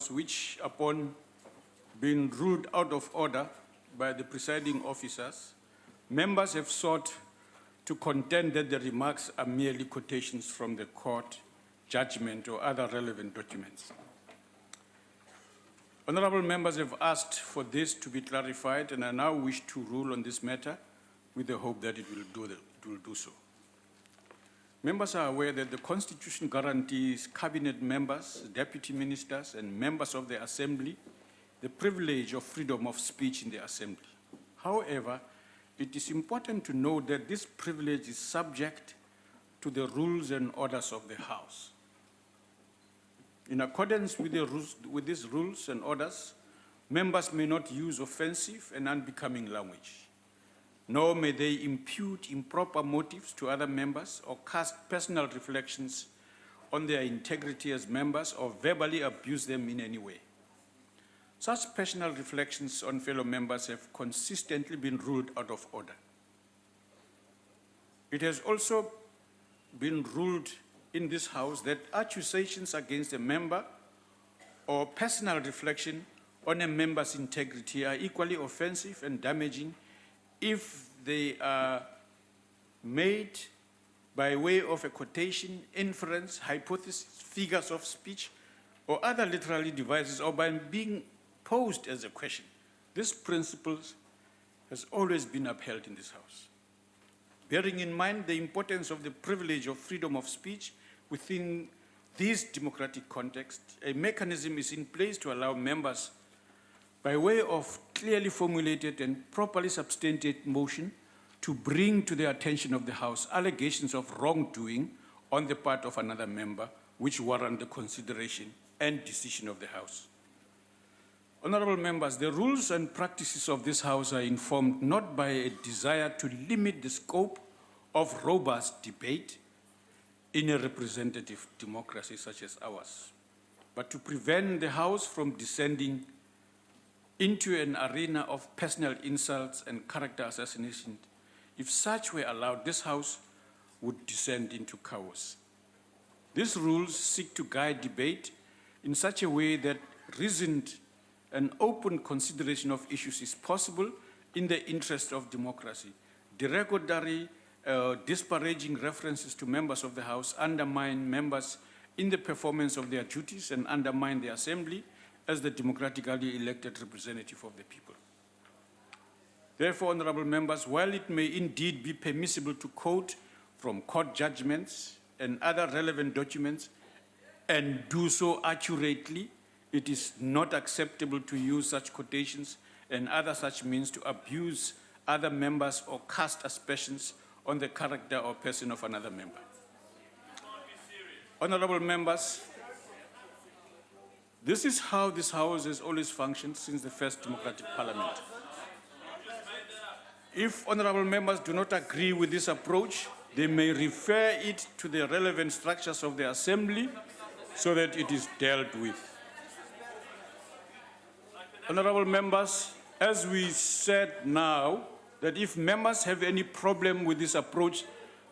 House, which upon being ruled out of order by the presiding officers, members have sought to contend that the remarks are merely quotations from the court judgment or other relevant documents. Honorable members have asked for this to be clarified, and I now wish to rule on this matter with the hope that it will do so. Members are aware that the Constitution guarantees cabinet members, deputy ministers, and members of the Assembly the privilege of freedom of speech in the Assembly. However, it is important to note that this privilege is subject to the rules and orders of the House. In accordance with these rules and orders, members may not use offensive and unbecoming language, nor may they impute improper motives to other members or cast personal reflections on their integrity as members or verbally abuse them in any way. Such personal reflections on fellow members have consistently been ruled out of order. It has also been ruled in this House that accusations against a member or personal reflection on a member's integrity are equally offensive and damaging if they are made by way of a quotation, inference, hypothesis, figures of speech, or other literary devices, or by being posed as a question. This principle has always been upheld in this House. Bearing in mind the importance of the privilege of freedom of speech within this democratic context, a mechanism is in place to allow members, by way of clearly formulated and properly substantiated motion, to bring to the attention of the House allegations of wrongdoing on the part of another member, which warrant the consideration and decision of the House. Honorable members, the rules and practices of this House are informed not by a desire to limit the scope of robust debate in a representative democracy such as ours, but to prevent the House from descending into an arena of personal insults and character assassination. If such were allowed, this House would descend into chaos. These rules seek to guide debate in such a way that reasoned and open consideration of issues is possible in the interest of democracy. Derogatory, disparaging references to members of the House undermine members in the performance of their duties and undermine the Assembly as the democratically elected representative of the people. Therefore, honorable members, while it may indeed be permissible to quote from court judgments and other relevant documents and do so accurately, it is not acceptable to use such quotations and other such means to abuse other members or cast aspersions on the character or person of another member. Honorable members, this is how this House has always functioned since the first democratic parliament. If honorable members do not agree with this approach, they may refer it to the relevant structures of the Assembly so that it is dealt with. Honorable members, as we said now, that if members have any problem with this approach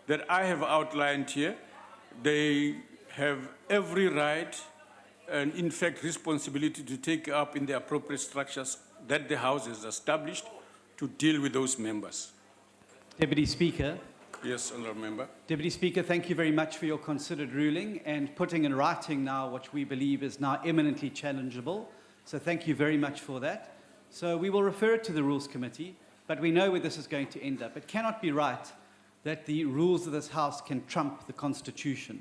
that I have outlined here, they have every right and, in fact, responsibility to take up in the appropriate structures that the House has established to deal with those members. Deputy Speaker. Yes, honourable member. Deputy Speaker, thank you very much for your considered ruling and putting in writing now what we believe is now eminently challengeable. So thank you very much for that. So we will refer it to the Rules Committee, but we know where this is going to end up. It cannot be right that the rules of this House can trump the Constitution.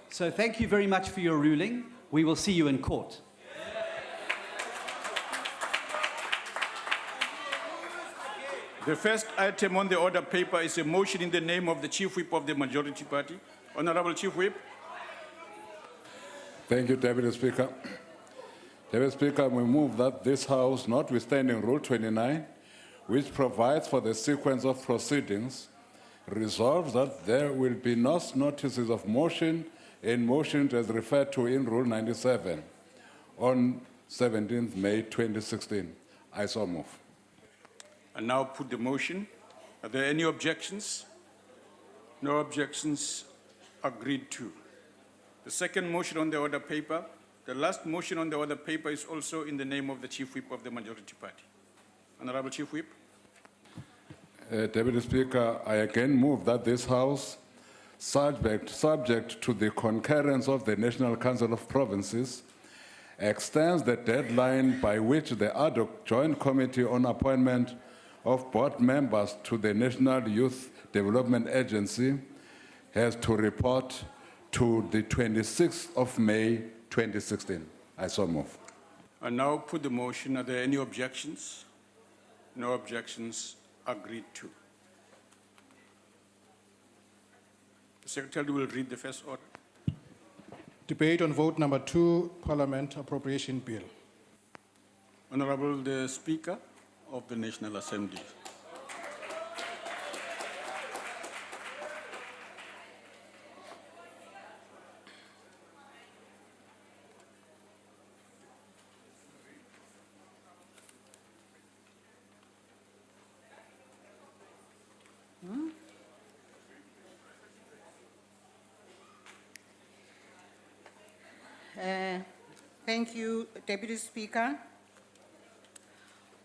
So thank you very much for your ruling. We will see you in court. The first item on the order paper is a motion in the name of the Chief Whip of the Majority Party. Honourable Chief Whip. Thank you, Deputy Speaker. Deputy Speaker, we move that this House, notwithstanding Rule 29, which provides for the sequence of proceedings, resolves that there will be no notices of motion and motions as referred to in Rule 97 on 17th May 2016. I so move. I now put the motion. Are there any objections? No objections. Agreed to. The second motion on the order paper The last motion on the order paper is also in the name of the Chief Whip of the Majority Party. Honorable Chief Whip. Deputy Speaker, I again move that this House, subject to the concurrence of the National Council of Provinces, extends the deadline by which the ad hoc Joint Committee on Appointment of Board Members to the National Youth Development Agency has to report to the 26th of May 2016. I so move. I now put the motion. Are there any objections? No objections. Agreed to. The Secretary will read the first order. Debate on vote number 2, Parliament Appropriation Bill. Honorable the Speaker of the National Assembly. Thank you, Deputy Speaker.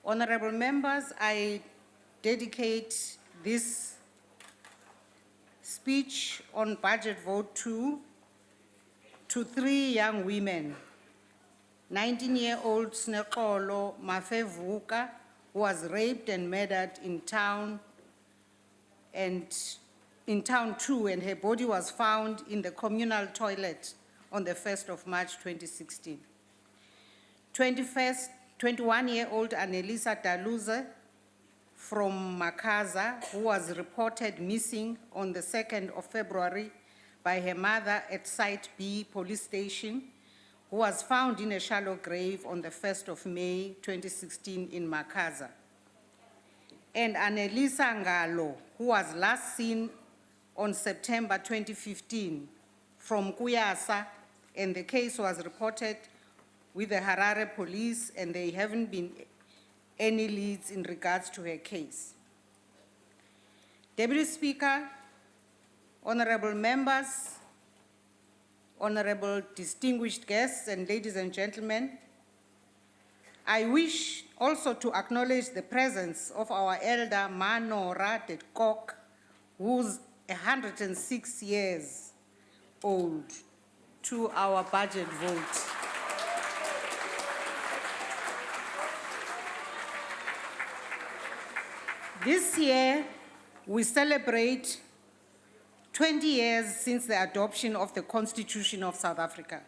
Honorable members, I dedicate this speech on budget vote 2 to 3 young women. 19-year-old Snekolo Mafevuka, who was raped and murdered in town 2, and her body was found in the communal toilet on the 1st of March 2016. 21-year-old Annelisa Daluze from Makaza, who was reported missing on the 2nd of February by her mother at Site B police station, who was found in a shallow grave on the 1st of May 2016 in Makaza. And Annelisa Ngalo, who was last seen on September 2015 from Kuyasa, and the case was reported with the Harare police, and there haven't been any leads in regards to her case. Deputy Speaker, honorable members, honorable distinguished guests, and ladies and gentlemen, I wish also to acknowledge the presence of our elder Manora de Kok, who's 106 years old, to our budget vote. This year, we celebrate 20 years since the adoption of the Constitution of South Africa.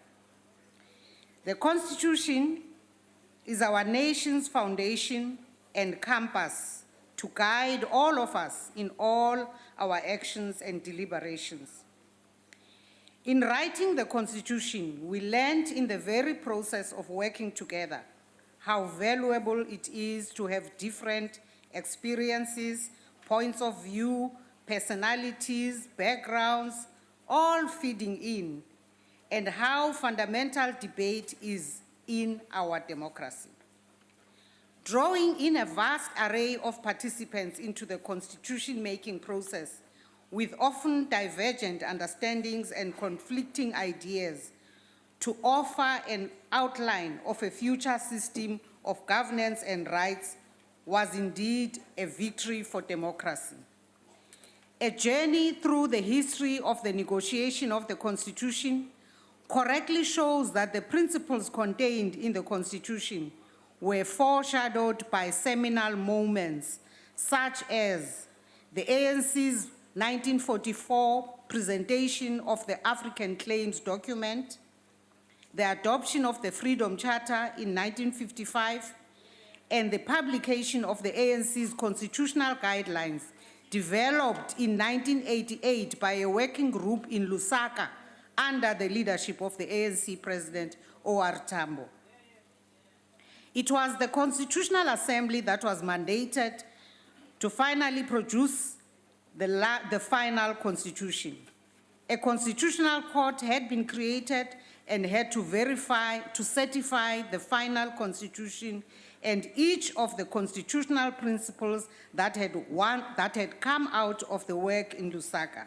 The Constitution is our nation's foundation and compass to guide all of us in all our actions and deliberations. In writing the Constitution, we learned in the very process of working together how valuable it is to have different experiences, points of view, personalities, backgrounds, all feeding in, and how fundamental debate is in our democracy. Drawing in a vast array of participants into the constitution-making process with often divergent understandings and conflicting ideas to offer an outline of a future system of governance and rights was indeed a victory for democracy. A journey through the history of the negotiation of the Constitution correctly shows that the principles contained in the Constitution were foreshadowed by seminal moments such as the ANC's 1944 presentation of the African Claims document, the adoption of the Freedom Charter in 1955, and the publication of the ANC's constitutional guidelines developed in 1988 by a working group in Lusaka under the leadership of the ANC President O.R. Tambo. It was the Constitutional Assembly that was mandated to finally produce the final constitution. A constitutional court had been created and had to certify the final constitution and each of the constitutional principles that had come out of the work in Lusaka.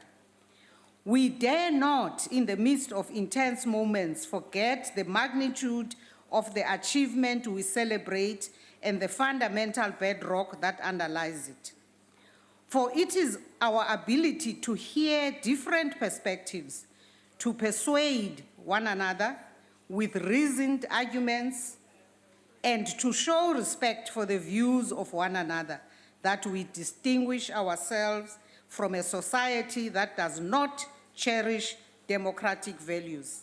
We dare not, in the midst of intense moments, forget the magnitude of the achievement we celebrate and the fundamental bedrock that underlies it. For it is our ability to hear different perspectives, to persuade one another with reasoned arguments, and to show respect for the views of one another that we distinguish ourselves from a society that does not cherish democratic values.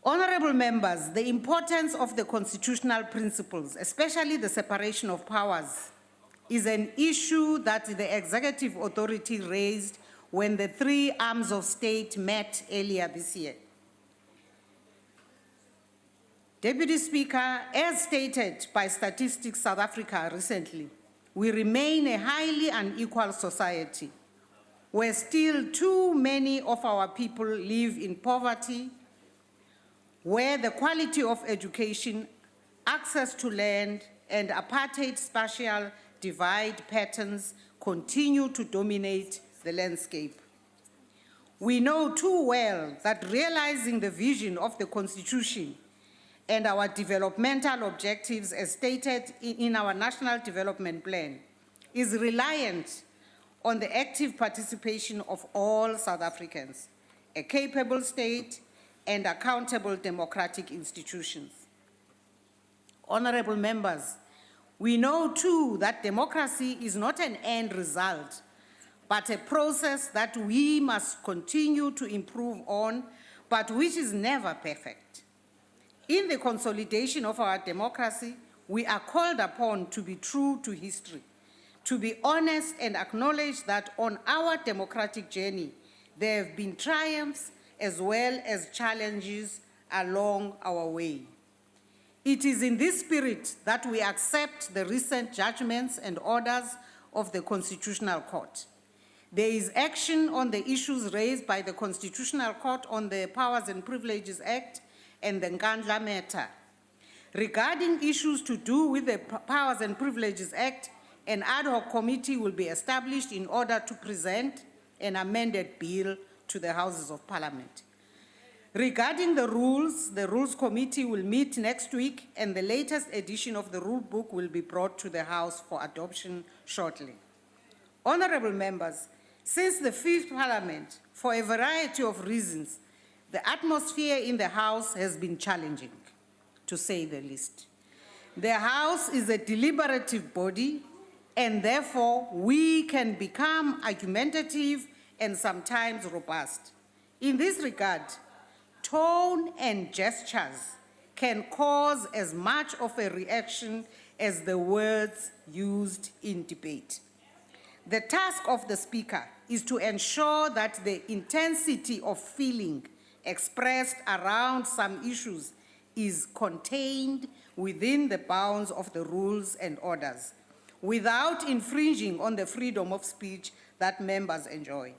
Honorable members, the importance of the constitutional principles, especially the separation of powers, is an issue that the executive authority raised when the three arms of state met earlier this year. Deputy Speaker, as stated by Statistics South Africa recently, we remain a highly unequal society where still too many of our people live in poverty, where the quality of education, access to land, and apartheid spatial divide patterns continue to dominate the landscape. We know too well that realizing the vision of the Constitution and our developmental objectives as stated in our National Development Plan is reliant on the active participation of all South Africans, a capable state, and accountable democratic institutions. Honorable members, we know too that democracy is not an end result, but a process that we must continue to improve on, but which is never perfect. In the consolidation of our democracy, we are called upon to be true to history, to be honest and acknowledge that on our democratic journey, there have been triumphs as well as challenges along our way. It is in this spirit that we accept the recent judgments and orders of the Constitutional Court. There is action on the issues raised by the Constitutional Court on the Powers and Privileges Act and the Nkandla matter. Regarding issues to do with the Powers and Privileges Act, an ad hoc committee will be established in order to present an amended bill to the Houses of Parliament. Regarding the Rules Committee will meet next week, and the latest edition of the rule book will be brought to the House for adoption shortly. Honorable members, since the Fifth Parliament, for a variety of reasons, the atmosphere in the House has been challenging, to say the least. The House is a deliberative body, and therefore we can become argumentative and sometimes robust. In this regard, tone and gestures can cause as much of a reaction as the words used in debate. The task of the Speaker is to ensure that the intensity of feeling expressed around some issues is contained within the bounds of the rules and orders, without infringing on the freedom of speech that members enjoy.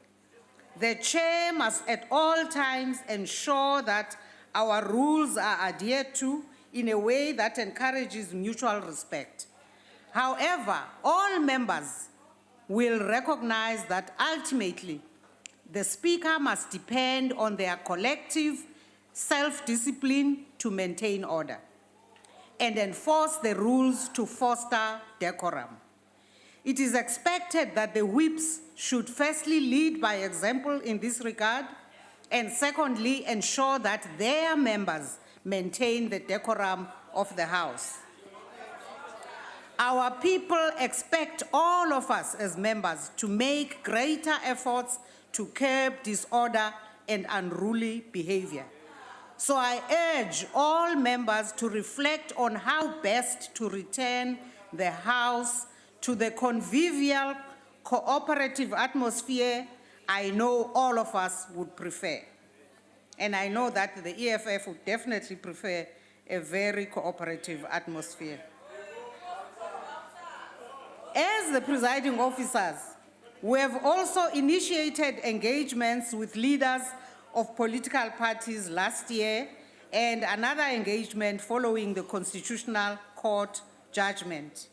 The Chair must at all times ensure that our rules are adhered to in a way that encourages mutual respect. However, all members will recognize that ultimately the Speaker must depend on their collective self-discipline to maintain order and enforce the rules to foster decorum. It is expected that the whips should firstly lead by example in this regard, and secondly, ensure that their members maintain the decorum of the House. Our people expect all of us as members to make greater efforts to curb disorder and unruly behavior. So I urge all members to reflect on how best to return the House to the convivial, cooperative atmosphere I know all of us would prefer. And I know that the EFF would definitely prefer a very cooperative atmosphere. As the presiding officers, we have also initiated engagements with leaders of political parties last year and another engagement following the Constitutional Court judgment.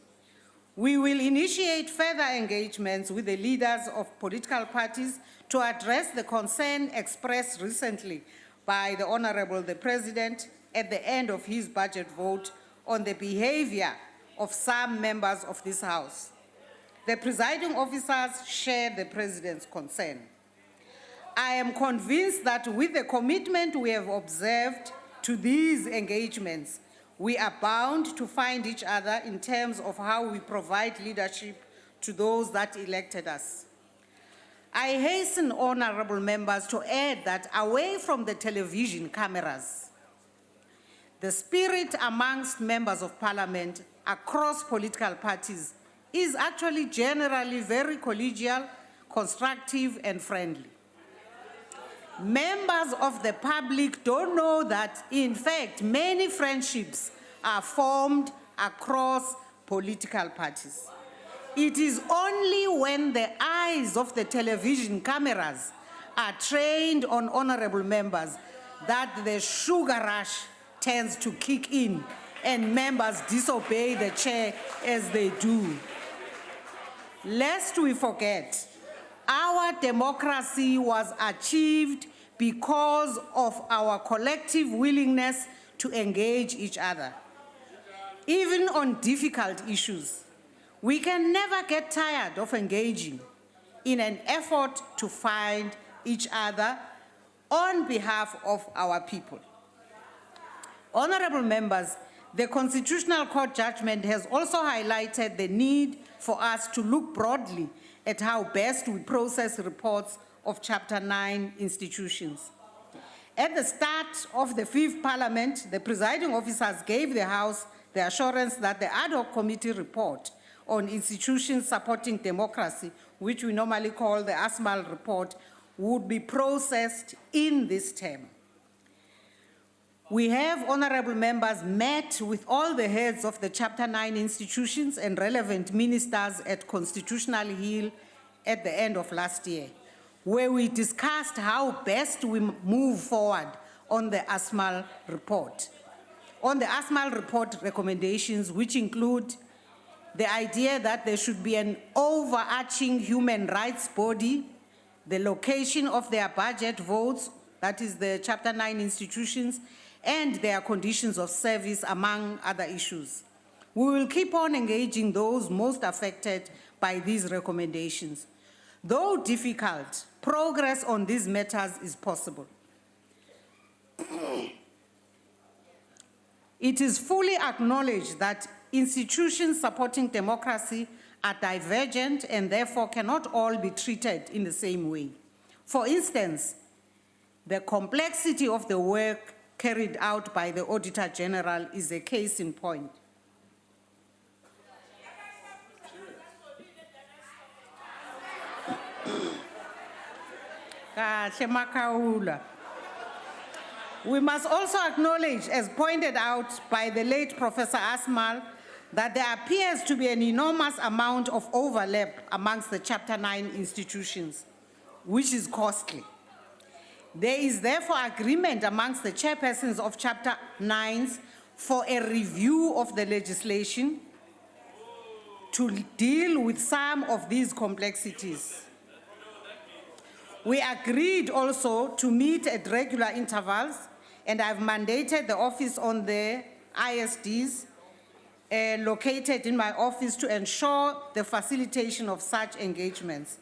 We will initiate further engagements with the leaders of political parties to address the concern expressed recently by the Honorable the President at the end of his budget vote on the behavior of some members of this House. The presiding officers share the President's concern. I am convinced that with the commitment we have observed to these engagements, we are bound to find each other in terms of how we provide leadership to those that elected us. I hasten, honorable members, to add that away from the television cameras, the spirit amongst members of parliament across political parties is actually generally very collegial, constructive, and friendly. Members of the public don't know that, in fact, many friendships are formed across political parties. It is only when the eyes of the television cameras are trained on honorable members that the sugar rush tends to kick in and members disobey the chair as they do. Lest we forget, our democracy was achieved because of our collective willingness to engage each other. Even on difficult issues, we can never get tired of engaging in an effort to find each other on behalf of our people. Honorable members, the Constitutional Court judgment has also highlighted the need for us to look broadly at how best we process reports of Chapter 9 institutions. At the start of the 5th Parliament, the presiding officers gave the House the assurance that the ad hoc committee report on institutions supporting democracy, which we normally call the ASMAL report, would be processed in this term. We have, honorable members, met with all the heads of the Chapter 9 institutions and relevant ministers at Constitutional Hill at the end of last year, where we discussed how best we move forward on the ASMAL report. On the ASMAL report recommendations, which include the idea that there should be an overarching human rights body, the location of their budget votes, that is the Chapter 9 institutions, and their conditions of service, among other issues. We will keep on engaging those most affected by these recommendations. Though difficult, progress on these matters is possible. It is fully acknowledged that institutions supporting democracy are divergent and therefore cannot all be treated in the same way. For instance, the complexity of the work carried out by the Auditor General is a case in point. We must also acknowledge, as pointed out by the late Professor Asmal, that there appears to be an enormous amount of overlap amongst the Chapter 9 institutions, which is costly. There is therefore agreement amongst the chairpersons of Chapter 9s for a review of the legislation to deal with some of these complexities. We agreed also to meet at regular intervals, and I've mandated the Office on the ISDs located in my office to ensure the facilitation of such engagements.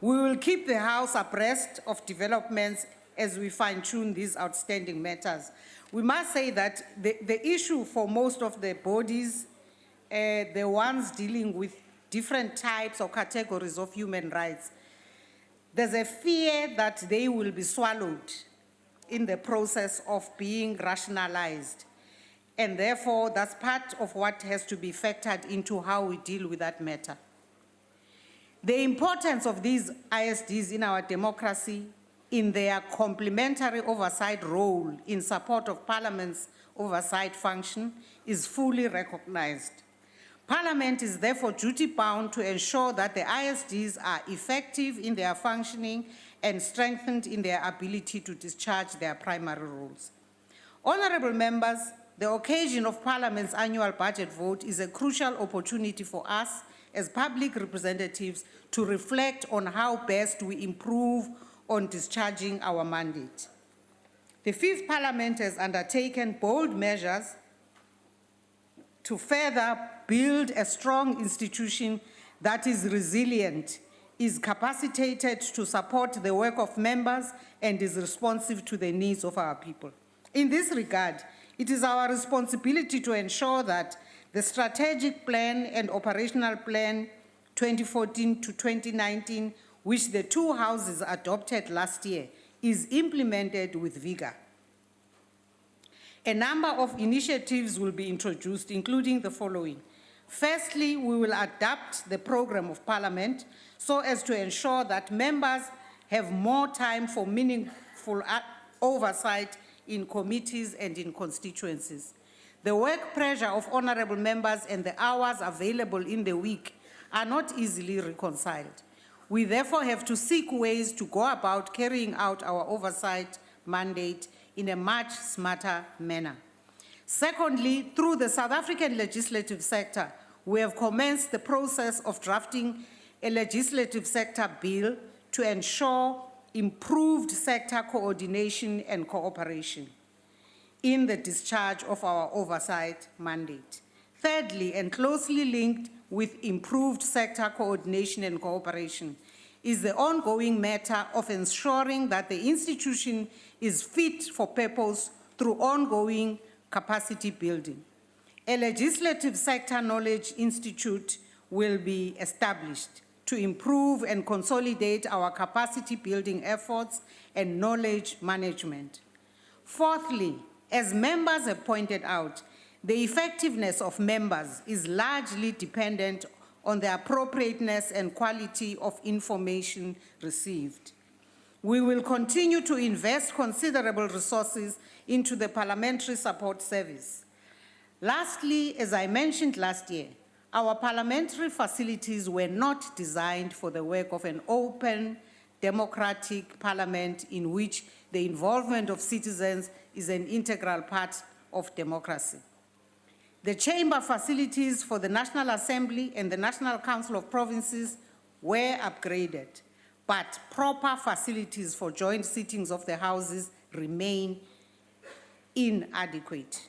We will keep the House abreast of developments as we fine-tune these outstanding matters. We must say that the issue for most of the bodies, the ones dealing with different types or categories of human rights, there's a fear that they will be swallowed in the process of being rationalized. And therefore, that's part of what has to be factored into how we deal with that matter. The importance of these ISDs in our democracy, in their complementary oversight role in support of Parliament's oversight function, is fully recognized. Parliament is therefore duty-bound to ensure that the ISDs are effective in their functioning and strengthened in their ability to discharge their primary roles. Honorable members, the occasion of Parliament's annual budget vote is a crucial opportunity for us as public representatives to reflect on how best we improve on discharging our mandate. The Fifth Parliament has undertaken bold measures to further build a strong institution that is resilient, is capacitated to support the work of members, and is responsive to the needs of our people. In this regard, it is our responsibility to ensure that the Strategic Plan and Operational Plan 2014 to 2019, which the two houses adopted last year, is implemented with vigor. A number of initiatives will be introduced, including the following. Firstly, we will adapt the program of Parliament so as to ensure that members have more time for meaningful oversight in committees and in constituencies. The work pressure of honorable members and the hours available in the week are not easily reconciled. We therefore have to seek ways to go about carrying out our oversight mandate in a much smarter manner. Secondly, through the South African legislative sector, we have commenced the process of drafting a legislative sector bill to ensure improved sector coordination and cooperation in the discharge of our oversight mandate. Thirdly, and closely linked with improved sector coordination and cooperation, is the ongoing matter of ensuring that the institution is fit for purpose through ongoing capacity building. A legislative sector knowledge institute will be established to improve and consolidate our capacity building efforts and knowledge management. Fourthly, as members have pointed out, the effectiveness of members is largely dependent on the appropriateness and quality of information received. We will continue to invest considerable resources into the Parliamentary Support Service. Lastly, as I mentioned last year, our parliamentary facilities were not designed for the work of an open, democratic parliament in which the involvement of citizens is an integral part of democracy. The chamber facilities for the National Assembly and the National Council of Provinces were upgraded, but proper facilities for joint sittings of the houses remain inadequate.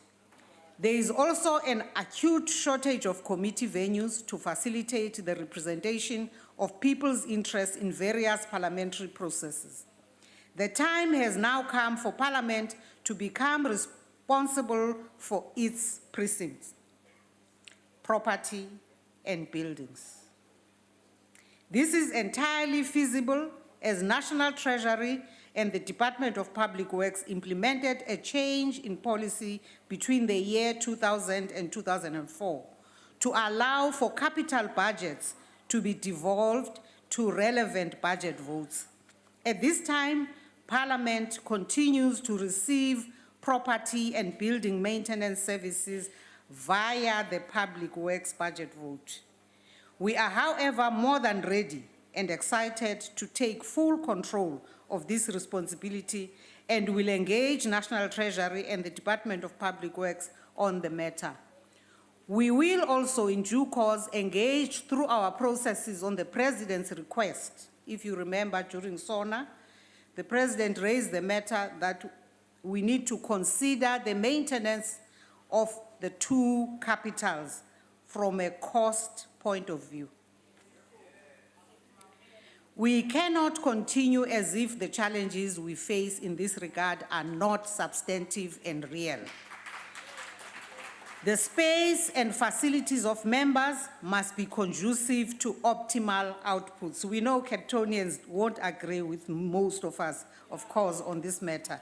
There is also an acute shortage of committee venues to facilitate the representation of people's interests in various parliamentary processes. The time has now come for Parliament to become responsible for its precincts, property, and buildings. This is entirely feasible as National Treasury and the Department of Public Works implemented a change in policy between the year 2000 and 2004 to allow for capital budgets to be devolved to relevant budget votes. At this time, Parliament continues to receive property and building maintenance services via the Public Works budget vote. We are, however, more than ready and excited to take full control of this responsibility and will engage National Treasury and the Department of Public Works on the matter. We will also, in due course, engage through our processes on the President's request. If you remember, during SONA, the President raised the matter that we need to consider the maintenance of the two capitals from a cost point of view. We cannot continue as if the challenges we face in this regard are not substantive and real. The space and facilities of members must be conducive to optimal outputs. We know Capetonians won't agree with most of us, of course, on this matter.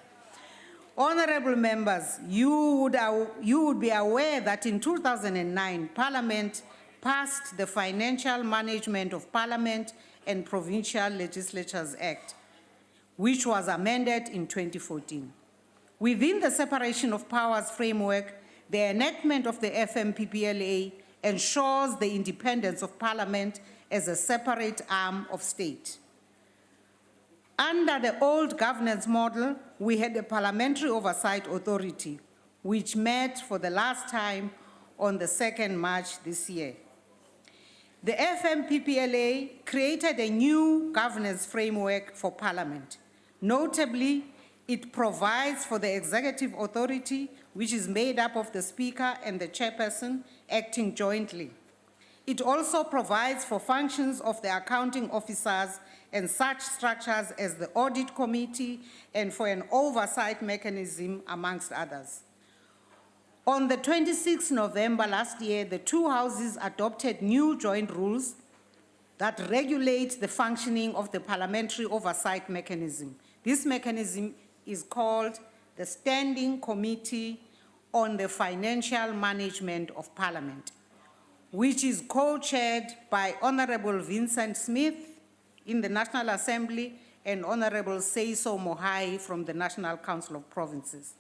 Honorable members, you would be aware that in 2009, Parliament passed the Financial Management of Parliament and Provincial Legislatures Act, which was amended in 2014. Within the separation of powers framework, the enactment of the FMPPLA ensures the independence of Parliament as a separate arm of state. Under the old governance model, we had a Parliamentary Oversight Authority, which met for the last time on the 2nd March this year. The FMPPLA created a new governance framework for Parliament. Notably, it provides for the executive authority, which is made up of the Speaker and the Chairperson acting jointly. It also provides for functions of the accounting officers and such structures as the Audit Committee and for an oversight mechanism, amongst others. On the 26th November last year, the two houses adopted new joint rules that regulate the functioning of the parliamentary oversight mechanism. This mechanism is called the Standing Committee on the Financial Management of Parliament, which is co-chaired by Honorable Vincent Smith in the National Assembly and Honorable Seiso Mohai from the National Council of Provinces.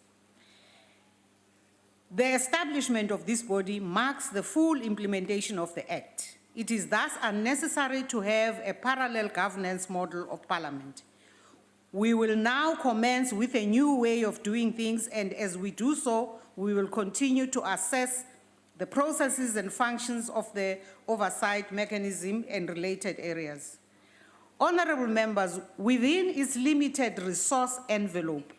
The establishment of this body marks the full implementation of the Act. It is thus unnecessary to have a parallel governance model of Parliament. We will now commence with a new way of doing things, and as we do so, we will continue to assess the processes and functions of the oversight mechanism and related areas. Honorable members, within its limited resource envelope,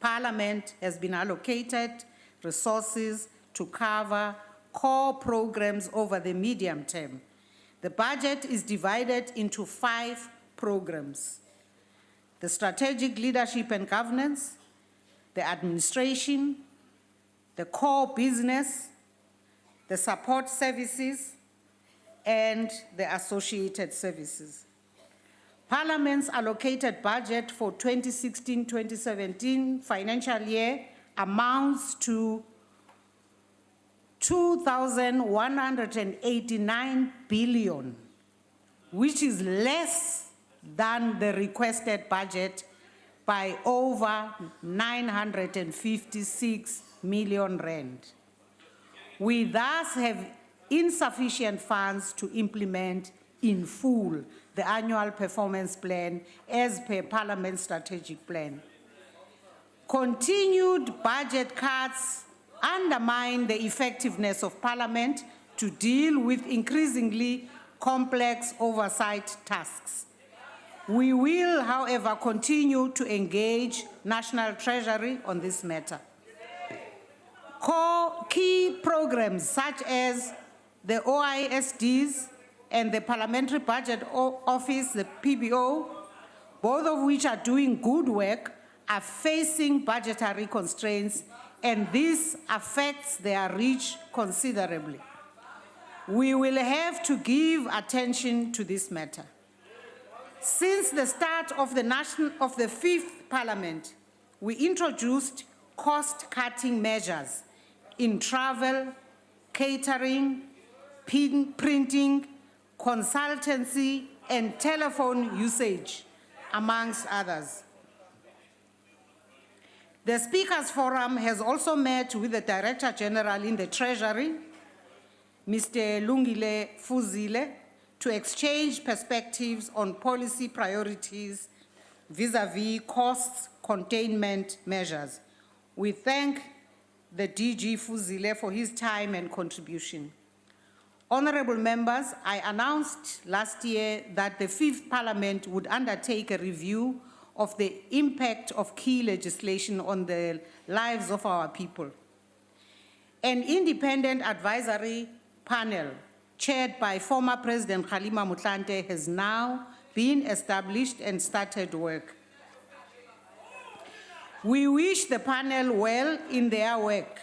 Parliament has been allocated resources to cover core programs over the medium term. The budget is divided into 5 programs: the strategic leadership and governance, the administration, the core business, the support services, and the associated services. Parliament's allocated budget for 2016-2017 financial year amounts to 2,189 billion, which is less than the requested budget by over 956 million rand. We thus have insufficient funds to implement in full the annual performance plan as per Parliament's strategic plan. Continued budget cuts undermine the effectiveness of Parliament to deal with increasingly complex oversight tasks. We will, however, continue to engage National Treasury on this matter. Key programs such as the OISDs and the Parliamentary Budget Office, the PBO, both of which are doing good work, are facing budgetary constraints, and this affects their reach considerably. We will have to give attention to this matter. Since the start of the 5th Parliament, we introduced cost-cutting measures in travel, catering, printing, consultancy, and telephone usage, amongst others. The Speakers Forum has also met with the Director General in the Treasury, Mr. Lungile Fuzile, to exchange perspectives on policy priorities vis-à-vis cost containment measures. We thank the DG Fuzile for his time and contribution. Honorable members, I announced last year that the 5th Parliament would undertake a review of the impact of key legislation on the lives of our people. An independent advisory panel chaired by former President Kgalema Motlanthe has now been established and started work. We wish the panel well in their work.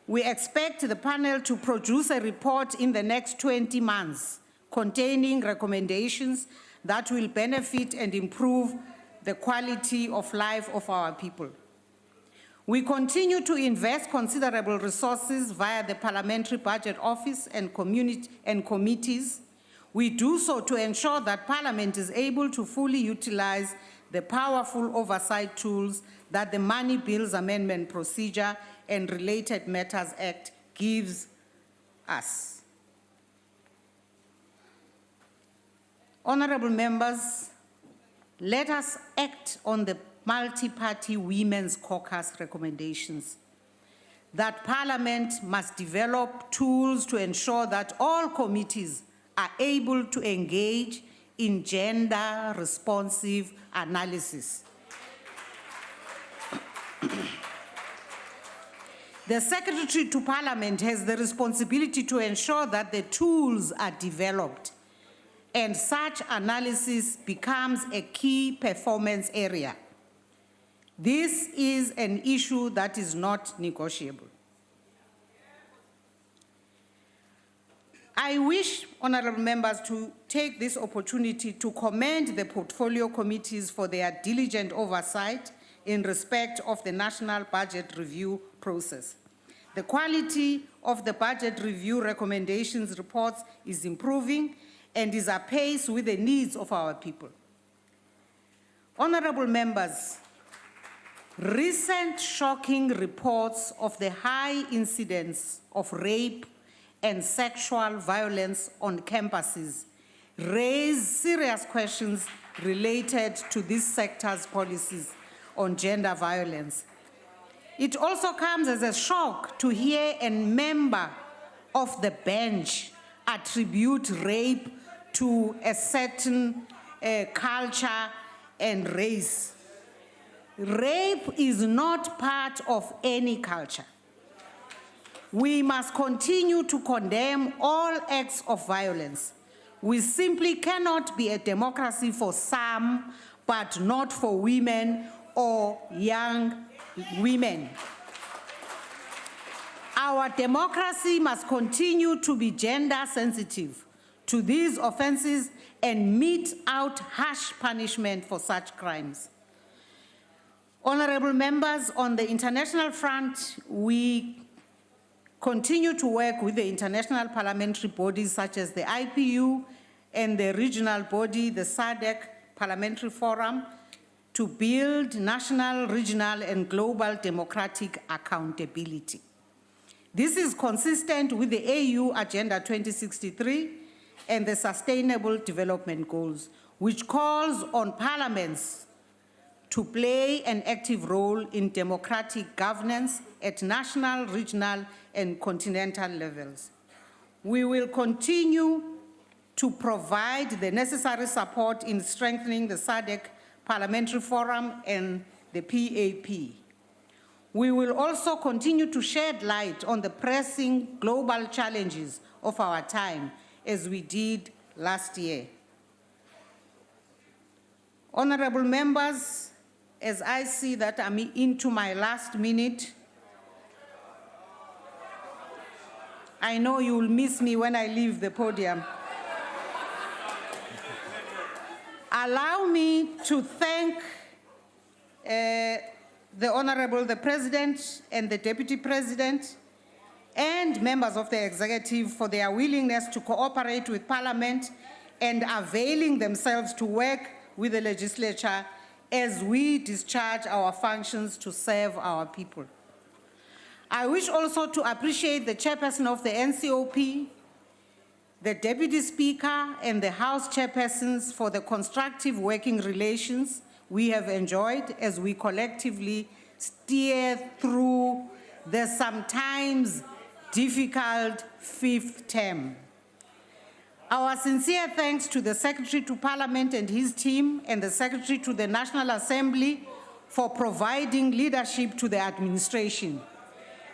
We expect the panel to produce a report in the next 20 months containing recommendations that will benefit and improve the quality of life of our people. We continue to invest considerable resources via the Parliamentary Budget Office and committees. We do so to ensure that Parliament is able to fully utilize the powerful oversight tools that the Money Bills Amendment Procedure and Related Matters Act gives us. Honorable members, let us act on the multi-party Women's Caucus recommendations. that Parliament must develop tools to ensure that all committees are able to engage in gender-responsive analysis. The Secretary to Parliament has the responsibility to ensure that the tools are developed and such analysis becomes a key performance area. This is an issue that is not negotiable. I wish, honorable members, to take this opportunity to commend the portfolio committees for their diligent oversight in respect of the national budget review process. The quality of the budget review recommendations reports is improving and is apace with the needs of our people. Honorable members, recent shocking reports of the high incidence of rape and sexual violence on campuses raise serious questions related to this sector's policies on gender violence. It also comes as a shock to hear a member of the bench attribute rape to a certain culture and race. Rape is not part of any culture. We must continue to condemn all acts of violence. We simply cannot be a democracy for some, but not for women or young women. Our democracy must continue to be gender sensitive to these offenses and mete out harsh punishment for such crimes. Honorable members, on the international front, we continue to work with the international parliamentary bodies such as the IPU and the regional body, the SADC Parliamentary Forum, to build national, regional, and global democratic accountability. This is consistent with the AU Agenda 2063 and the Sustainable Development Goals, which calls on parliaments to play an active role in democratic governance at national, regional, and continental levels. We will continue to provide the necessary support in strengthening the SADC Parliamentary Forum and the PAP. We will also continue to shed light on the pressing global challenges of our time, as we did last year. Honorable members, as I see that I'm into my last minute, I know you will miss me when I leave the podium. Allow me to thank the President and the Deputy President and members of the executive for their willingness to cooperate with Parliament and availing themselves to work with the legislature as we discharge our functions to serve our people. I wish also to appreciate the chairperson of the NCOP, the Deputy Speaker, and the House chairpersons for the constructive working relations we have enjoyed as we collectively steer through the sometimes difficult fifth term. Our sincere thanks to the Secretary to Parliament and his team and the Secretary to the National Assembly for providing leadership to the administration,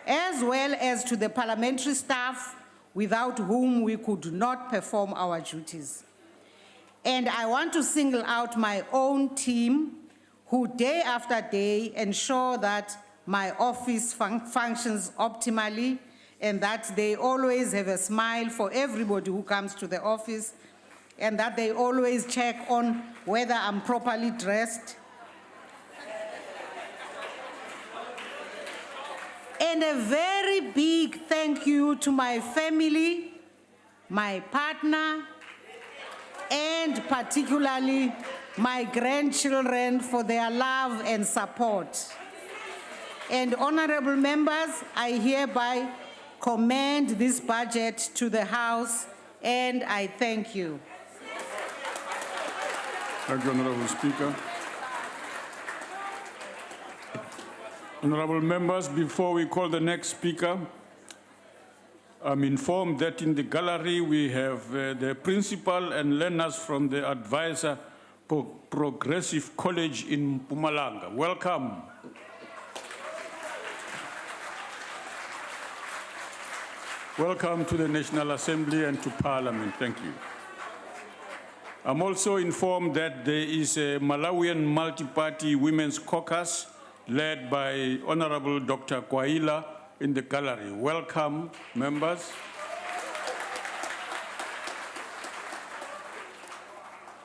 as well as to the parliamentary staff without whom we could not perform our duties. And I want to single out my own team who day after day ensure that my office functions optimally and that they always have a smile for everybody who comes to the office, and that they always check on whether I'm properly dressed. And a very big thank you to my family, my partner, and particularly my grandchildren for their love and support. And honorable members, I hereby commend this budget to the House, and I thank you. Thank you, Honorable Speaker. Honorable members, before we call the next speaker, I'm informed that in the gallery we have the principal and learners from the Advisor Progressive College in Mpumalanga. Welcome. Welcome to the National Assembly and to Parliament. Thank you. I'm also informed that there is a Malawian multi-party women's caucus led by Honorable Dr. Kwaila in the gallery. Welcome, members.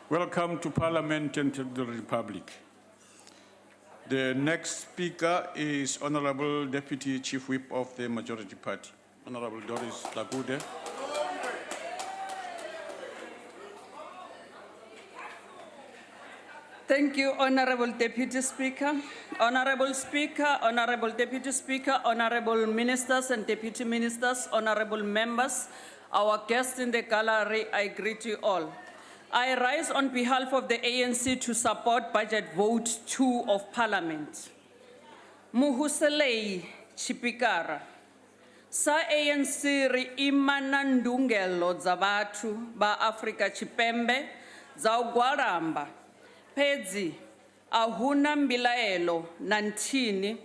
Welcome to Parliament and to the Republic. The next speaker is Honorable Deputy Chief Whip of the Majority Party, Honorable Doris Lagude. Thank you, Honorable Deputy Speaker. Honorable Speaker, Honorable Deputy Speaker, Honorable Ministers and Deputy Ministers, Honorable Members, our guests in the gallery, I greet you all. I rise on behalf of the ANC to support Budget Vote 2 of Parliament. Muhuselei Chipikara. Sa ANC ri imana ndungelo za bathu ba Afrika Chipembe za ugwaramba. Pedzi, ahuna mbilaelo nantini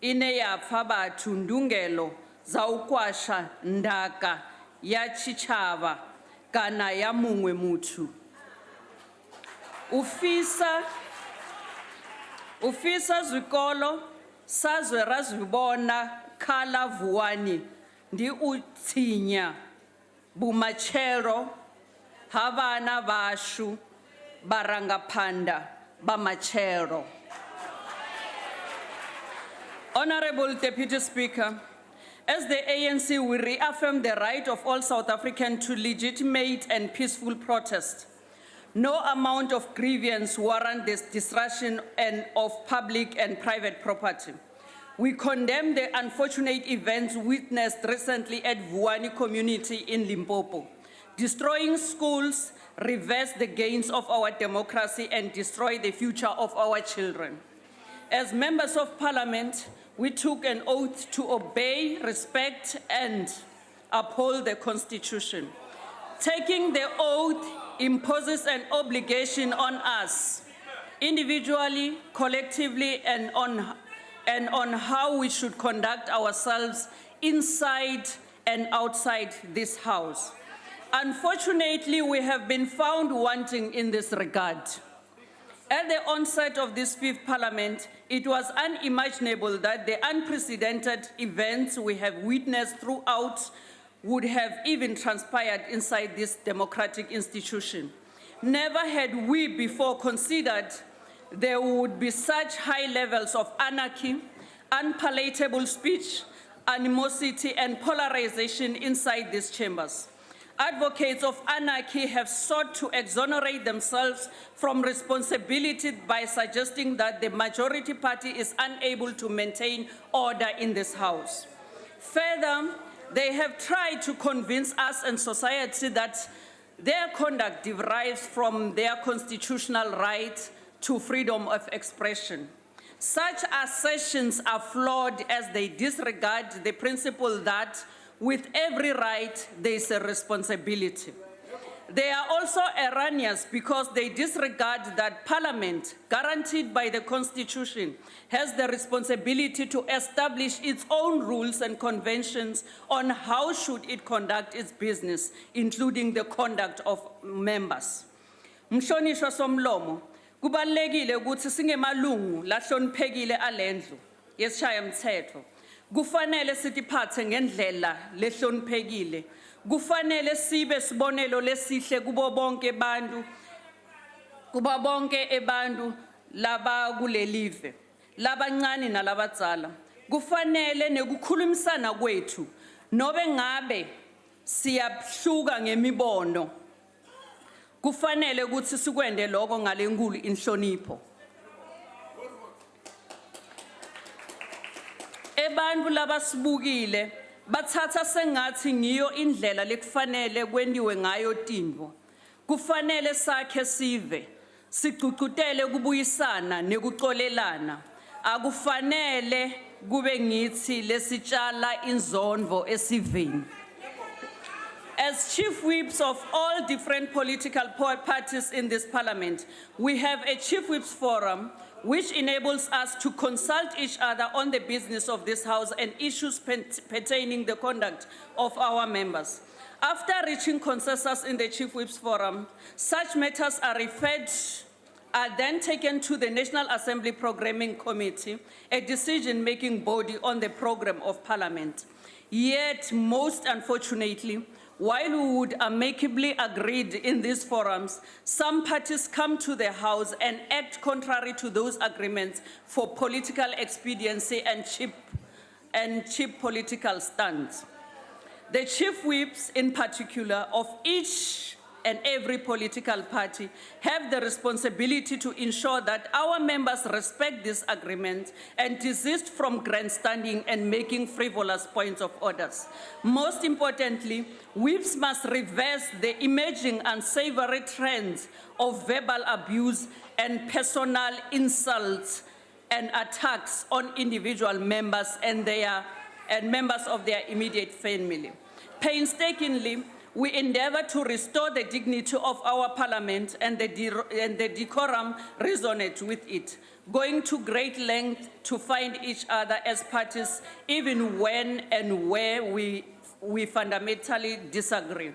ine ya phabatu ndungelo za ukwasha ndaka ya chichava kana ya mungwe mutu. Ufisa zwikolo sazwe razwibona khala vuwani ndi utsinya bumachero havana vashu barangapanda bamachero. Honorable Deputy Speaker, as the ANC, we reaffirm the right of all South Africans to legitimate and peaceful protest. No amount of grievance warrants this destruction of public and private property. We condemn the unfortunate events witnessed recently at Vuwani community in Limpopo. Destroying schools reverse the gains of our democracy and destroy the future of our children. As members of Parliament, we took an oath to obey, respect, and uphold the Constitution. Taking the oath imposes an obligation on us, individually, collectively, and on how we should conduct ourselves inside and outside this House. Unfortunately, we have been found wanting in this regard. At the onset of this fifth Parliament, it was unimaginable that the unprecedented events we have witnessed throughout would have even transpired inside this democratic institution. Never had we before considered there would be such high levels of anarchy, unpalatable speech, animosity, and polarization inside these chambers. Advocates of anarchy have sought to exonerate themselves from responsibility by suggesting that the majority party is unable to maintain order in this House. Further, they have tried to convince us and society that their conduct derives from their constitutional right to freedom of expression. Such assertions are flawed as they disregard the principle that with every right, there is a responsibility. They are also erroneous because they disregard that Parliament, guaranteed by the Constitution, has the responsibility to establish its own rules and conventions on how should it conduct its business, including the conduct of members. Mhlonishwa somlomo, kubalulekile ukuthi singemalungu lahloniphekile alendlu yesishayamthetho. Kufanele sitiphathe ngendlela lehloniphekile. Kufanele sibe sibonelo lesihle kubo bonke abantu laba kulelive, labancane nalabadzala. Kufanele nekukhulumisana kwethu nobe ngabe siyahluka ngemibono. Kufanele ukuthi sikwende lokho ngalenkulu inhlonipho. Ebantu labasibukile bathatha sengathi ngiyo indlela lekufanele kwendiwe ngayo tindwo. Kufanele sakhe sive, sigcugcutele kubuyisana nekuxolelana. Akufanele kube ngithi lesitshala inzondo esiveni. As chief whips of all different political parties in this parliament, we have a chief whips forum which enables us to consult each other on the business of this house and issues pertaining the conduct of our members. After reaching consensus in the chief whips forum, such matters are then taken to the National Assembly Programming Committee, a decision-making body on the program of parliament. Yet, most unfortunately, while we would amicably agreed in these forums, some parties come to the House and act contrary to those agreements for political expediency and cheap political stunts. The chief whips, in particular, of each and every political party have the responsibility to ensure that our members respect this agreement and desist from grandstanding and making frivolous points of orders. Most importantly, whips must reverse the emerging unsavory trends of verbal abuse and personal insults and attacks on individual members and members of their immediate family. Painstakingly, we endeavor to restore the dignity of our parliament and the decorum resonant with it, going to great length to find each other as parties, even when and where we fundamentally disagree.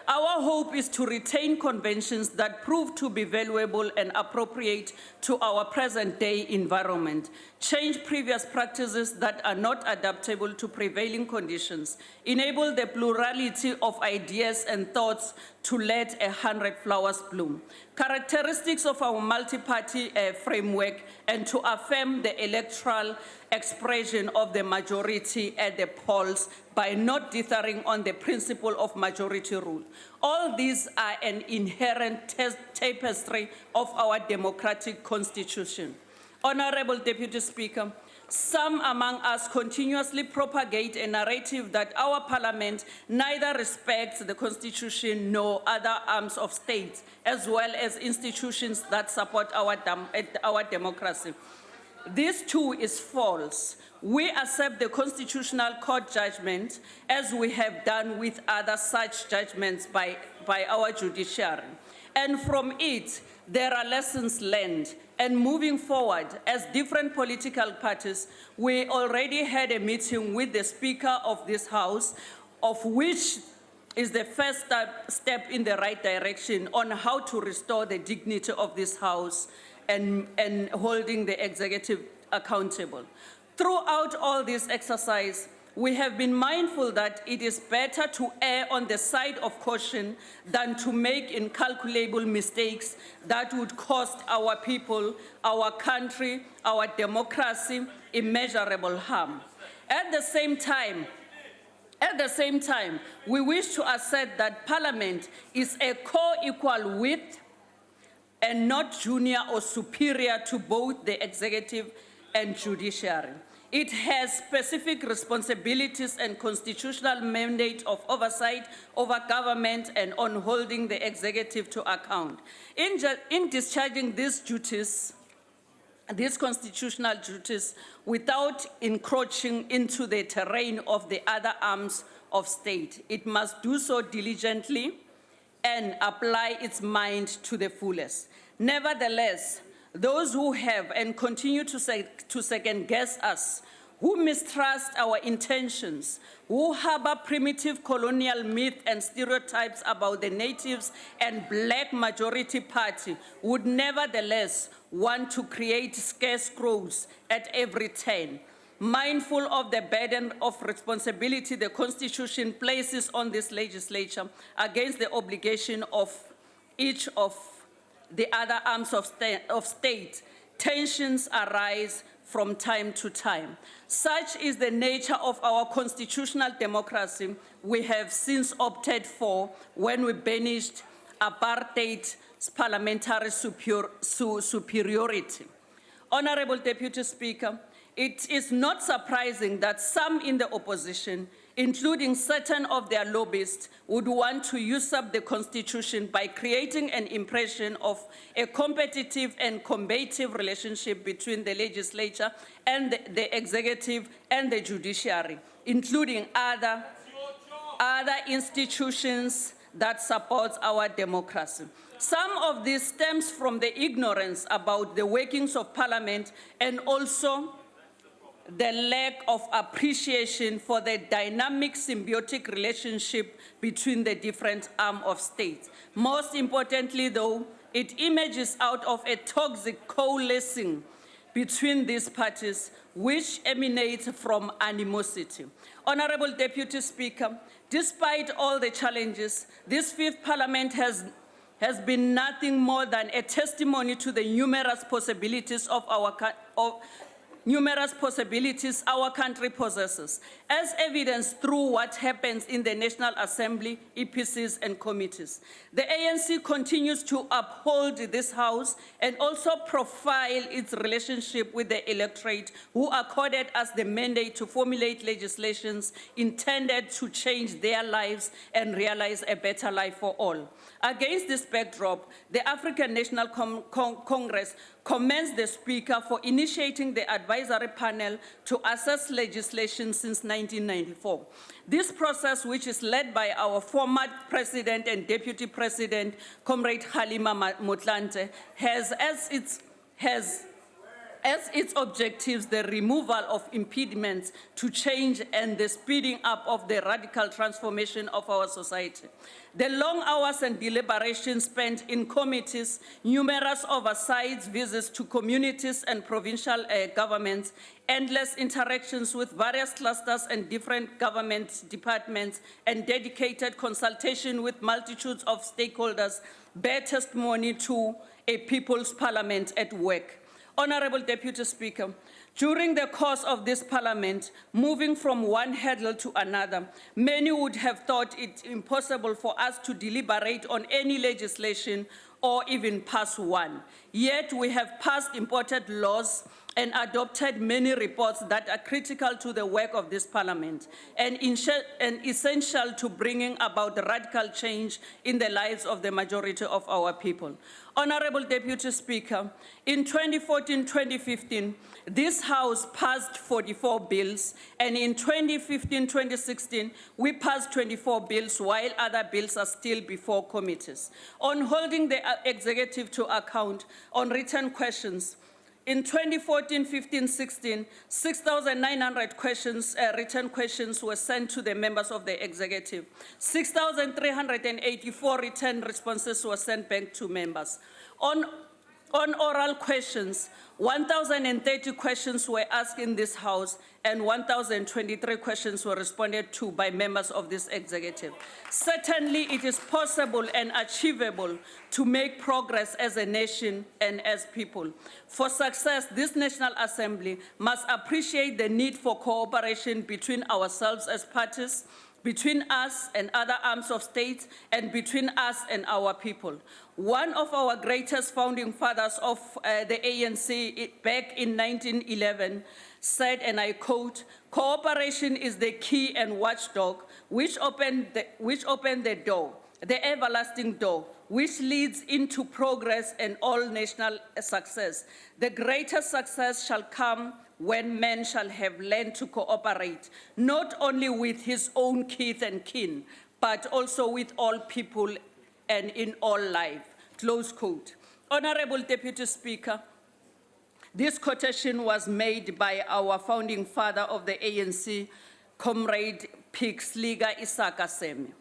Our hope is to retain conventions that prove to be valuable and appropriate to our present-day environment, change previous practices that are not adaptable to prevailing conditions, enable the plurality of ideas and thoughts to let 100 flowers bloom, characteristics of our multi-party framework, and to affirm the electoral expression of the majority at the polls by not dithering on the principle of majority rule. All these are an inherent tapestry of our democratic constitution. Honorable Deputy Speaker, some among us continuously propagate a narrative that our parliament neither respects the constitution nor other arms of state, as well as institutions that support our democracy. This too is false. We accept the Constitutional Court judgment as we have done with other such judgments by our judiciary. And from it, there are lessons learned. And moving forward, as different political parties, we already had a meeting with the Speaker of this House, of which is the first step in the right direction on how to restore the dignity of this House and holding the executive accountable. Throughout all this exercise, we have been mindful that it is better to err on the side of caution than to make incalculable mistakes that would cost our people, our country, our democracy immeasurable harm. At the same time, we wish to assert that Parliament is a co-equal with and not junior or superior to both the executive and judiciary. It has specific responsibilities and constitutional mandate of oversight over government and on holding the executive to account. In discharging these duties, these constitutional duties, without encroaching into the terrain of the other arms of state, it must do so diligently and apply its mind to the fullest. Nevertheless, those who have and continue to second-guess us, who mistrust our intentions, who harbor primitive colonial myths and stereotypes about the natives and black majority party, would nevertheless want to create scarecrows at every turn. Mindful of the burden of responsibility the Constitution places on this legislature against the obligation of each of the other arms of state, tensions arise from time to time. Such is the nature of our constitutional democracy we have since opted for when we banished apartheid's parliamentary superiority. Honorable Deputy Speaker, it is not surprising that some in the opposition, including certain of their lobbyists, would want to usurp the Constitution by creating an impression of a competitive and combative relationship between the legislature and the executive and the judiciary, including other institutions that support our democracy. Some of this stems from the ignorance about the workings of Parliament and also the lack of appreciation for the dynamic symbiotic relationship between the different arms of state. Most importantly, though, it emerges out of a toxic coalescing between these parties, which emanates from animosity. Honorable Deputy Speaker, despite all the challenges, this fifth Parliament has been nothing more than a testimony to the numerous possibilities our country possesses, as evidenced through what happens in the National Assembly, EPCs, and committees. The ANC continues to uphold this House and also profile its relationship with the electorate, who accorded us the mandate to formulate legislations intended to change their lives and realize a better life for all. Against this backdrop, the African National Congress commends the Speaker for initiating the advisory panel to assess legislation since 1994. This process, which is led by our former President and Deputy President, Comrade Halima Motlanthe, has as its objectives the removal of impediments to change and the speeding up of the radical transformation of our society. The long hours and deliberations spent in committees, numerous oversights, visits to communities and provincial governments, endless interactions with various clusters and different government departments, and dedicated consultation with multitudes of stakeholders bear testimony to a people's parliament at work. Honorable Deputy Speaker, during the course of this Parliament, moving from one hurdle to another, many would have thought it impossible for us to deliberate on any legislation or even pass one. Yet we have passed important laws and adopted many reports that are critical to the work of this Parliament and essential to bringing about radical change in the lives of the majority of our people. Honorable Deputy Speaker, in 2014-2015, this House passed 44 bills, and in 2015-2016, we passed 24 bills, while other bills are still before committees. On holding the executive to account on written questions, in 2014-15-16, 6,900 questions, written questions were sent to the members of the executive. 6,384 written responses were sent back to members. On oral questions, 1,030 questions were asked in this House and 1,023 questions were responded to by members of this executive. Certainly, it is possible and achievable to make progress as a nation and as people. For success, this National Assembly must appreciate the need for cooperation between ourselves as parties, between us and other arms of state, and between us and our people. One of our greatest founding fathers of the ANC back in 1911 said, and I quote, "Cooperation is the key and watchdog which opened the door, the everlasting door, which leads into progress and all national success. The greatest success shall come when man shall have learned to cooperate, not only with his own kith and kin, but also with all people and in all life." Close quote. Honorable Deputy Speaker, this quotation was made by our founding father of the ANC, Comrade Pixliga Isaka Seme.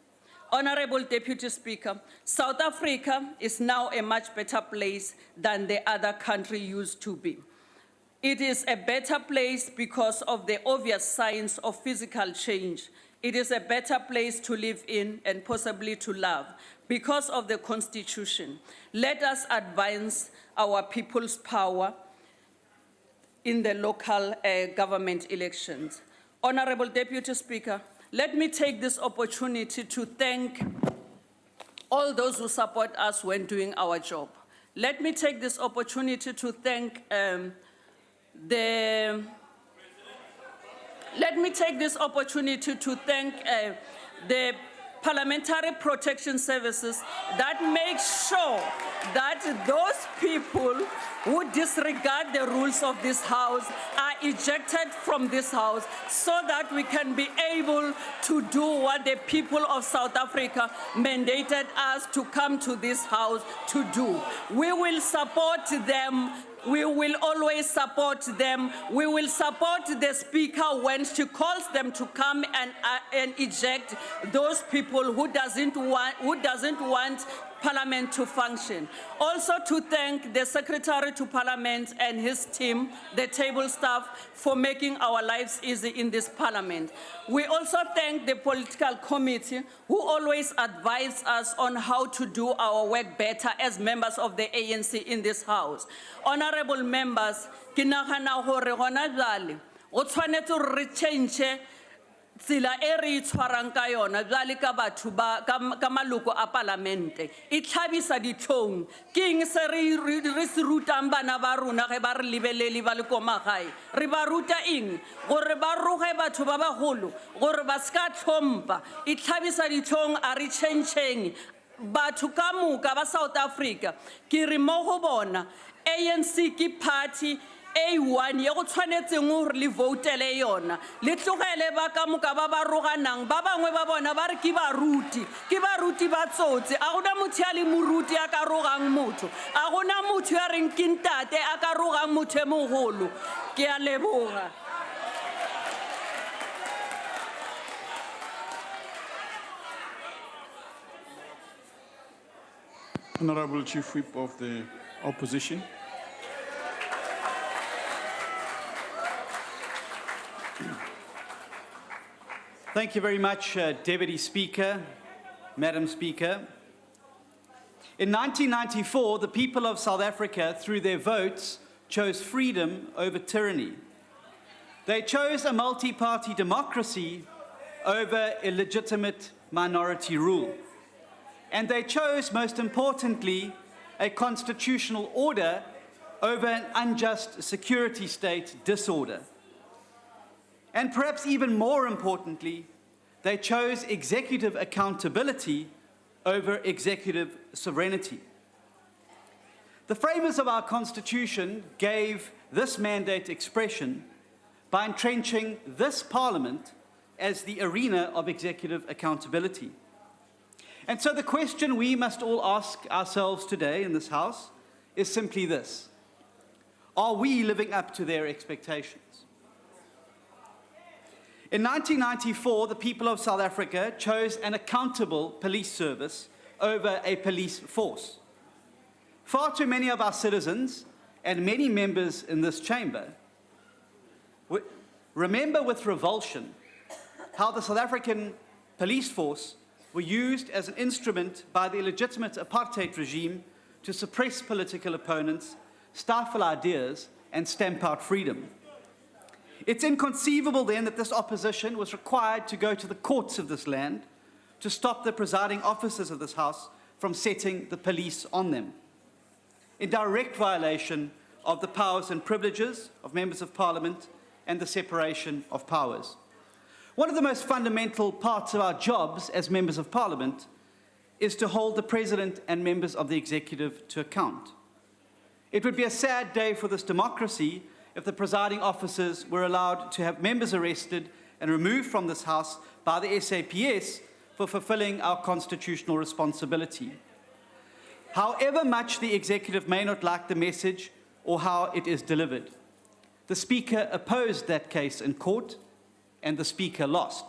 Honorable Deputy Speaker, South Africa is now a much better place than the other country used to be. It is a better place because of the obvious signs of physical change. It is a better place to live in and possibly to love because of the Constitution. Let us advance our people's power in the local government elections. Honorable Deputy Speaker, let me take this opportunity to thank all those who support us when doing our job. Let me take this opportunity to thank the Let me take this opportunity to thank the Parliamentary Protection Services that make sure that those people who disregard the rules of this House are ejected from this House so that we can be able to do what the people of South Africa mandated us to come to this House to do. We will support them. We will always support them. We will support the Speaker when she calls them to come and eject those people who doesn't want Parliament to function. Also to thank the Secretary to Parliament and his team, the table staff, for making our lives easy in this Parliament. We also thank the political committee who always advise us on how to do our work better as members of the ANC in this House. Honorable members, ke nagana hore gona jwale go tshwanetse re change tsela e re itshwarang ka yona jwale ka batho ba ka maloko a parlamente e tlhabisa ditlhong ke eng se re se rutang bana ba rona ge ba re lebelele ba le ko magae re ba ruta eng gore ba roge batho ba bagolo gore ba ska tlhompa e tlhabisa ditlhong a re changeng batho ka moka ba South Africa ke re mo go bona ANC ke party A1 ye go tshwanetseng gore le voutele yona le tlogele ba ka moka ba ba roganang ba bangwe ba bona ba re ke baruti ba tsotse a gona motho ya le moruti a ka rogang motho a gona motho ya reng ke ntate a ka rogang motho e mogolo ke a leboga. Honorable Chief Whip of the Opposition. Thank you very much, Deputy Speaker, Madam Speaker. In 1994, the people of South Africa, through their votes, chose freedom over tyranny. They chose a multi-party democracy over illegitimate minority rule. And they chose, most importantly, a constitutional order over an unjust security state disorder. And perhaps even more importantly, they chose executive accountability over executive sovereignty. The framers of our Constitution gave this mandate expression by entrenching this Parliament as the arena of executive accountability. And so the question we must all ask ourselves today in this House is simply this: are we living up to their expectations? In 1994, the people of South Africa chose an accountable police service over a police force. Far too many of our citizens and many members in this chamber remember with revulsion how the South African police force were used as an instrument by the illegitimate apartheid regime to suppress political opponents, stifle ideas, and stamp out freedom. It's inconceivable then that this opposition was required to go to the courts of this land to stop the presiding officers of this House from setting the police on them, in direct violation of the powers and privileges of members of Parliament and the separation of powers. One of the most fundamental parts of our jobs as members of Parliament is to hold the President and members of the Executive to account. It would be a sad day for this democracy if the presiding officers were allowed to have members arrested and removed from this House by the SAPS for fulfilling our constitutional responsibility. However much the executive may not like the message or how it is delivered, the Speaker opposed that case in court, and the Speaker lost.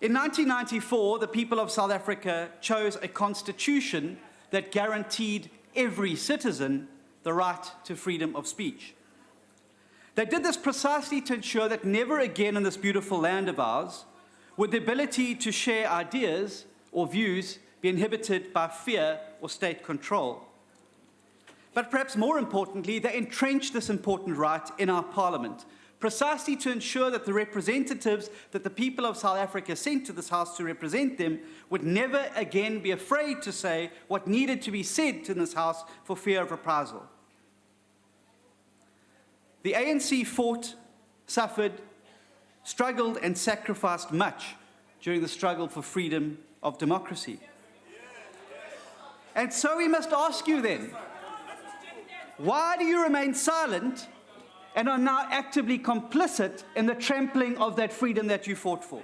In 1994, the people of South Africa chose a constitution that guaranteed every citizen the right to freedom of speech. They did this precisely to ensure that never again in this beautiful land of ours would the ability to share ideas or views be inhibited by fear or state control. But perhaps more importantly, they entrenched this important right in our Parliament, precisely to ensure that the representatives that the people of South Africa sent to this House to represent them would never again be afraid to say what needed to be said in this House for fear of reprisal. The ANC fought suffered, struggled and sacrificed much during the struggle for freedom of democracy. And so we must ask you then, why do you remain silent and are now actively complicit in the trampling of that freedom that you fought for?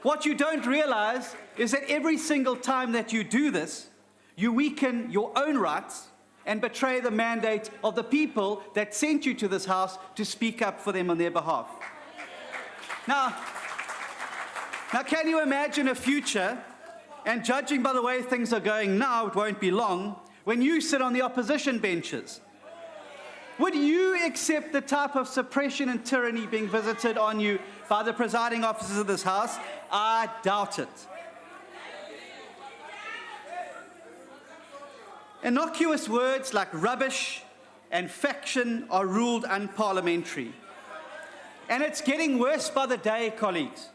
What you don't realize is that every single time that you do this, you weaken your own rights and betray the mandate of the people that sent you to this House to speak up for them on their behalf. Now, can you imagine a future, and judging by the way things are going now, it won't be long, when you sit on the opposition benches? Would you accept the type of suppression and tyranny being visited on you by the presiding officers of this House? I doubt it. Innocuous words like rubbish and faction are ruled unparliamentary. And it's getting worse by the day, colleagues.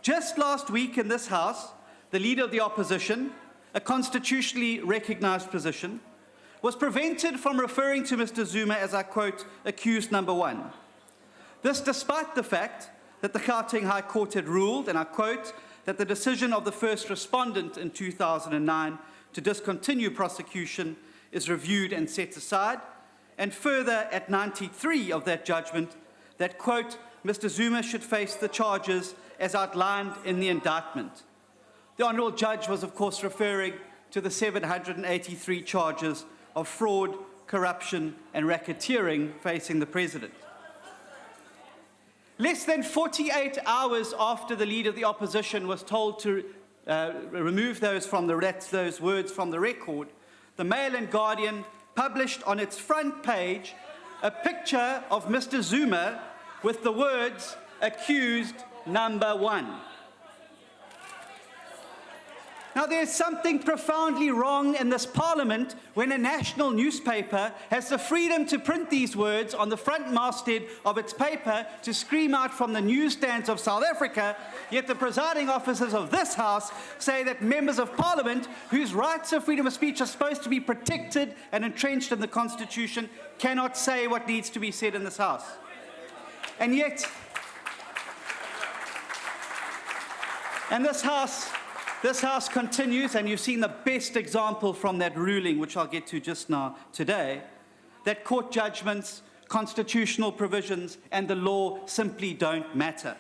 Just last week in this House, the Leader of the Opposition, a constitutionally recognized position, was prevented from referring to Mr. Zuma as, I quote, accused number one. This despite the fact that the Gauteng High Court had ruled, and I quote, that the decision of the first respondent in 2009 to discontinue prosecution is reviewed and set aside, and further at 93 of that judgment that, quote, Mr. Zuma should face the charges as outlined in the indictment. The Honourable Judge was, of course, referring to the 783 charges of fraud, corruption and racketeering facing the President. Less than 48 hours after the Leader of the Opposition was told to remove those words from the record, the Mail and Guardian published on its front page a picture of Mr. Zuma with the words, accused number one. Now, there's something profoundly wrong in this Parliament when a national newspaper has the freedom to print these words on the front masthead of its paper to scream out from the newsstands of South Africa, yet the presiding officers of this House say that members of Parliament, whose rights of freedom of speech are supposed to be protected and entrenched in the Constitution, cannot say what needs to be said in this House. And yet, and this House continues, and you've seen the best example from that ruling, which I'll get to just now today, that court judgments, constitutional provisions, and the law simply don't matter.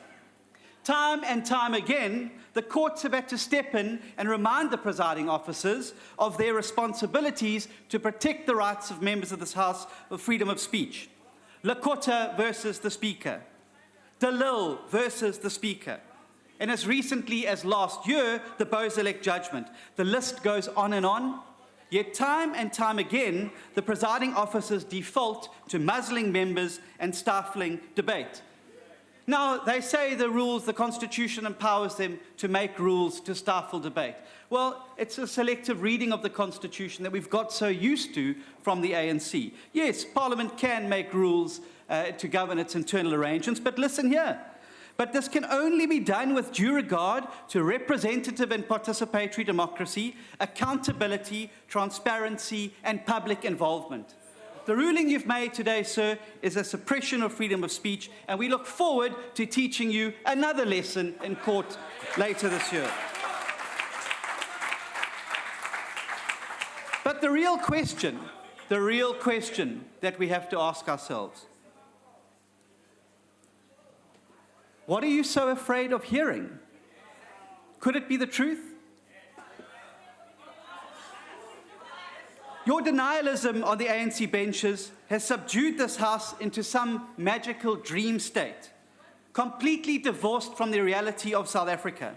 Time and time again, the courts have had to step in and remind the presiding officers of their responsibilities to protect the rights of members of this House of freedom of speech. Lakota versus the Speaker. De Lille versus the Speaker. And as recently as last year, the Bozalek judgment. The list goes on, yet time and time again, the presiding officers default to muzzling members and stifling debate. Now, they say the Constitution empowers them to make rules to stifle debate. Well, it's a selective reading of the Constitution that we've got so used to from the ANC. Yes, Parliament can make rules to govern its internal arrangements, but listen here. But this can only be done with due regard to representative and participatory democracy, accountability, transparency, and public involvement. The ruling you've made today, sir, is a suppression of freedom of speech, and we look forward to teaching you another lesson in court later this year. But the real question that we have to ask ourselves, what are you so afraid of hearing? Could it be the truth? Your denialism on the ANC benches has subdued this House into some magical dream state, completely divorced from the reality of South Africa.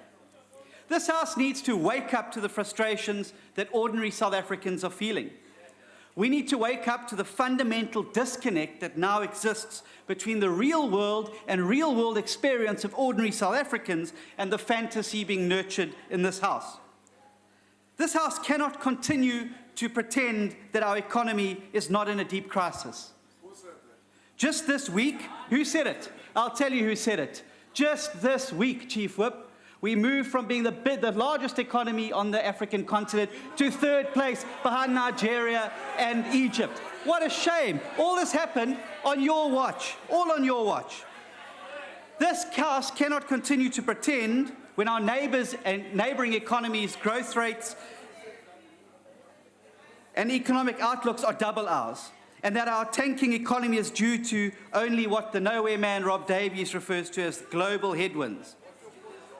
This House needs to wake up to the frustrations that ordinary South Africans are feeling. We need to wake up to the fundamental disconnect that now exists between the real world and real world experience of ordinary South Africans and the fantasy being nurtured in this House. This House cannot continue to pretend that our economy is not in a deep crisis. Just this week, who said it? I'll tell you who said it. Just this week, Chief Whip, We moved from being the largest economy on the African continent to third place behind Nigeria and Egypt. What a shame. All this happened on your watch, all on your watch. This House cannot continue to pretend when our neighbours and neighbouring economies' growth rates and economic outlooks are double ours, and that our tanking economy is due to only what the nowhere man Rob Davies refers to as global headwinds.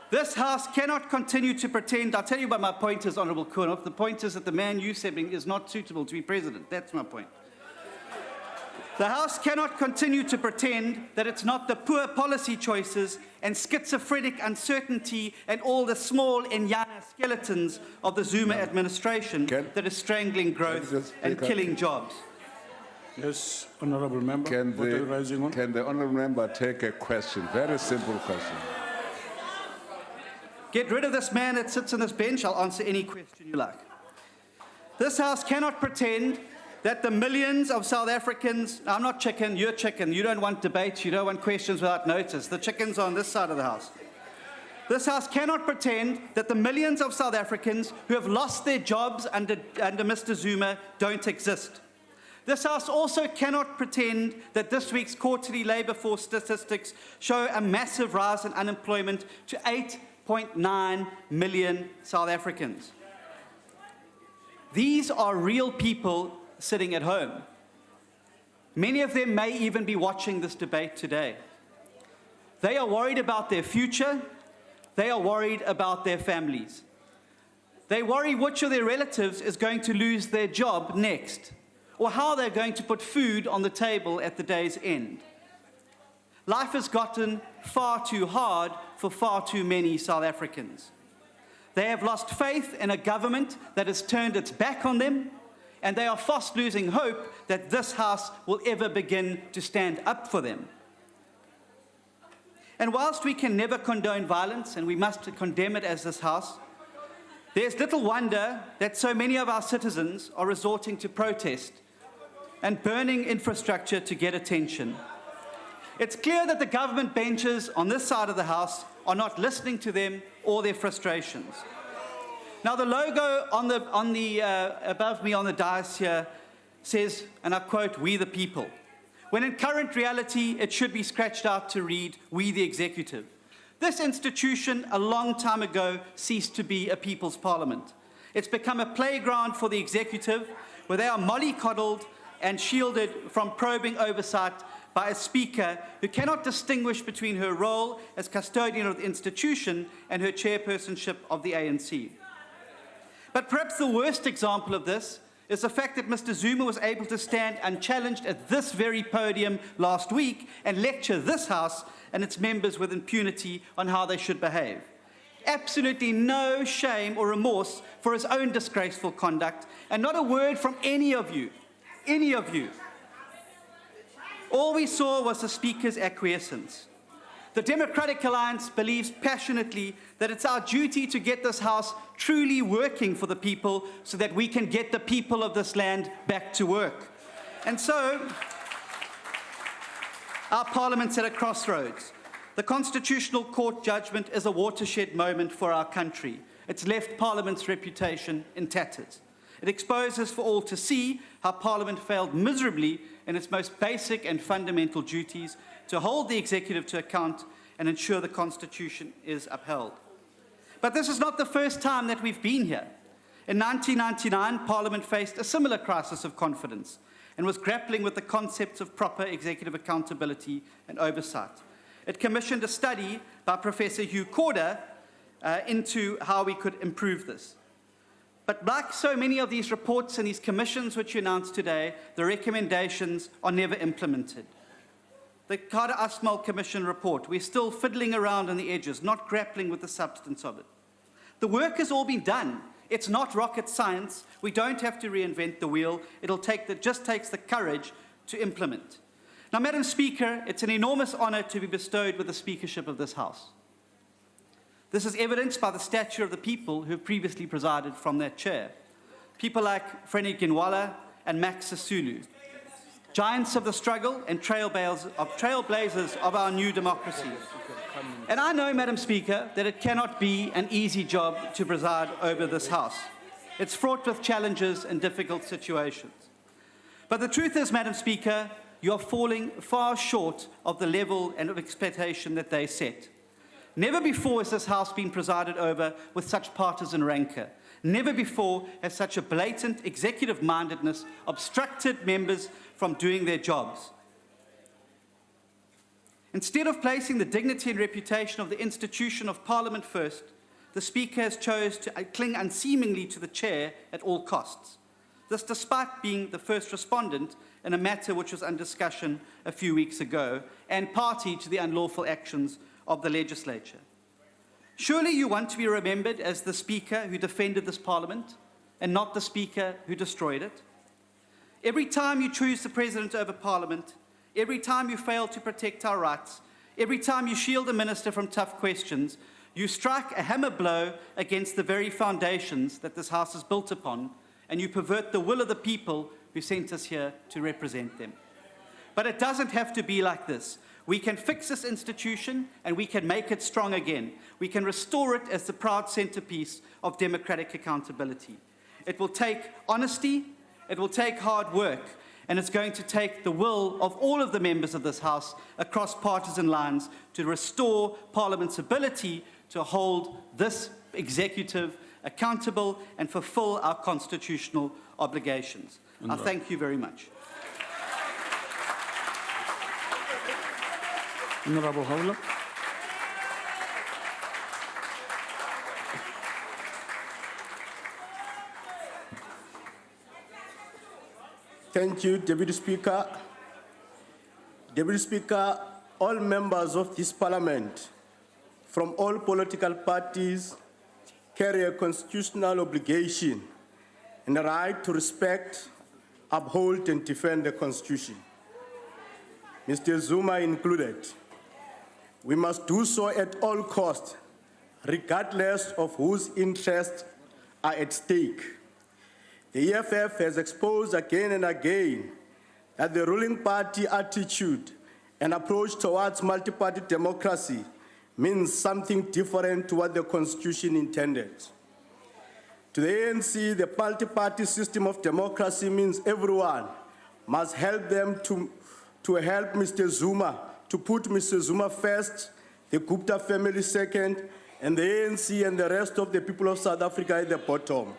This House cannot continue to pretend. I'll tell you what my point is, Honourable Kurnoff. The point is that the man you said is not suitable to be president. That's my point. The House cannot continue to pretend that it's not the poor policy choices and schizophrenic uncertainty and all the small Enyana skeletons of the Zuma administration that is strangling growth and killing jobs. Yes, Honourable Member. What are you rising on? Can the Honourable Member take a question? Very simple question. Get rid of this man that sits on this bench. I'll answer any question you like. This House cannot pretend that the millions of South Africans, I'm not chicken, you're chicken, you don't want debates, you don't want questions without notice. The chickens are on this side of the House. This House cannot pretend that the millions of South Africans who have lost their jobs under Mr. Zuma don't exist. This House also cannot pretend that this week's quarterly labour force statistics show a massive rise in unemployment to 8.9 million South Africans. These are real people sitting at home. Many of them may even be watching this debate today. They are worried about their future. They are worried about their families. They worry which of their relatives is going to lose their job next, or how they're going to put food on the table at the day's end. Life has gotten far too hard for far too many South Africans. They have lost faith in a government that has turned its back on them, and they are fast losing hope that this House will ever begin to stand up for them. And whilst we can never condone violence, and we must condemn it as this House, there's little wonder that so many of our citizens are resorting to protest and burning infrastructure to get attention. It's clear that the government benches on this side of the House are not listening to them or their frustrations. Now, the logo above me on the dais here says, and I quote, "We the people," when in current reality it should be scratched out to read, "We the executive." This institution a long time ago ceased to be a people's parliament. It's become a playground for the executive where they are mollycoddled and shielded from probing oversight by a speaker who cannot distinguish between her role as custodian of the institution and her chairpersonship of the ANC. But perhaps the worst example of this is the fact that Mr. Zuma was able to stand unchallenged at this very podium last week and lecture this House and its members with impunity on how they should behave. Absolutely no shame or remorse for his own disgraceful conduct, and not a word from any of you. Any of you. All we saw was the Speaker's acquiescence. The Democratic Alliance believes passionately that it's our duty to get this House truly working for the people so that we can get the people of this land back to work. And so, our Parliament's at a crossroads. The Constitutional Court judgment is a watershed moment for our country. It's left Parliament's reputation in tatters. It exposes for all to see how Parliament failed miserably in its most basic and fundamental duties to hold the executive to account and ensure the Constitution is upheld. But this is not the first time that we've been here. In 1999, Parliament faced a similar crisis of confidence and was grappling with the concepts of proper executive accountability and oversight. It commissioned a study by Professor Hugh Corder into how we could improve this. But like so many of these reports and these commissions which you announced today, the recommendations are never implemented. The Carter Asmal Commission report, we're still fiddling around on the edges, not grappling with the substance of it. The work has all been done. It's not rocket science. We don't have to reinvent the wheel. It just takes the courage to implement. Now, Madam Speaker, it's an enormous honour to be bestowed with the speakership of this House. This is evidenced by the stature of the people who have previously presided from that chair. People like Frene Ginwala and Max Sisulu, giants of the struggle and trailblazers of our new democracy. And I know, Madam Speaker, that it cannot be an easy job to preside over this House. It's fraught with challenges and difficult situations. But the truth is, Madam Speaker, you are falling far short of the level and of expectation that they set. Never before has this House been presided over with such partisan rancour. Never before has such a blatant executive-mindedness obstructed members from doing their jobs. Instead of placing the dignity and reputation of the institution of Parliament first, the Speaker has chosen to cling unseemingly to the chair at all costs. This despite being the first respondent in a matter which was under discussion a few weeks ago and party to the unlawful actions of the legislature. Surely you want to be remembered as the Speaker who defended this Parliament and not the Speaker who destroyed it. Every time you choose the President over Parliament, every time you fail to protect our rights, every time you shield a minister from tough questions, you strike a hammer blow against the very foundations that this House is built upon, and you pervert the will of the people who sent us here to represent them. But it doesn't have to be like this. We can fix this institution and we can make it strong again. We can restore it as the proud centerpiece of democratic accountability. It will take honesty, it will take hard work, and it's going to take the will of all of the members of this House across partisan lines to restore Parliament's ability to hold this executive accountable and fulfill our constitutional obligations. I thank you very much. Honorable Howler. Thank you, Deputy Speaker. Deputy Speaker, all members of this Parliament from all political parties carry a constitutional obligation and a right to respect, uphold, and defend the Constitution, Mr. Zuma included. We must do so at all costs, regardless of whose interests are at stake. The EFF has exposed again and again that the ruling party attitude and approach towards multi-party democracy means something different to what the Constitution intended. To the ANC, the multi-party system of democracy means everyone must help them to help Mr. Zuma, to put Mr. Zuma first, the Gupta family second, and the ANC and the rest of the people of South Africa at the bottom.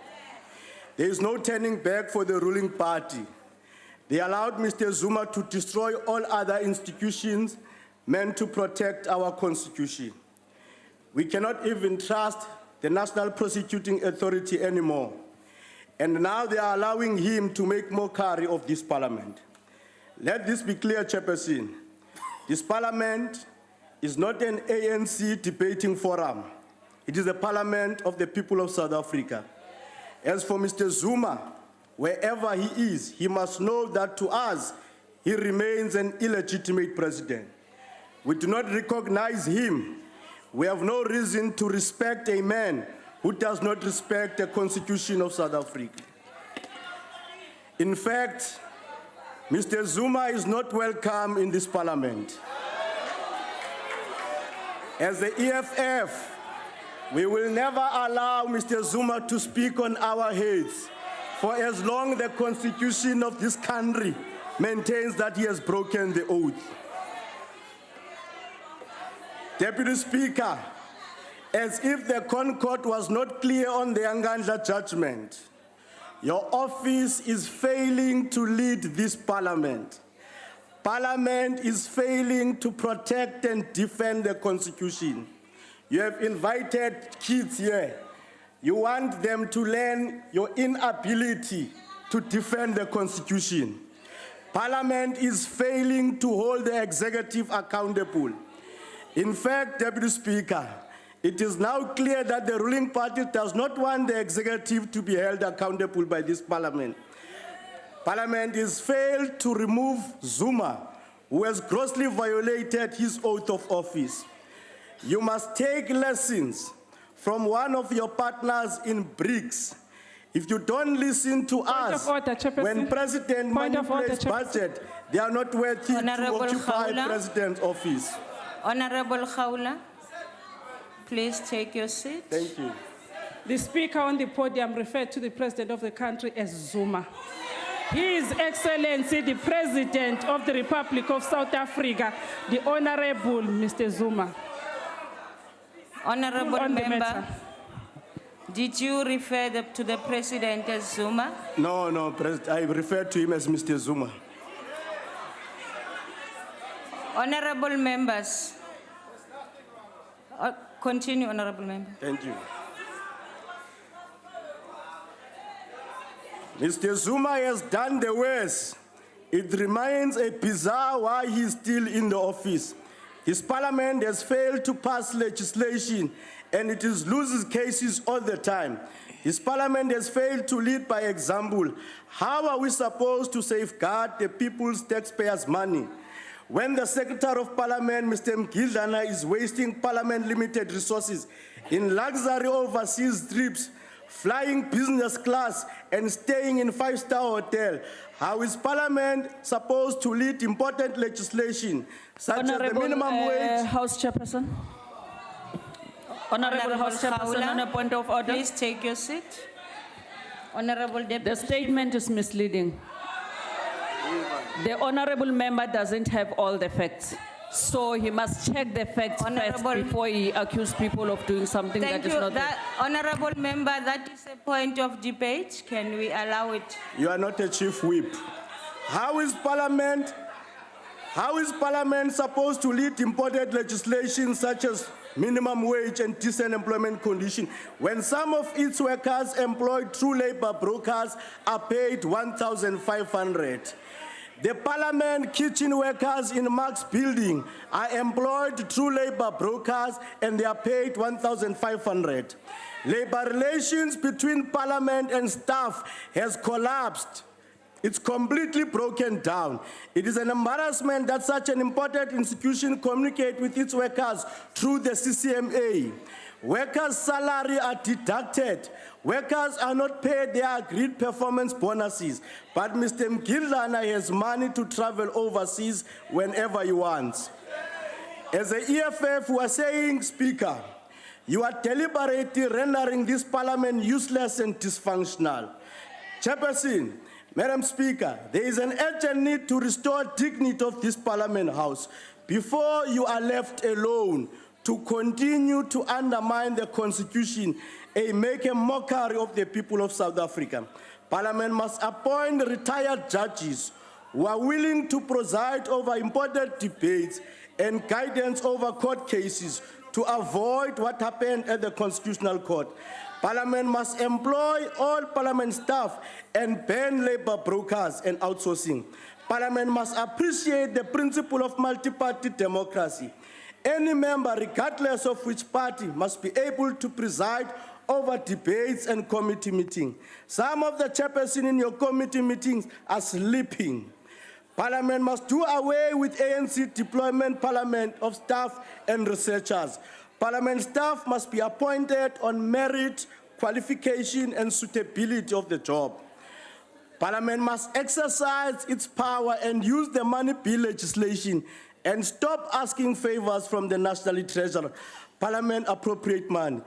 There is no turning back for the ruling party. They allowed Mr. Zuma to destroy all other institutions meant to protect our Constitution. We cannot even trust the National Prosecuting Authority anymore. And now they are allowing him to make mockery of this Parliament. Let this be clear, Chairperson. This Parliament is not an ANC debating forum. It is a Parliament of the people of South Africa. As for Mr. Zuma, wherever he is, he must know that to us, he remains an illegitimate president. We do not recognize him. We have no reason to respect a man who does not respect the Constitution of South Africa. In fact, Mr. Zuma is not welcome in this Parliament. As the EFF, we will never allow Mr. Zuma to speak on our heads for as long the Constitution of this country maintains that he has broken the oath. Deputy Speaker, as if the Concord was not clear on the Angandla judgment, your office is failing to lead this Parliament. Parliament is failing to protect and defend the Constitution. You have invited kids here. You want them to learn your inability to defend the Constitution. Parliament is failing to hold the executive accountable. In fact, Deputy Speaker, it is now clear that the ruling party does not want the executive to be held accountable by this Parliament. Parliament has failed to remove Zuma, who has grossly violated his oath of office. You must take lessons from one of your partners in BRICS. If you don't listen to us, when President manipulates budget, they are not worthy to occupy President's office. Honorable Khawula, please take your seat. Thank you. The speaker on the podium referred to the president of the country as Zuma. His Excellency, the President of the Republic of South Africa, the Honorable Mr. Zuma. Honorable On the member, matter. did you refer to the president as Zuma? No, President, I refer to him as Mr. Zuma. Honorable members. Continue, honorable member. Thank you. Mr. Zuma has done the worst. It remains a bizarre why he's still in the office. His parliament has failed to pass legislation and it loses cases all the time. His parliament has failed to lead by example. How are we supposed to safeguard the people's taxpayers' money when the Secretary of Parliament, Mr. Mgidlana, is wasting parliament limited resources in luxury overseas trips, flying business class and staying in five-star hotel? How is Parliament supposed to lead important legislation such as the minimum wage? House Chairperson. Honorable House Chairperson, on a point of order. Please take your seat. Honorable Deputy. The statement is misleading. The honorable member doesn't have all the facts. So he must check the facts first before he accuses people of doing something Thank that is you. not That, honorable member, that is a point of debate. Can we allow it? You are not a chief whip. How is Parliament supposed to lead important legislation such as minimum wage and decent employment conditions when some of its workers employed through labor brokers are paid 1,500? The Parliament kitchen workers in Mark's building are employed through labor brokers and they are paid 1,500. Labor relations between Parliament and staff has collapsed. It's completely broken down. It is an embarrassment that such an important institution communicates with its workers through the CCMA. Workers' salaries are deducted. Workers are not paid their agreed performance bonuses. But Mr. Mgidlana has money to travel overseas whenever he wants. As the EFF, we are saying, Speaker, you are deliberately rendering this parliament useless and dysfunctional. Chairperson, Madam Speaker, there is an urgent need to restore dignity of this Parliament House before you are left alone to continue to undermine the Constitution and make a mockery of the people of South Africa. Parliament must appoint retired judges who are willing to preside over important debates and guidance over court cases to avoid what happened at the Constitutional Court. Parliament must employ all Parliament staff and ban labor brokers and outsourcing. Parliament must appreciate the principle of multi-party democracy. Any member, regardless of which party, must be able to preside over debates and committee meetings. Some of the chairpersons in your committee meetings are sleeping. Parliament must do away with ANC deployment parliament of staff and researchers. Parliament staff must be appointed on merit, qualification, and suitability of the job. Parliament must exercise its power and use the money bill legislation and stop asking favors from the National Treasurer. Parliament appropriate money,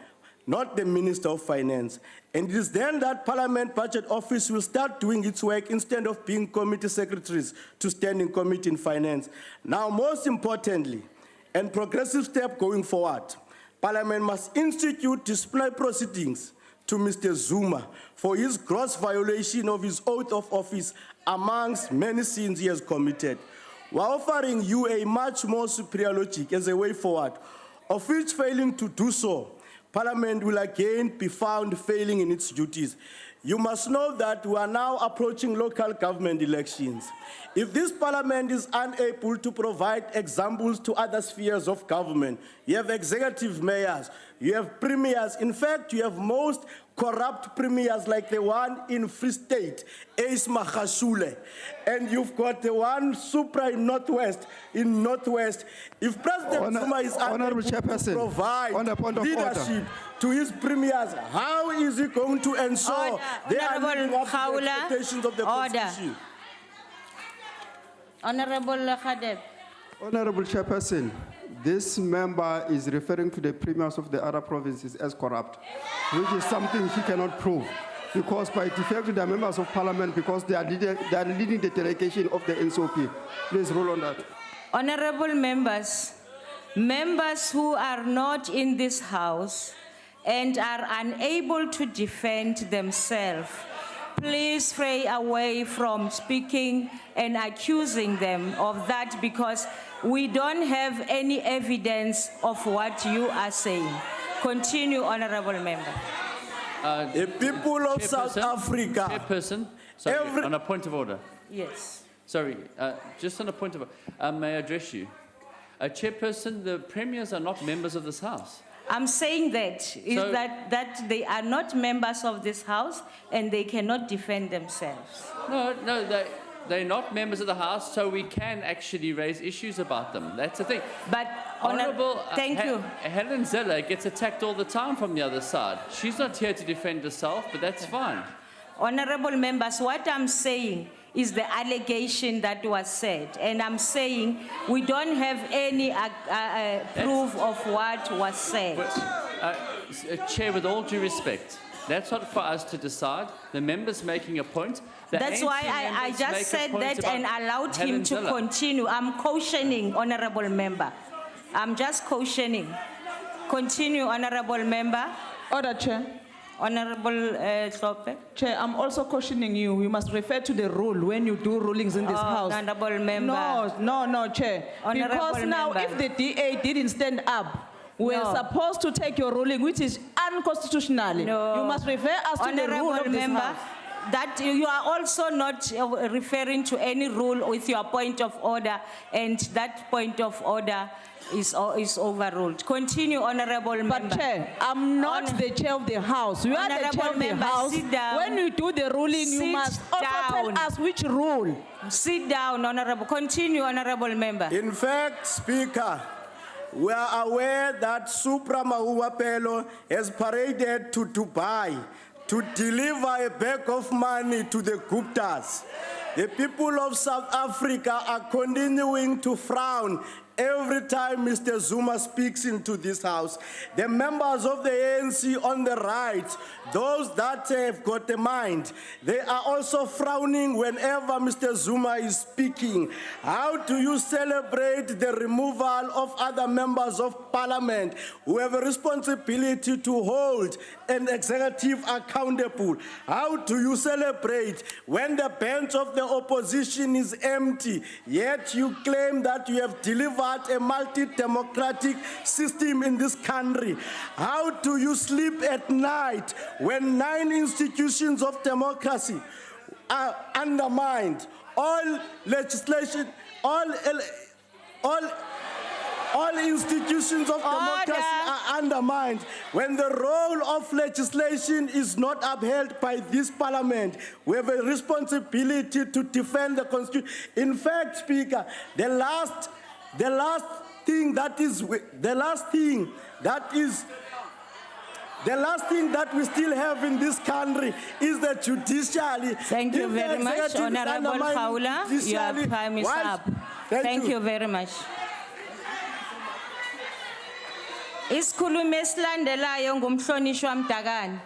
not the Minister of Finance. And it is then that Parliament Budget Office will start doing its work instead of being committee secretaries to Standing Committee in Finance. Now, most importantly, and progressive step going forward, Parliament must institute disciplinary proceedings to Mr. Zuma for his gross violation of his oath of office amongst many sins he has committed. We're offering you a much more superior logic as a way forward, of which failing to do so, Parliament will again be found failing in its duties. You must know that we are now approaching local government elections. If this Parliament is unable to provide examples to other spheres of government, you have executive mayors, you have premiers. In fact, you have most corrupt premiers like the one in Free State, Ace Magashule. And you've got the one Supra in Northwest. If President Zuma is unable to provide leadership to his premiers, how is he going to ensure they are living up to the expectations of the Constitution? Honorable Khadeb. Honorable Chairperson, this member is referring to the premiers of the other provinces as corrupt, which is something he cannot prove. Because by default, they are members of parliament because they are leading the delegation of the NCOP. Please rule on that. Honorable members, members who are not in this house and are unable to defend themselves, please stay away from speaking and accusing them of that because we don't have any evidence of what you are saying. Continue, honorable member. The people of South Africa. Chairperson, sorry, on a point of order. Yes. Sorry, just on a point of order. May I address you? Chairperson, the premiers are not members of this house. I'm saying that that they are not members of this house and they cannot defend themselves. No, they're not members of the house, so we can actually raise issues about them. That's the thing. But Honourable, thank you. Helen Zeller gets attacked all the time from the other side. She's not here to defend herself, but that's fine. Honorable members, what I'm saying is the allegation that was said. And I'm saying we don't have any proof of what was said. Chair, with all due respect, that's not for us to decide. The member's making a point. That's why I just said that and allowed him to continue. I'm cautioning, honorable member. I'm just cautioning. Continue, honorable member. Order, Chair. Honorable Sope. Chair, I'm also cautioning you. We must refer to the rule when you do rulings in this house. Honorable member. No, Chair. Honorable because now, member. if the DA didn't stand up, we're supposed to take your ruling, which is unconstitutional. No. You must refer us to the rule of this house. That you are also not referring to any rule with your point of order, and that point of order is overruled. Continue, honorable member. But Chair, I'm not the chair of the house. You are the chair of the house. Sit down. When you do the ruling, you must also tell us which rule. Sit down, honorable. Continue, honorable member. In fact, Speaker, we are aware that Supra Mahuwa has paraded to Dubai to deliver a bag of money to the Guptas. The people of South Africa are continuing to frown every time Mr. Zuma speaks into this house. The members of the ANC on the right, those that have got a mind, they are also frowning whenever Mr. Zuma is speaking. How do you celebrate the removal of other members of parliament who have a responsibility to hold an executive accountable? How do you celebrate when the bench of the opposition is empty, yet you claim that you have delivered a multi-democratic system in this country? How do you sleep at night when 9 institutions of democracy are undermined? All legislation, all institutions of democracy are undermined. When the role of legislation is not upheld by this parliament, we have a responsibility to defend the constitution. In fact, Speaker, the last thing that we still have in this country is the judiciary. Thank you very much, Honorable Paula. Your time is up. Thank you very much. Isikhulumi esilandelayo ngumhlonishwa Mdakane.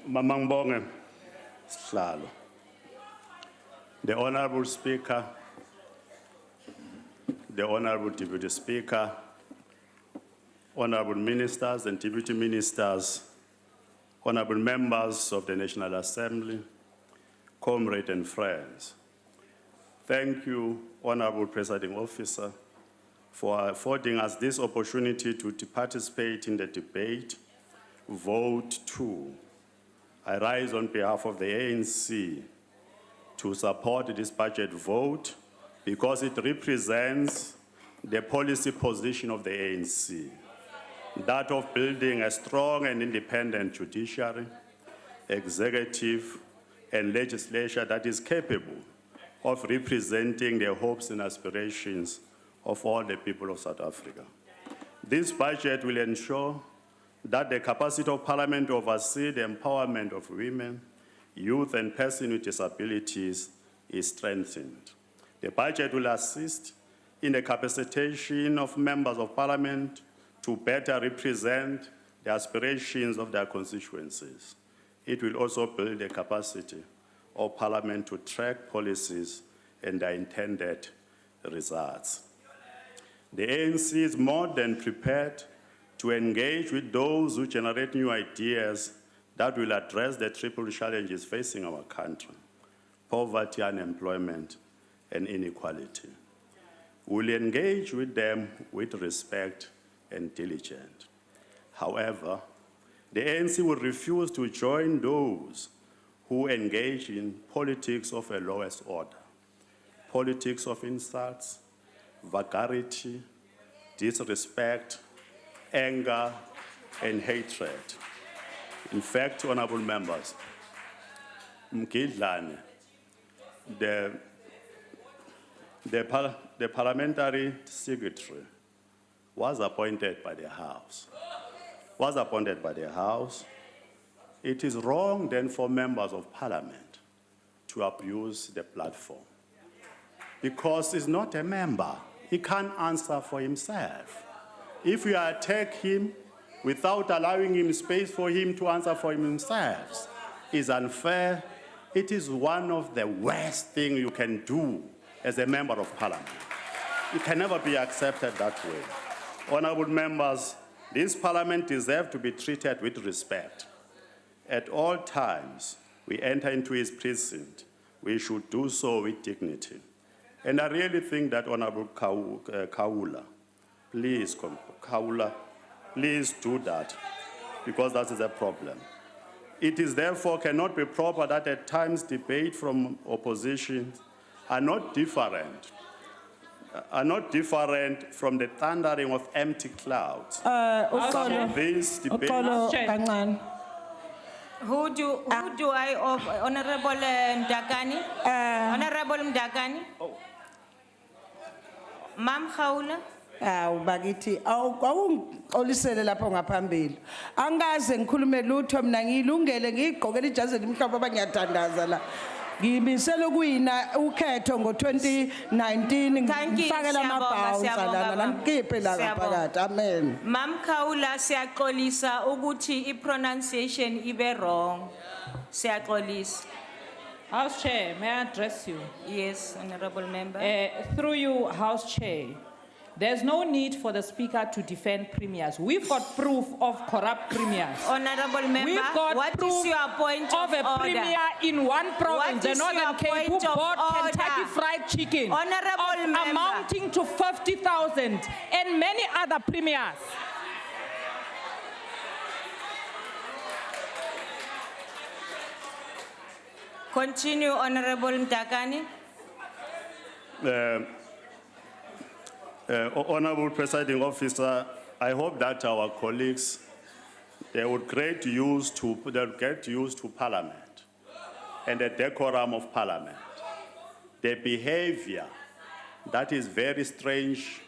Mamang Sihlalo, the Honorable Speaker, the Honorable Deputy Speaker, Honorable Ministers and Deputy Ministers, Honorable Members of the National Assembly, comrades and friends. Thank you, Honorable Presiding Officer, for affording us this opportunity to participate in the debate. Vote 2. I rise on behalf of the ANC to support this budget vote because it represents the policy position of the ANC, that of building a strong and independent judiciary, executive, and legislature that is capable of representing the hopes and aspirations of all the people of South Africa. This budget will ensure that the capacity of Parliament to oversee the empowerment of women, youth, and persons with disabilities is strengthened. The budget will assist in the capacitation of members of Parliament to better represent the aspirations of their constituencies. It will also build the capacity of Parliament to track policies and their intended results. The ANC is more than prepared to engage with those who generate new ideas that will address the triple challenges facing our country: poverty, unemployment, and inequality. We'll engage with them with respect and diligence. However, the ANC will refuse to join those who engage in politics of a lowest order, politics of insults, vulgarity, disrespect, anger, and hatred. In fact, honorable members, Mkidlane, the parliamentary secretary, was appointed by the House. It is wrong then for members of Parliament to abuse the platform, because he's not a member. He can't answer for himself. If you attack him without allowing him space for him to answer for himself, is unfair. It is one of the worst things you can do as a member of Parliament. It can never be accepted that way. Honorable members, this Parliament deserves to be treated with respect. At all times we enter into his precinct, we should do so with dignity. And I really think that Honorable Kaula, please do that, because that is a problem. It is therefore cannot be proper that at times debate from opposition are not different from the thundering of empty clouds. Some of these debates. Who do I offer? Honorable Mdakani? Honorable Mdakani? Ma'am Khawula? Bakithi awungiqolisele lapho ngaphambili angaze ngikhulume lutho mina ngilungele ngigqokela ijazi elimhlophe abangiyadandaza la ngimisela kuyina ukhetho ngo2019 ngifakela amabhawunsa lana namkiphe la ngaphakathi. Amen. Ma'am Khawula, siyaxolisa ukuthi i-pronunciation ibe wrong. Siyaxolisa. House Chair, may I address you? Yes, Honorable Member. Through you, House Chair, there's no need for the Speaker to defend premiers. We've got proof of corrupt premiers. Honorable Member, we've got what proof is your point of a order? premier in one province, the Northern Cape, who bought Kentucky Fried Chicken Honorable Member, amounting to 50,000, and many other premiers. Continue, Honorable Mdakani. Honorable Presiding Officer, I hope that our colleagues, they would get used to Parliament and the decorum of Parliament. The behavior that is very strange,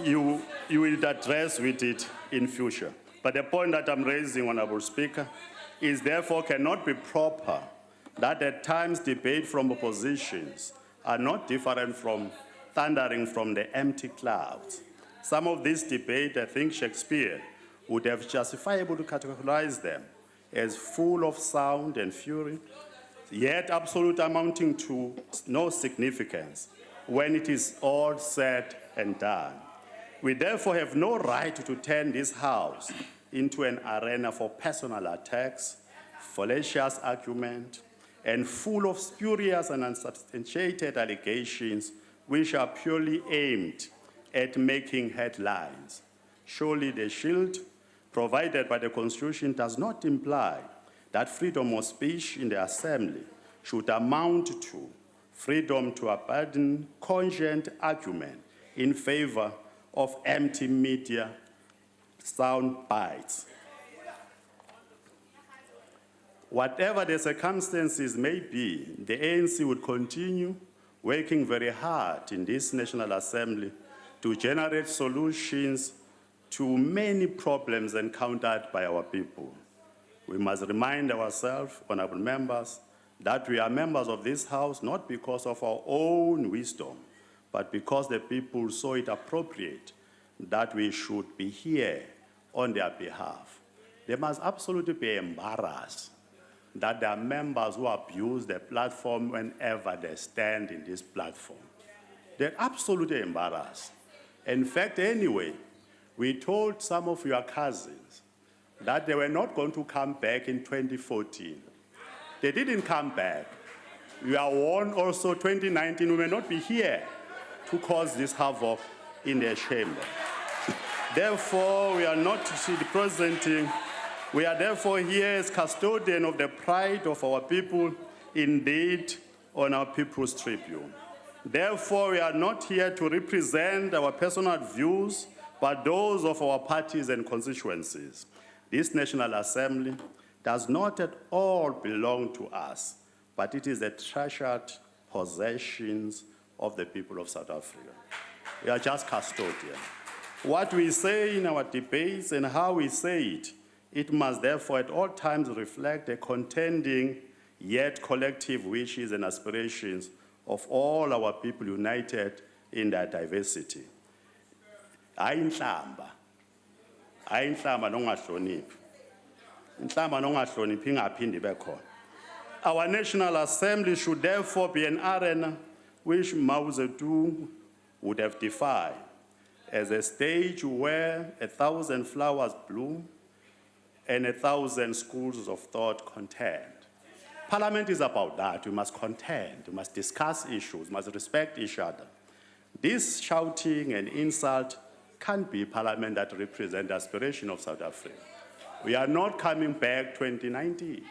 you will address with it in future. But the point that I'm raising, Honorable Speaker, is therefore cannot be proper that at times debate from oppositions are not different from thundering from the empty clouds. Some of these debates, I think Shakespeare would have justifiable to categorize them as full of sound and fury, yet absolute amounting to no significance when it is all said and done. We therefore have no right to turn this House into an arena for personal attacks, fallacious argument, and full of spurious and unsubstantiated allegations which are purely aimed at making headlines. Surely the shield provided by the Constitution does not imply that freedom of speech in the Assembly should amount to freedom to abandon cogent argument in favor of empty media sound bites. Whatever the circumstances may be, the ANC would continue working very hard in this National Assembly to generate solutions to many problems encountered by our people. We must remind ourselves, honorable members, that we are members of this House not because of our own wisdom, but because the people saw it appropriate that we should be here on their behalf. They must absolutely be embarrassed that there are members who abuse the platform whenever they stand in this platform. They're absolutely embarrassed. In fact, anyway, we told some of your cousins that they were not going to come back in 2014. They didn't come back. We are warned also 2019 we may not be here to cause this havoc in their chamber. Therefore, we are not representing, we are therefore here as custodian of the pride of our people, indeed on our People's Tribune. Therefore, we are not here to represent our personal views, but those of our parties and constituencies. This National Assembly does not at all belong to us, but it is the treasured possessions of the people of South Africa. We are just custodians. What we say in our debates and how we say it, it must therefore at all times reflect the contending yet collective wishes and aspirations of all our people united in their diversity. Ayinhlamba nongahloniphi. Inhlamba nongahloniphi ingaphindi ibe khona. Our National Assembly should therefore be an arena which Mao Zedong would have defined as a stage where 1,000 flowers bloom and 1,000 schools of thought contend. Parliament is about that. We must contend, we must discuss issues, we must respect each other. This shouting and insult can't be Parliament that represents the aspiration of South Africa. We are not coming back 2019.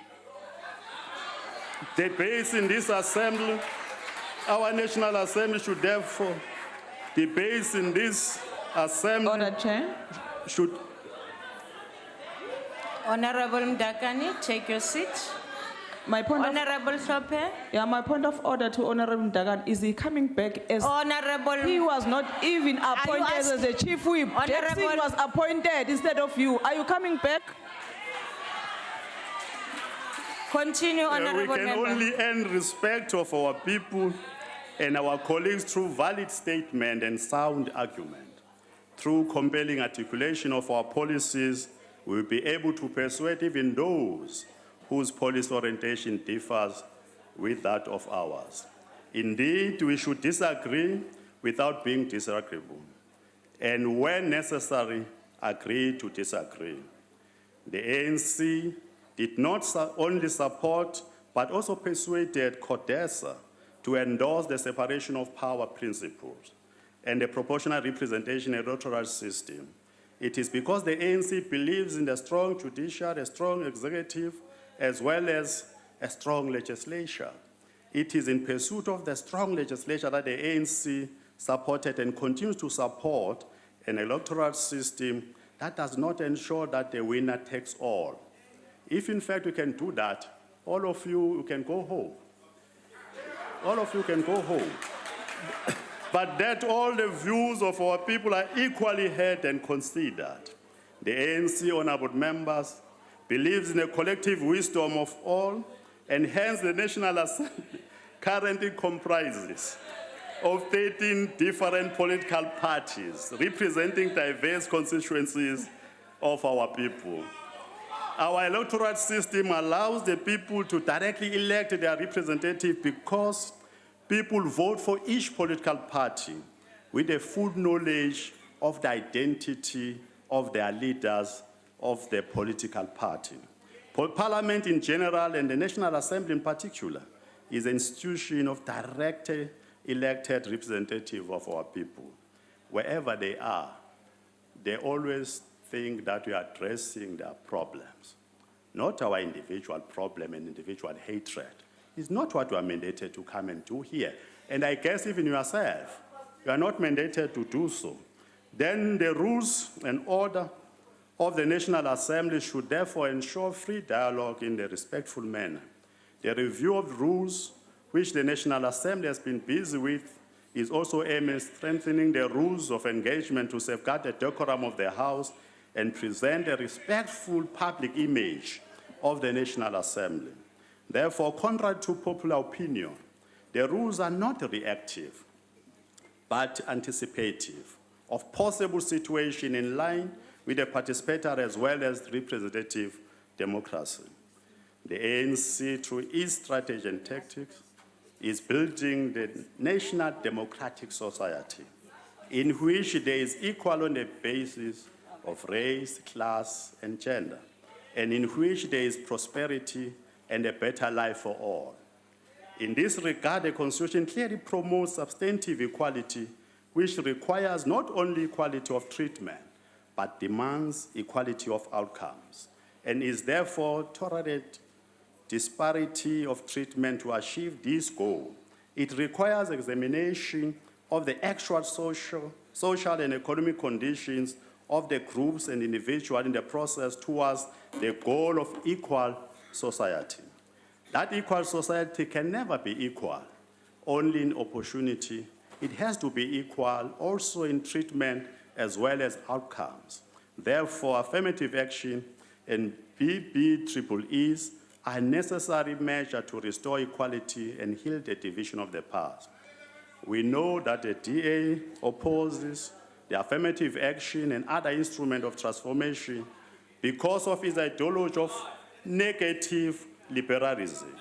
Debates in this Assembly, our National Assembly should therefore, debates in this Assembly Order, Chair. should... Honorable Mdakani, take your seat. My point Honorable Sope. Yeah, my point of order to Honorable Dagan is he coming back as Honorable. he was not even appointed as the chief whip. Jackson was appointed instead of you. Are you coming back? Continue, Honorable We can Member. only earn respect of our people and our colleagues through valid statement and sound argument. Through compelling articulation of our policies, we will be able to persuade even those whose policy orientation differs with that of ours. Indeed, we should disagree without being disagreeable, and when necessary, agree to disagree. The ANC did not only support, but also persuaded CODESA to endorse the separation of power principles and the proportional representation electoral system. It is because the ANC believes in the strong judiciary, a strong executive, as well as a strong legislature. It is in pursuit of the strong legislature that the ANC supported and continues to support an electoral system that does not ensure that the winner takes all. If in fact we can do that, all of you can go home. All of you can go home. But that all the views of our people are equally heard and considered. The ANC, honorable members, believes in the collective wisdom of all, and hence the National Assembly currently comprises of 13 different political parties representing diverse constituencies of our people. Our electoral system allows the people to directly elect their representative because people vote for each political party with a full knowledge of the identity of their leaders of the political party. Parliament in general and the National Assembly in particular is an institution of directly elected representative of our people. Wherever they are, they always think that we are addressing their problems, not our individual problem and individual hatred. It's not what we are mandated to come and do here. And I guess even yourself, you are not mandated to do so. Then the rules and order of the National Assembly should therefore ensure free dialogue in a respectful manner. The review of rules, which the National Assembly has been busy with, is also aimed at strengthening the rules of engagement to safeguard the decorum of the House and present a respectful public image of the National Assembly. Therefore, contrary to popular opinion, the rules are not reactive, but anticipative of possible situation in line with the participatory as well as representative democracy. The ANC, through its strategy and tactics, is building the national democratic society in which there is equal on the basis of race, class, and gender, and in which there is prosperity and a better life for all. In this regard, the Constitution clearly promotes substantive equality, which requires not only equality of treatment, but demands equality of outcomes, and is therefore tolerate disparity of treatment to achieve this goal. It requires examination of the actual social and economic conditions of the groups and individuals in the process towards the goal of equal society. That equal society can never be equal only in opportunity. It has to be equal also in treatment as well as outcomes. Therefore, affirmative action and BBEEs are necessary measures to restore equality and heal the division of the past. We know that the DA opposes the affirmative action and other instruments of transformation because of its ideology of negative liberalism.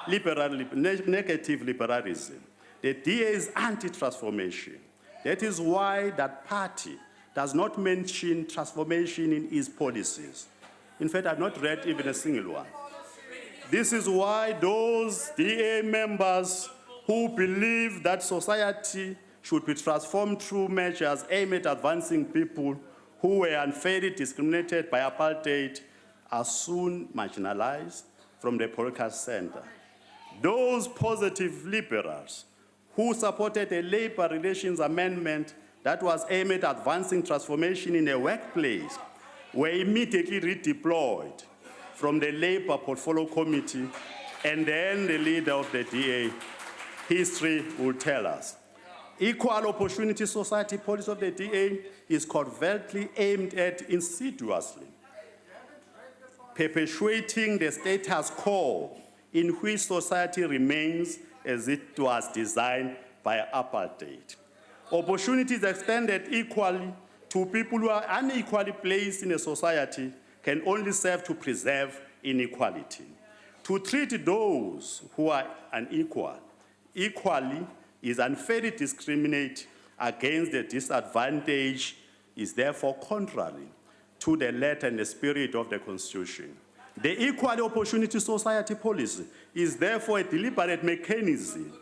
Negative liberalism. The DA is anti-transformation. That is why that party does not mention transformation in its policies. In fact, I've not read even a single one. This is why those DA members who believe that society should be transformed through measures aimed at advancing people who were unfairly discriminated by apartheid are soon marginalized from the political center. Those positive liberals who supported a labor relations amendment that was aimed at advancing transformation in the workplace were immediately redeployed from the Labor Portfolio Committee, and then the leader of the DA. History will tell us. Equal opportunity society policy of the DA is covertly aimed at insidiously perpetuating the status quo in which society remains as it was designed by apartheid. Opportunities extended equally to people who are unequally placed in a society can only serve to preserve inequality. To treat those who are unequal equally is unfairly discriminate against the disadvantaged is therefore contrary to the letter and the spirit of the Constitution. The Equal Opportunity Society policy is therefore a deliberate mechanism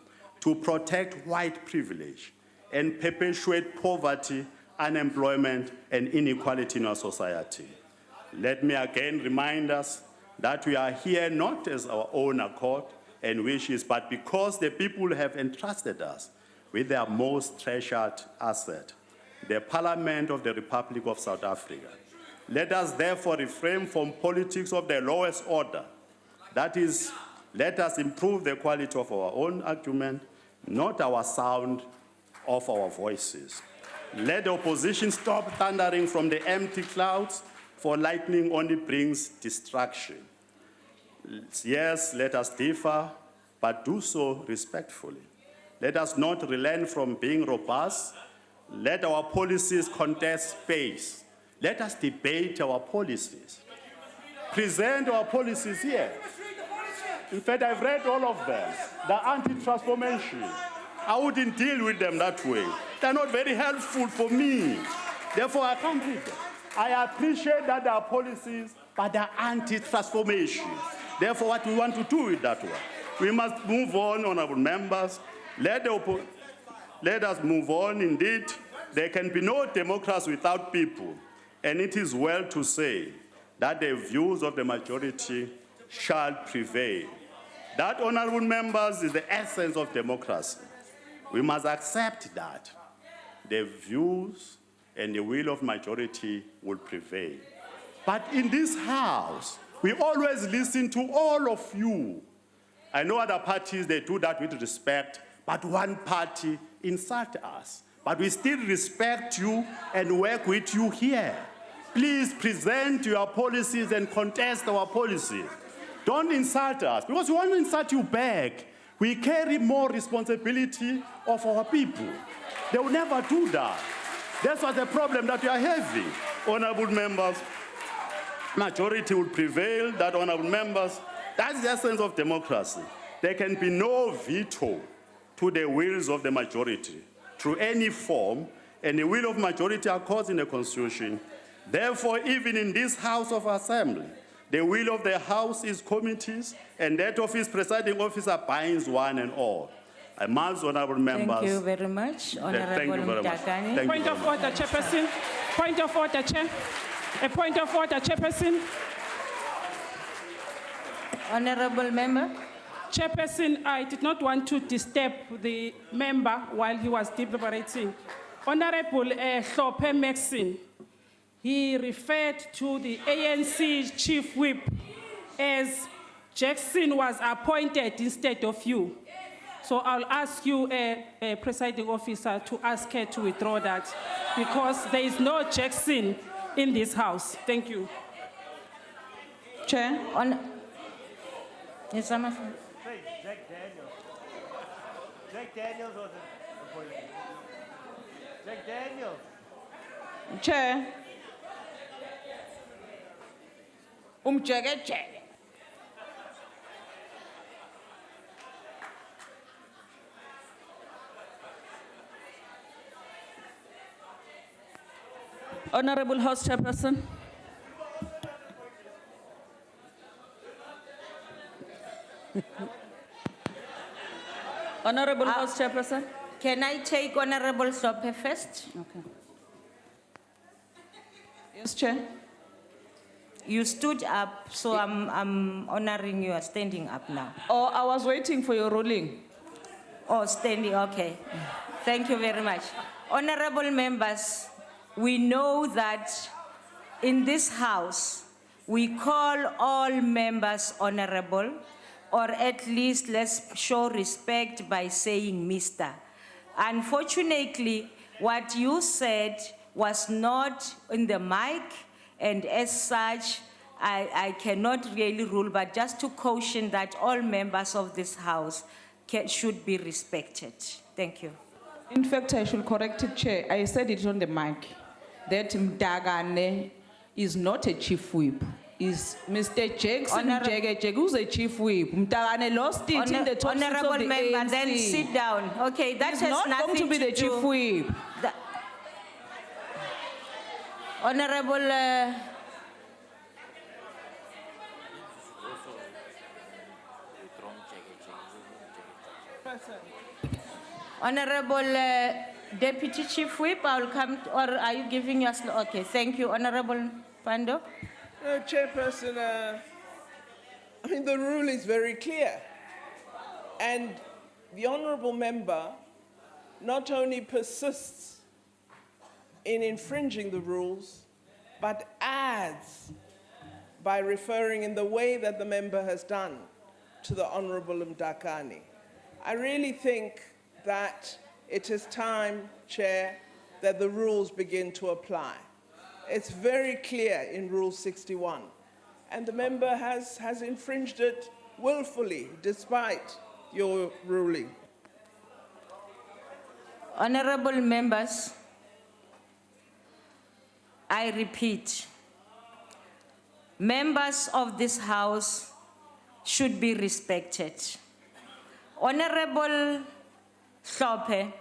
to protect white privilege and perpetuate poverty, unemployment, and inequality in our society. Let me again remind us that we are here not as our own accord and wishes, but because the people have entrusted us with their most treasured asset, the Parliament of the Republic of South Africa. Let us therefore refrain from politics of the lowest order. That is, let us improve the quality of our own argument, not our sound of our voices. Let the opposition stop thundering from the empty clouds, for lightning only brings distraction. Yes, let us differ, but do so respectfully. Let us not relent from being robust. Let our policies contest space. Let us debate our policies. Present our policies here. In fact, I've read all of them. The anti-transformation. I wouldn't deal with them that way. They're not very helpful for me. Therefore, I can't read them. I appreciate that there are policies, but they're anti-transformation. Therefore, what we want to do with that one? We must move on, honorable members. Let us move on. Indeed, there can be no democracy without people. And it is well to say that the views of the majority shall prevail. That, honorable members, is the essence of democracy. We must accept that the views and the will of majority will prevail. But in this House, we always listen to all of you. I know other parties, they do that with respect, but one party insult us, but we still respect you and work with you here. Please present your policies and contest our policies. Don't insult us, because we want to insult you back. We carry more responsibility of our people. They will never do that. That's what the problem that we are having. Honorable members, majority will prevail, that honorable members, that's the essence of democracy. There can be no veto to the wills of the majority through any form, and the will of majority are caused in the Constitution. Therefore, even in this House of Assembly, the will of the House is committees, and that of his presiding officer binds one and all. I must, honorable members. Thank you very much, Honorable Thank you very much. Mdakane. Thank Point you of very order, Chairperson. Point of order, Chair. A point of order, Chairperson. Honorable member. Chairperson, I did not want to disturb the member while he was deliberating. Honorable Hlophe Maxine, he referred to the ANC chief whip as Jackson was appointed instead of you. So I'll ask you, presiding officer, to ask her to withdraw that, because there is no Jackson in this house. Thank you. Chair. Yes, Jack Daniels was appointed. Jack Daniels. Chair. Jack. Honorable House Chairperson. Honorable House Chairperson. Can I take Honorable Hlophe first? Okay. Yes, Chair. You stood up, so I'm honoring you are standing up now. Oh, I was waiting for your ruling. Oh, standing, okay. Thank you very much. Honorable members, we know that in this house, we call all members honorable, or at least let's show respect by saying Mr. Unfortunately, what you said was not in the mic, and as such, I cannot really rule, but just to caution that all members of this house should be respected. Thank you. In fact, I should correct it, Chair. I said it on the mic, that Mdagane is not a chief whip. Is Mr. Jackson Jege, who's a chief whip. Mdagane lost it in the top Honorable of the member, ANC. then sit down. Okay, that He's has not nothing going to be the do- chief whip. The- Honorable Honorable Deputy Chief Whip, I will come, or are you giving us? Okay, thank you, Honorable Pando. Chairperson, I mean, the rule is very clear. And the honourable member not only persists in infringing the rules, but adds by referring in the way that the member has done to the Honourable Mdakane. I really think that it is time, Chair, that the rules begin to apply. It's very clear in Rule 61, and the member has infringed it willfully, despite your ruling. Honorable members, I repeat, members of this House should be respected. Honorable Hlophe,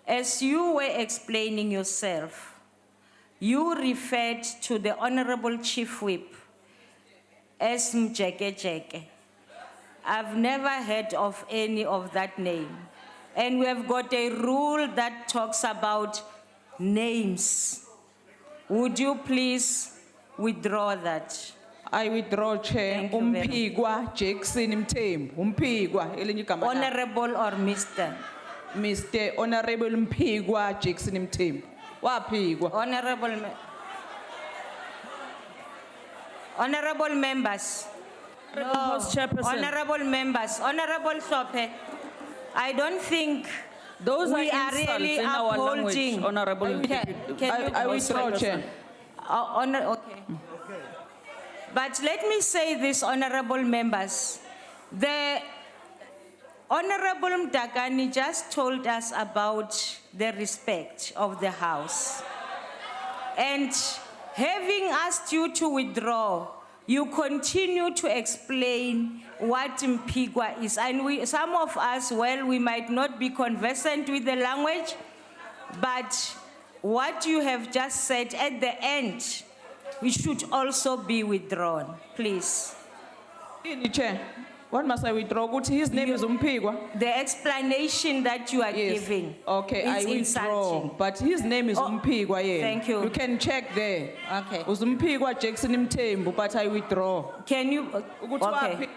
as you were explaining yourself, you referred to the Honorable Chief Whip as Mjeke. I've never heard of any of that name. And we have got a rule that talks about names. Would you please withdraw that? I withdraw, Chair. Umpigwa Jackson Mtem. Umpigwa. Honorable or Mr.? Mr. Honorable Mpigwa Jackson Mtem. Wapigwa. Honorable members. House Chairperson. Honorable members. Honorable Hlophe, I don't think Those we are are insults really in our language, upholding. Honorable I withdraw, Chair. Okay. But let me say this, honorable members. The Honorable Mdagani just told us about the respect of the House. And having asked you to withdraw, you continue to explain what Mpigwa is. And some of us, well, we might not be conversant with the language, but what you have just said at the end, we should also be withdrawn, please. Chair, what must I withdraw? His name is Mpigwa. The explanation that you are giving. Okay, I is withdraw. insulting. But his name is Mpigwa, yeah. Thank you. You can check there. Okay. Mpigwa Jackson Mtembu, but I withdraw. Can you? Okay.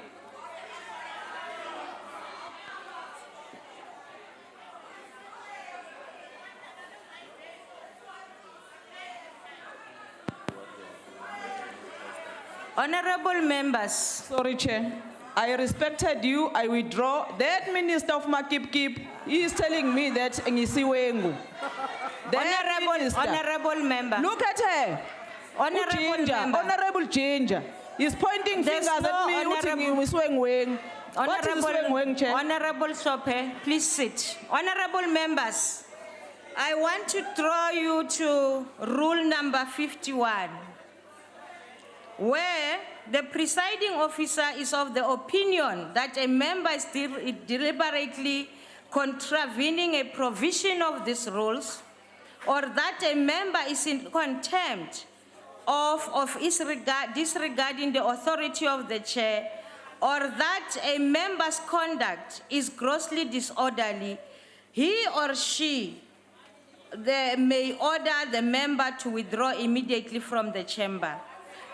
Honorable members. Sorry, Chair. I respected you. I withdraw. That Minister of Makip, he is telling me that Ngisiwengu. Honorable member. Look at her. Honorable member. Honorable Ginger. He's pointing fingers at me. Honorable Sope, please sit. Honorable members, I want to draw you to rule number 51, where the presiding officer is of the opinion that a member is deliberately contravening a provision of these rules, or that a member is in contempt of disregarding the authority of the chair, or that a member's conduct is grossly disorderly, he or she may order the member to withdraw immediately from the chamber.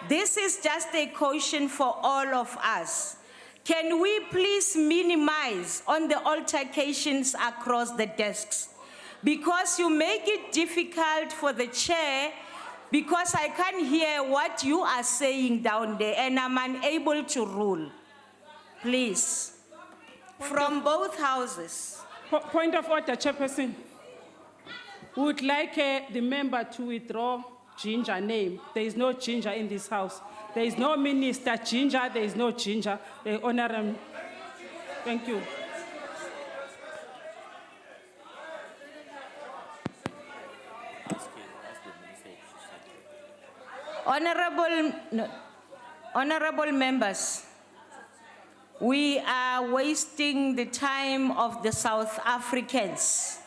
This is just a caution for all of us. Can we please minimize on the altercations across the desks? Because you make it difficult for the chair, because I can't hear what you are saying down there and I'm unable to rule. Please, from both houses. Point of order, Chairperson. We would like the member to withdraw Ginger name. There is no Ginger in this house. There is no Minister Ginger. There is no Ginger. They honor him. Thank you. Honorable members, we are wasting the time of the South Africans.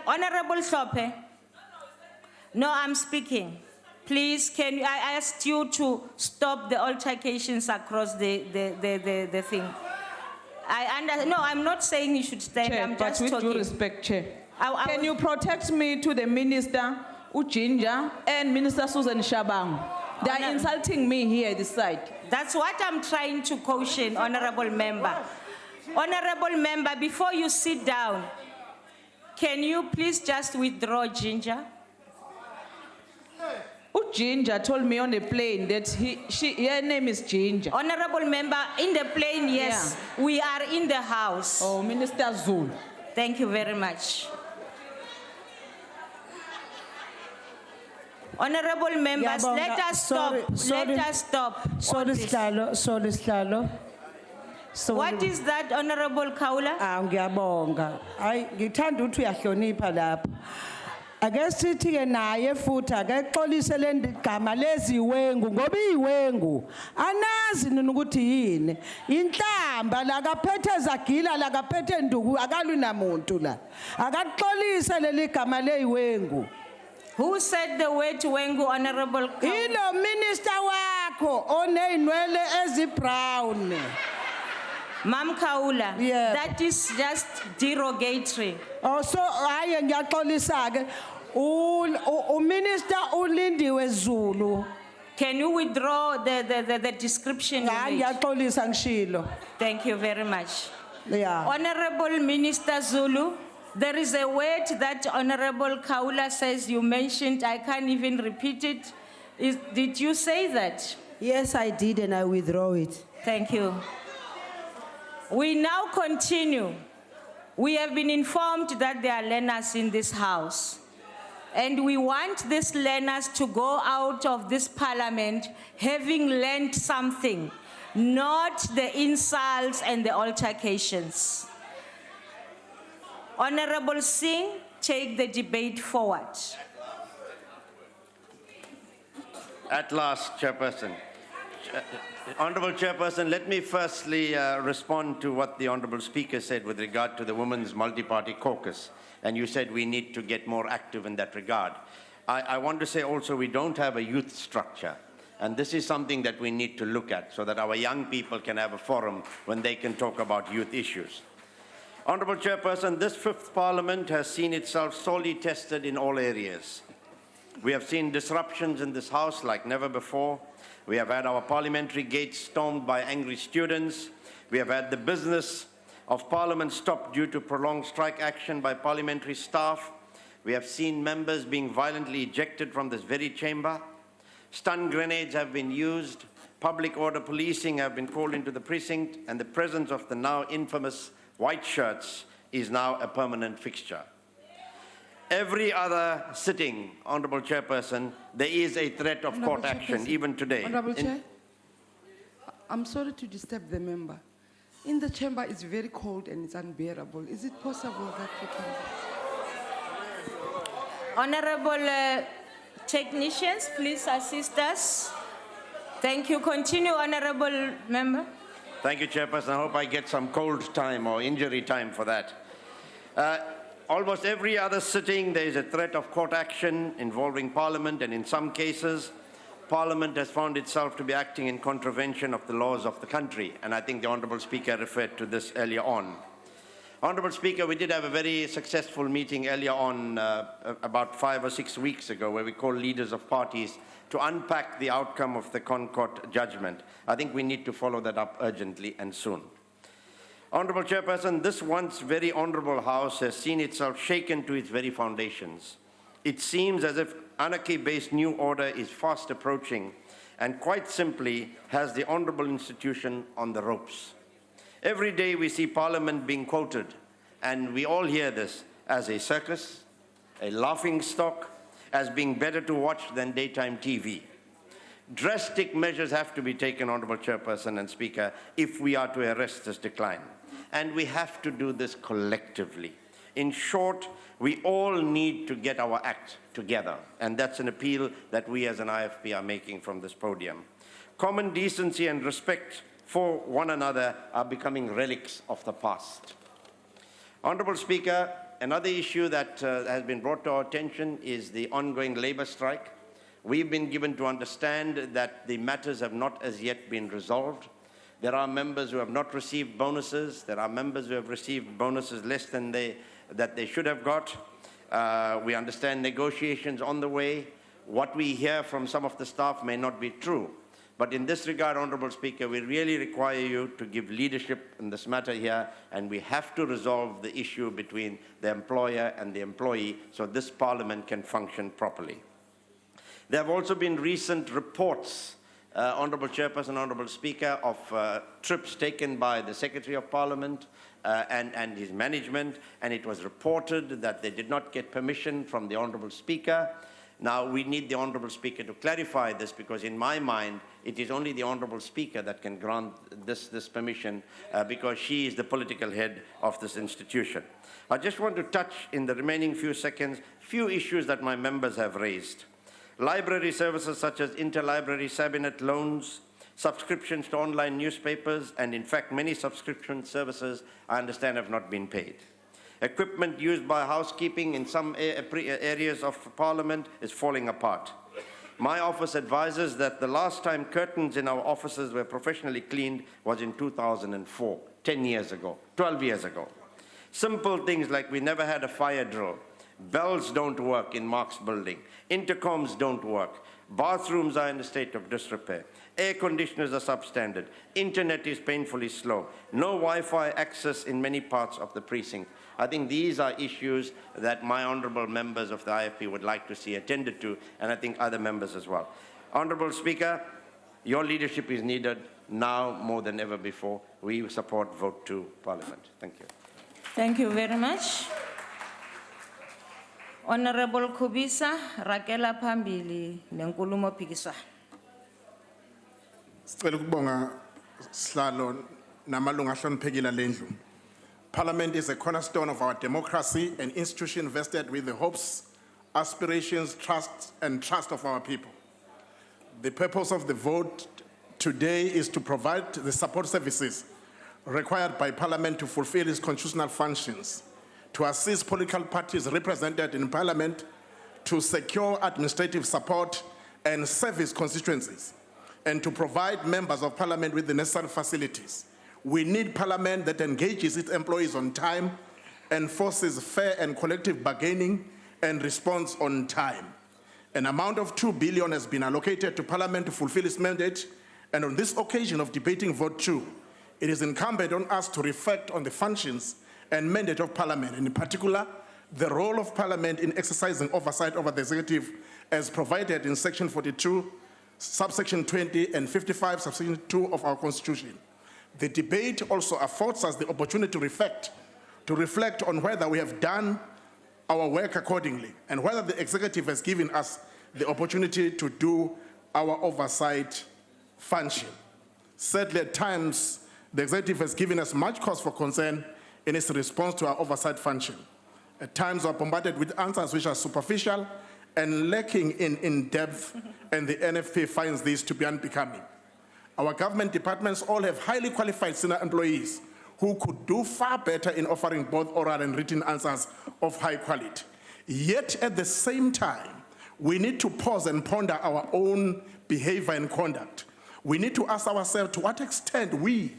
Honorable Sope. No, I'm speaking. Please, I asked you to stop the altercations across the thing. No, I'm not saying you should stand. Chair, I'm but just with talking. due respect, Chair. Can you protect me to the Minister Ujinja and Minister Susan Shabang? They are insulting me here this side. That's what I'm trying to caution, honorable member. Honorable member, before you sit down, can you please just withdraw Ginger? Ginger told me on the plane that her name is Ginger. Honorable member, in the plane, yes. Yeah. We are in the house. Oh, Minister Zulu. Thank you very much. Honorable members, let us stop. Let us stop. Sorry, Slalo. What is that, Honorable Kaula? Ngiyabonga. Ngithanda ukuthi uyahlonipha lapha. Ake sithi ke naye futhi ake xolise le gama leziwengu ngoba iwengu anazi nini ukuthi yini inhlamba la kaphethe zagila la kaphethe nduku akalwi namuntu la akaxolise leli gama leziwengu. Who said the word wengu, Honorable Kaula? Ilo minister wakho oneinwele ezibrown. Ma'am Kaula, yeah. That is just derogatory. Oh, so I ngiyaxolisa ke uminister ulindiwe Zulu. Can you withdraw the description? Ngiyaxolisa ngishilo. Thank you very much. Yeah. Honorable Minister Zulu, there is a word that Honorable Kaula says you mentioned. I can't even repeat it. Did you say that? Yes, I did, and I withdraw it. Thank you. We now continue We have been informed that there are learners in this house. And we want these learners to go out of this parliament having learned something, not the insults and the altercations. Honorable Singh, take the debate forward. At last, Chairperson. Honourable Chairperson, let me firstly respond to what the Honourable Speaker said with regard to the Women's Multi-Party Caucus. And you said we need to get more active in that regard. I want to say also we don't have a youth structure. And this is something that we need to look at so that our young people can have a forum when they can talk about youth issues. Honourable Chairperson, this fifth Parliament has seen itself sorely tested in all areas. We have seen disruptions in this House like never before. We have had our parliamentary gates stormed by angry students. We have had the business of Parliament stopped due to prolonged strike action by parliamentary staff. We have seen members being violently ejected from this very chamber. Stun grenades have been used. Public order policing have been called into the precinct, and the presence of the now infamous white shirts is now a permanent fixture. Every other sitting, Honourable Chairperson, there is a threat of court action, even today. Honourable Chair, I'm sorry to disturb the member. In the chamber, it's very cold and it's unbearable. Is it possible that we can... Honourable technicians, please assist us. Thank you. Continue, Honourable Member. Thank you, Chairperson. I hope I get some cold time or injury time for that. Almost every other sitting, there is a threat of court action involving Parliament, and in some cases, Parliament has found itself to be acting in contravention of the laws of the country, and I think the Honourable Speaker referred to this earlier on. Honourable Speaker, we did have a very successful meeting earlier on, about 5 or 6 weeks ago, where we called leaders of parties to unpack the outcome of the Concord judgment. I think we need to follow that up urgently and soon. Honourable Chairperson, this once very honourable House has seen itself shaken to its very foundations. It seems as if anarchy-based new order is fast approaching and quite simply has the honourable institution on the ropes. Every day we see Parliament being quoted, and we all hear this as a circus, a laughing stock, as being better to watch than daytime TV. Drastic measures have to be taken, Honourable Chairperson and Speaker, if we are to arrest this decline. And we have to do this collectively. In short, we all need to get our act together, and that's an appeal that we as an IFP are making from this podium. Common decency and respect for one another are becoming relics of the past. Honourable Speaker, another issue that has been brought to our attention is the ongoing labour strike. We've been given to understand that the matters have not as yet been resolved. There are members who have not received bonuses. There are members who have received bonuses less than that they should have got. We understand negotiations on the way. What we hear from some of the staff may not be true. But in this regard, Honourable Speaker, we really require you to give leadership in this matter here, and we have to resolve the issue between the employer and the employee so this Parliament can function properly. There have also been recent reports, Honourable Chairperson, Honourable Speaker, of trips taken by the Secretary of Parliament and his management, and it was reported that they did not get permission from the Honourable Speaker. Now, we need the Honourable Speaker to clarify this, because in my mind, it is only the Honourable Speaker that can grant this permission, because she is the political head of this institution. I just want to touch in the remaining few seconds few issues that my members have raised. Library services such as interlibrary Sabinet loans, subscriptions to online newspapers, and in fact many subscription services I understand have not been paid. Equipment used by housekeeping in some areas of Parliament is falling apart. My office advises that the last time curtains in our offices were professionally cleaned was in 2004, 10 years ago, 12 years ago. Simple things like we never had a fire drill. Bells don't work in Mark's building. Intercoms don't work. Bathrooms are in a state of disrepair. Air conditioners are substandard. Internet is painfully slow. No Wi-Fi access in many parts of the precinct. I think these are issues that my honourable members of the IFP would like to see attended to, and I think other members as well. Honourable Speaker, your leadership is needed now more than ever before. We support vote 2 Parliament. Thank you. Thank you very much. Honorable Kubisa, Rakela Pambili, Nenkulumo Pikiswa. Sicela ukubonga sihlalo namalungu ahloniphekile lendlu. Parliament is a cornerstone of our democracy, an institution vested with the hopes, aspirations, trust of our people. The purpose of the vote today is to provide the support services required by Parliament to fulfill its constitutional functions, to assist political parties represented in Parliament, to secure administrative support and service constituencies, and to provide members of Parliament with the necessary facilities. We need Parliament that engages its employees on time, enforces fair and collective bargaining, and responds on time. An amount of 2 billion has been allocated to Parliament to fulfill its mandate, and on this occasion of debating vote 2, it is incumbent on us to reflect on the functions and mandate of Parliament, and in particular, the role of Parliament in exercising oversight over the executive as provided in Section 42, subsection 20, and 55, subsection 2 of our Constitution. The debate also affords us the opportunity to reflect on whether we have done our work accordingly and whether the executive has given us the opportunity to do our oversight function. Sadly, at times, the executive has given us much cause for concern in its response to our oversight function. At times, we are bombarded with answers which are superficial and lacking in depth, and the NFP finds this to be unbecoming. Our government departments all have highly qualified senior employees who could do far better in offering both oral and written answers of high quality. Yet, at the same time, we need to pause and ponder our own behavior and conduct. We need to ask ourselves to what extent we,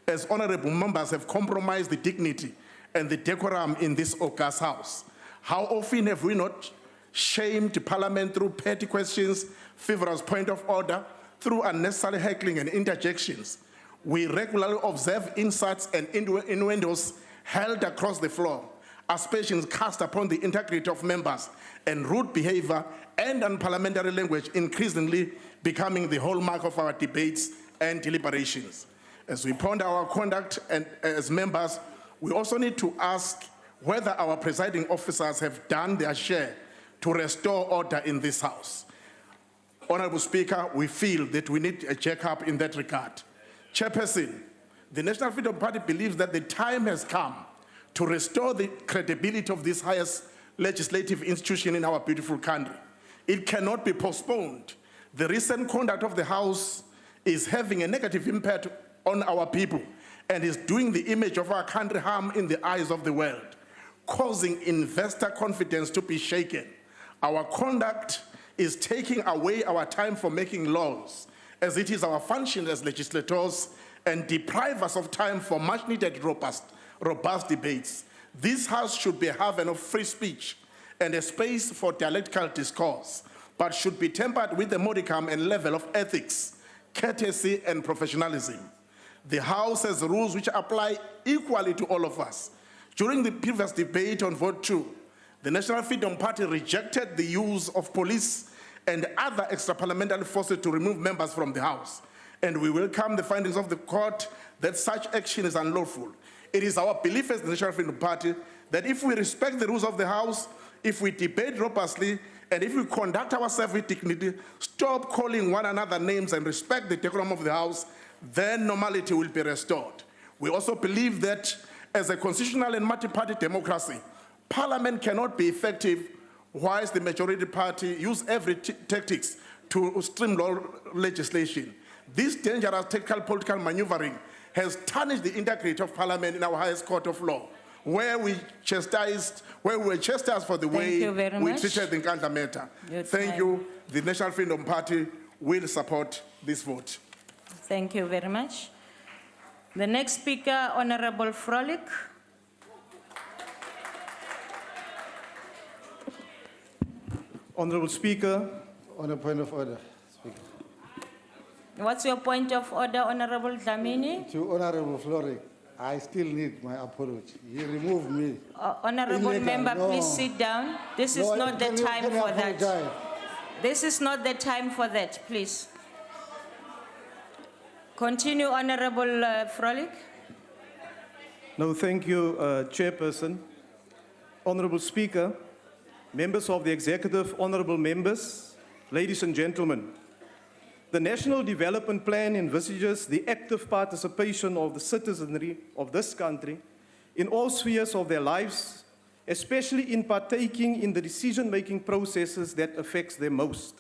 as honorable members, have compromised the dignity and the decorum in this august house. How often have we not shamed Parliament through petty questions, frivolous point of order, through unnecessary heckling and interjections? We regularly observe insults and innuendos held across the floor, aspersions cast upon the integrity of members, and rude behavior and unparliamentary language increasingly becoming the hallmark of our debates and deliberations. As we ponder our conduct and as members, we also need to ask whether our presiding officers have done their share to restore order in this house. Honorable Speaker, we feel that we need a check-up in that regard. Chairperson, the National Freedom Party believes that the time has come to restore the credibility of this highest legislative institution in our beautiful country. It cannot be postponed. The recent conduct of the House is having a negative impact on our people and is doing the image of our country harm in the eyes of the world, causing investor confidence to be shaken. Our conduct is taking away our time for making laws, as it is our function as legislators, and deprive us of time for much needed robust debates. This House should be a haven of free speech and a space for dialectical discourse, but should be tempered with a modicum and level of ethics, courtesy, and professionalism. The House has rules which apply equally to all of us. During the previous debate on vote 2, the National Freedom Party rejected the use of police and other extra-parliamentary forces to remove members from the House. And we welcome the findings of the court that such action is unlawful. It is our belief as the National Freedom Party that if we respect the rules of the House, if we debate robustly, and if we conduct ourselves with dignity, stop calling one another names and respect the decorum of the House, then normality will be restored. We also believe that as a constitutional and multi-party democracy, Parliament cannot be effective whilst the majority party use every tactics to streamline legislation. This dangerous tactical political maneuvering has tarnished the integrity of Parliament in our highest court of law, where we were chastised for the way we treated the Nkandla matter. Thank you. The National Freedom Party will support this vote. Thank you very much. The next speaker, Honorable Frolick. Honorable Speaker, on a point of order. Speaker. What's your point of order, Honorable Dlamini? To Honorable Floric, I still need my apology. He removed me. Honorable Member, please sit down. This is not the time for that. This is not the time for that, please. Continue, Honorable Frolic. No, thank you, Chairperson. Honorable Speaker, members of the Executive, honorable members, ladies and gentlemen. The National Development Plan envisages the active participation of the citizenry of this country in all spheres of their lives, especially in partaking in the decision-making processes that affects them most.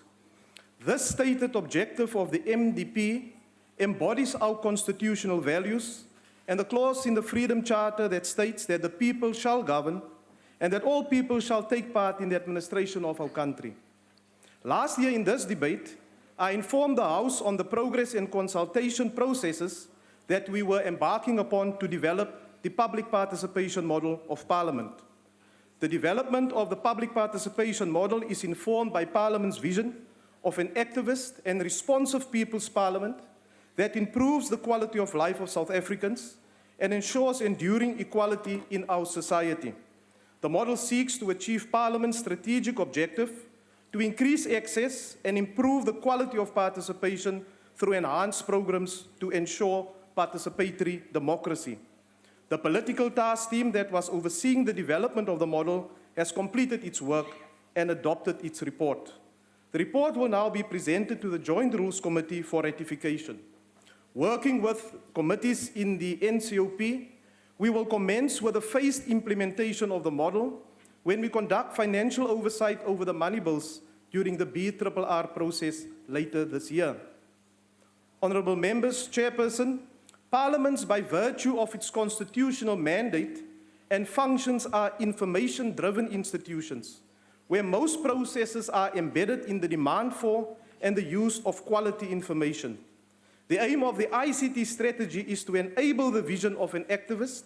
This stated objective of the MDP embodies our constitutional values and the clause in the Freedom Charter that states that the people shall govern and that all people shall take part in the administration of our country. Last year in this debate, I informed the House on the progress and consultation processes that we were embarking upon to develop the public participation model of Parliament. The development of the public participation model is informed by Parliament's vision of an activist and responsive People's Parliament that improves the quality of life of South Africans and ensures enduring equality in our society. The model seeks to achieve Parliament's strategic objective to increase access and improve the quality of participation through enhanced programs to ensure participatory democracy. The political task team that was overseeing the development of the model has completed its work and adopted its report. The report will now be presented to the Joint Rules Committee for ratification. Working with committees in the NCOP, we will commence with a phased implementation of the model when we conduct financial oversight over the money bills during the BRRR process later this year. Honourable members, Chairperson, Parliaments, by virtue of its constitutional mandate and functions, are information-driven institutions, where most processes are embedded in the demand for and the use of quality information. The aim of the ICT strategy is to enable the vision of an activist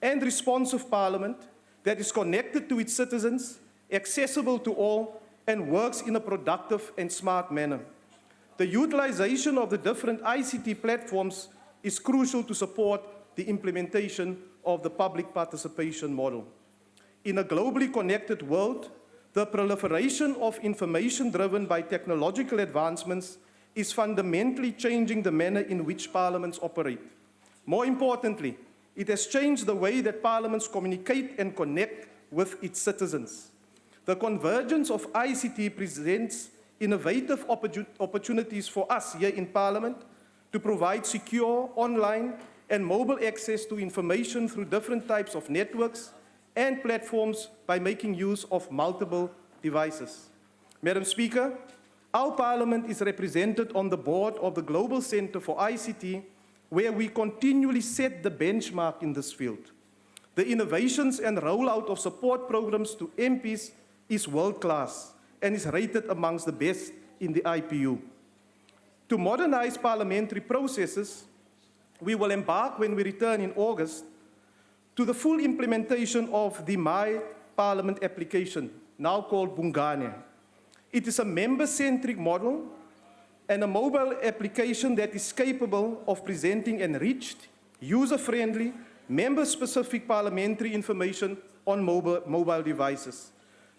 and responsive Parliament that is connected to its citizens, accessible to all, and works in a productive and smart manner. The utilization of the different ICT platforms is crucial to support the implementation of the public participation model. In a globally connected world, the proliferation of information driven by technological advancements is fundamentally changing the manner in which parliaments operate. More importantly, it has changed the way that parliaments communicate and connect with its citizens. The convergence of ICT presents innovative opportunities for us here in Parliament to provide secure, online, and mobile access to information through different types of networks and platforms by making use of multiple devices. Madam Speaker, our Parliament is represented on the board of the Global Centre for ICT, where we continually set the benchmark in this field. The innovations and rollout of support programs to MPs is world-class and is rated amongst the best in the IPU. To modernize parliamentary processes, we will embark, when we return in August, to the full implementation of the My Parliament application, now called Bungane. It is a member-centric model and a mobile application that is capable of presenting enriched, user-friendly, member-specific parliamentary information on mobile devices.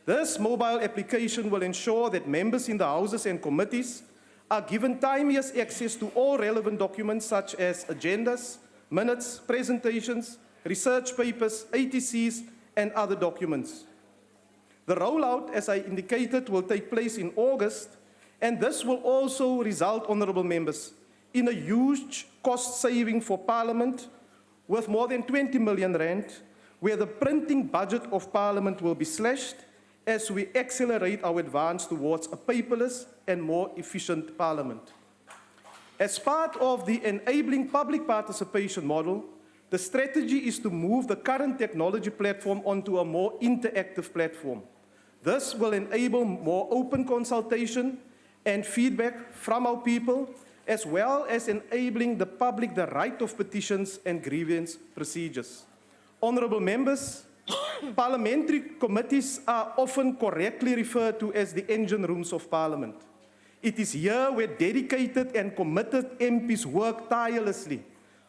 This mobile application will ensure that members in the houses and committees are given timeous access to all relevant documents such as agendas, minutes, presentations, research papers, ATCs, and other documents. The rollout, as I indicated, will take place in August, and this will also result, honourable members, in a huge cost saving for Parliament with more than 20 million rand, where the printing budget of Parliament will be slashed as we accelerate our advance towards a paperless and more efficient Parliament. As part of the enabling public participation model, the strategy is to move the current technology platform onto a more interactive platform. This will enable more open consultation and feedback from our people, as well as enabling the public the right of petitions and grievance procedures. Honourable members, parliamentary committees are often correctly referred to as the engine rooms of Parliament. It is here where dedicated and committed MPs work tirelessly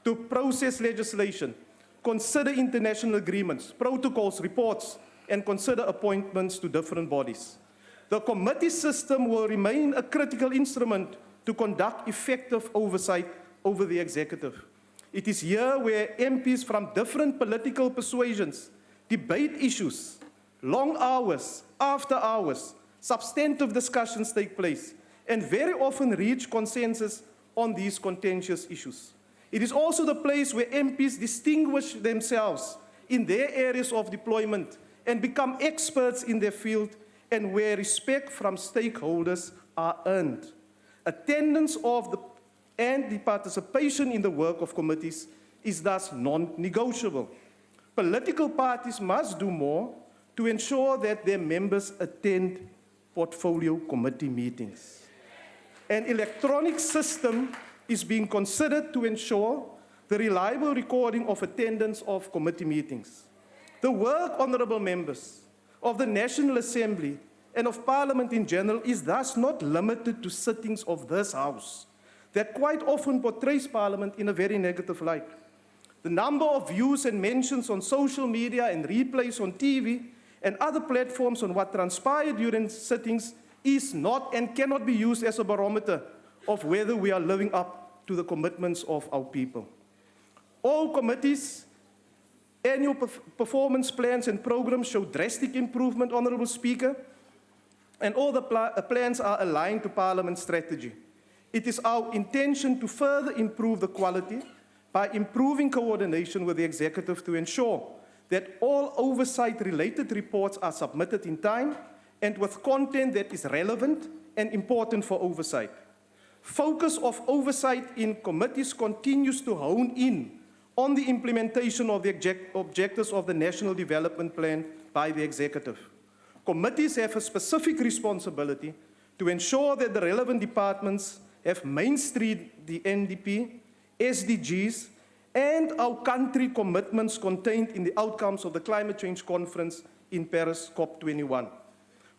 to process legislation, consider international agreements, protocols, reports, and consider appointments to different bodies. The committee system will remain a critical instrument to conduct effective oversight over the executive. It is here where MPs from different political persuasions debate issues, long hours, after hours, substantive discussions take place, and very often reach consensus on these contentious issues. It is also the place where MPs distinguish themselves in their areas of deployment and become experts in their field, and where respect from stakeholders are earned. Attendance and the participation in the work of committees is thus non-negotiable. Political parties must do more to ensure that their members attend portfolio committee meetings. An electronic system is being considered to ensure the reliable recording of attendance of committee meetings. The work, honourable members, of the National Assembly and of Parliament in general is thus not limited to sittings of this House that quite often portrays Parliament in a very negative light. The number of views and mentions on social media and replays on TV and other platforms on what transpired during sittings is not and cannot be used as a barometer of whether we are living up to the commitments of our people. All committees' annual performance plans and programs show drastic improvement, Honourable Speaker, and all the plans are aligned to Parliament's strategy. It is our intention to further improve the quality by improving coordination with the Executive to ensure that all oversight-related reports are submitted in time and with content that is relevant and important for oversight. Focus of oversight in committees continues to hone in on the implementation of the objectives of the National Development Plan by the Executive. Committees have a specific responsibility to ensure that the relevant departments have mainstreamed the NDP, SDGs, and our country commitments contained in the outcomes of the Climate Change Conference in Paris, COP21.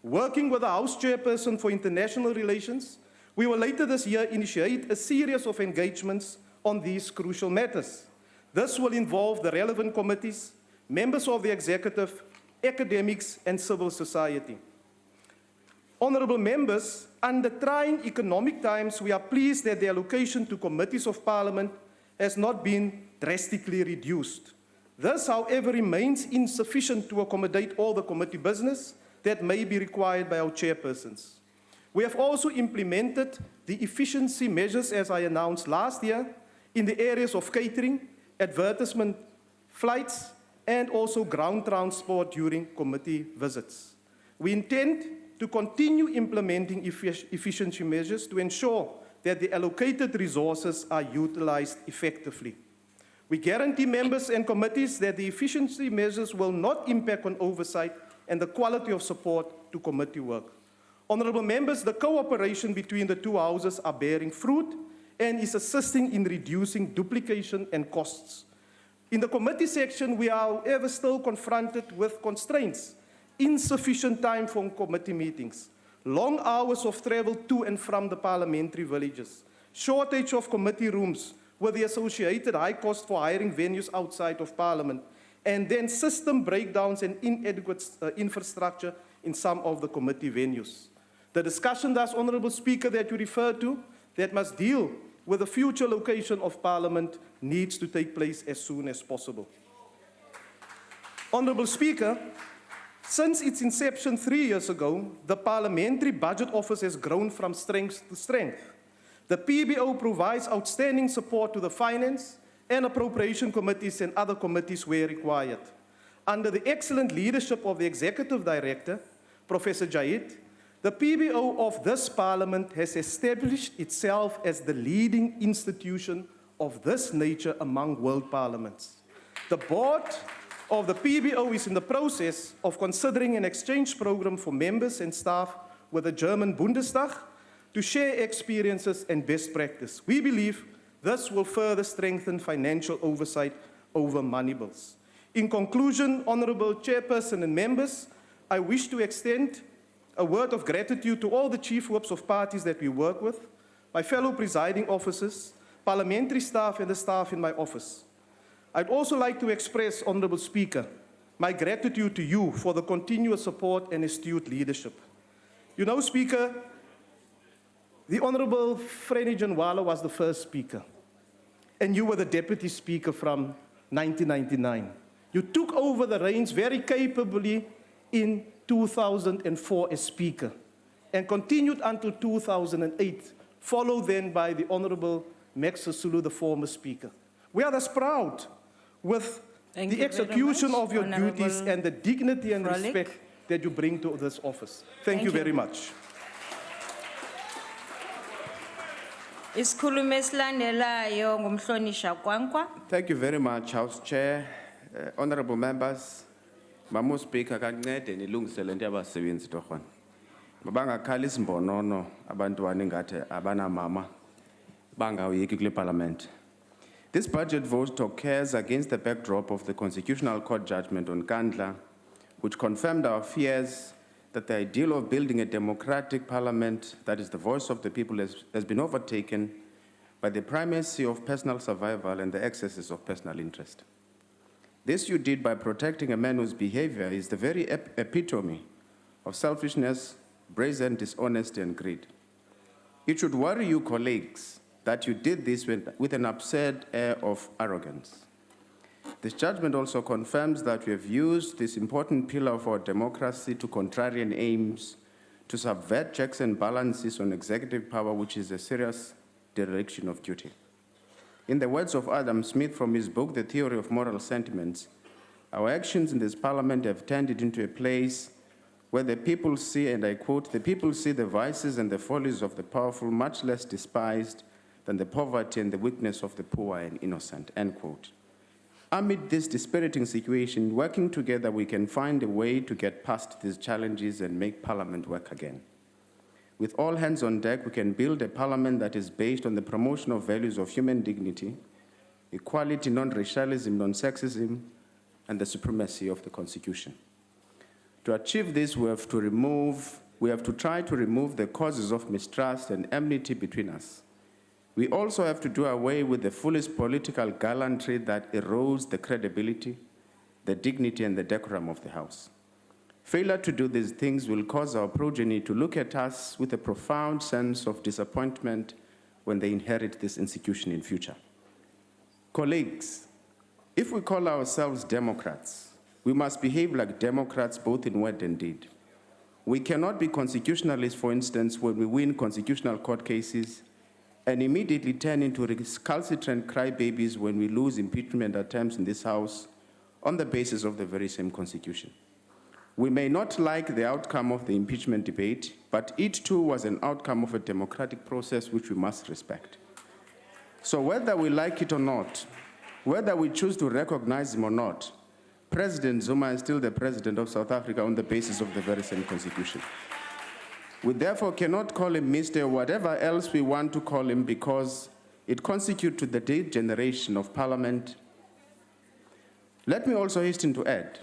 Working with the House Chairperson for International Relations, we will later this year initiate a series of engagements on these crucial matters. This will involve the relevant committees, members of the Executive, academics, and civil society. Honourable members, under trying economic times, we are pleased that the allocation to committees of Parliament has not been drastically reduced. This, however, remains insufficient to accommodate all the committee business that may be required by our chairpersons. We have also implemented the efficiency measures, as I announced last year, in the areas of catering, advertisement, flights, and also ground transport during committee visits. We intend to continue implementing efficiency measures to ensure that the allocated resources are utilized effectively. We guarantee members and committees that the efficiency measures will not impact on oversight and the quality of support to committee work. Honourable members, the cooperation between the two houses are bearing fruit and is assisting in reducing duplication and costs. In the committee section, we are, however, still confronted with constraints, insufficient time for committee meetings, long hours of travel to and from the parliamentary villages, shortage of committee rooms with the associated high cost for hiring venues outside of Parliament, and then system breakdowns and inadequate infrastructure in some of the committee venues. The discussion, thus, Honourable Speaker, that you refer to, that must deal with the future location of Parliament needs to take place as soon as possible. Honourable Speaker, since its inception 3 years ago, the Parliamentary Budget Office has grown from strength to strength. The PBO provides outstanding support to the Finance and Appropriation Committees and other committees where required. Under the excellent leadership of the Executive Director, Professor Jayed, the PBO of this Parliament has established itself as the leading institution of this nature among world parliaments. The board of the PBO is in the process of considering an exchange program for members and staff with the German Bundestag to share experiences and best practice. We believe this will further strengthen financial oversight over money bills. In conclusion, Honourable Chairperson and members, I wish to extend a word of gratitude to all the chief whips of parties that we work with, my fellow presiding officers, parliamentary staff, and the staff in my office. I'd also like to express, Honourable Speaker, my gratitude to you for the continuous support and astute leadership. You know, Speaker, the Honourable Freni Janwala was the first speaker. and you were the Deputy Speaker from 1999. You took over the reins very capably in 2004 as Speaker and continued until 2008, followed then by the Honorable Max Sisulu, the former Speaker. We are thus proud with the execution of your duties and the dignity and respect that you bring to this office. Thank you very much. Isikhulumi esilandelayo ngumhlonisha Kwankwa. Thank you very much, House Chair, honorable members. Mamu Speaker, kancede nilungisele into yabasebenzi torhwana. Mabangakhali isimbonono abantwana ingathi abana mama bangawuyeki kule parliament. This budget vote occurs against the backdrop of the Constitutional Court judgment on Kandla, which confirmed our fears that the ideal of building a democratic parliament that is the voice of the people has been overtaken by the primacy of personal survival and the excesses of personal interest. This you did by protecting a man whose behavior is the very epitome of selfishness, brazen dishonesty, and greed. It should worry you, colleagues, that you did this with an absurd air of arrogance. This judgment also confirms that we have used this important pillar of our democracy to contrarian aims, to subvert checks and balances on executive power, which is a serious dereliction of duty. In the words of Adam Smith from his book, The Theory of Moral Sentiments, our actions in this parliament have turned it into a place where the people see, and I quote, the people see the vices and the follies of the powerful much less despised than the poverty and the weakness of the poor and innocent, end quote. Amid this dispiriting situation, working together, we can find a way to get past these challenges and make Parliament work again. With all hands on deck, we can build a Parliament that is based on the promotion of values of human dignity, equality, non-racialism, non-sexism, and the supremacy of the Constitution. To achieve this, we have to try to remove the causes of mistrust and enmity between us. We also have to do away with the foolish political gallantry that erodes the credibility, the dignity, and the decorum of the House. Failure to do these things will cause our progeny to look at us with a profound sense of disappointment when they inherit this institution in future. Colleagues, if we call ourselves Democrats, we must behave like Democrats both in word and deed. We cannot be constitutionalists, for instance, when we win constitutional court cases, and immediately turn into recalcitrant crybabies when we lose impeachment attempts in this House on the basis of the very same Constitution. We may not like the outcome of the impeachment debate, but it too was an outcome of a democratic process which we must respect. So whether we like it or not, whether we choose to recognize him or not, President Zuma is still the President of South Africa on the basis of the very same Constitution. We therefore cannot call him Mr. or whatever else we want to call him because it constitutes to the degeneration of Parliament. Let me also hasten to add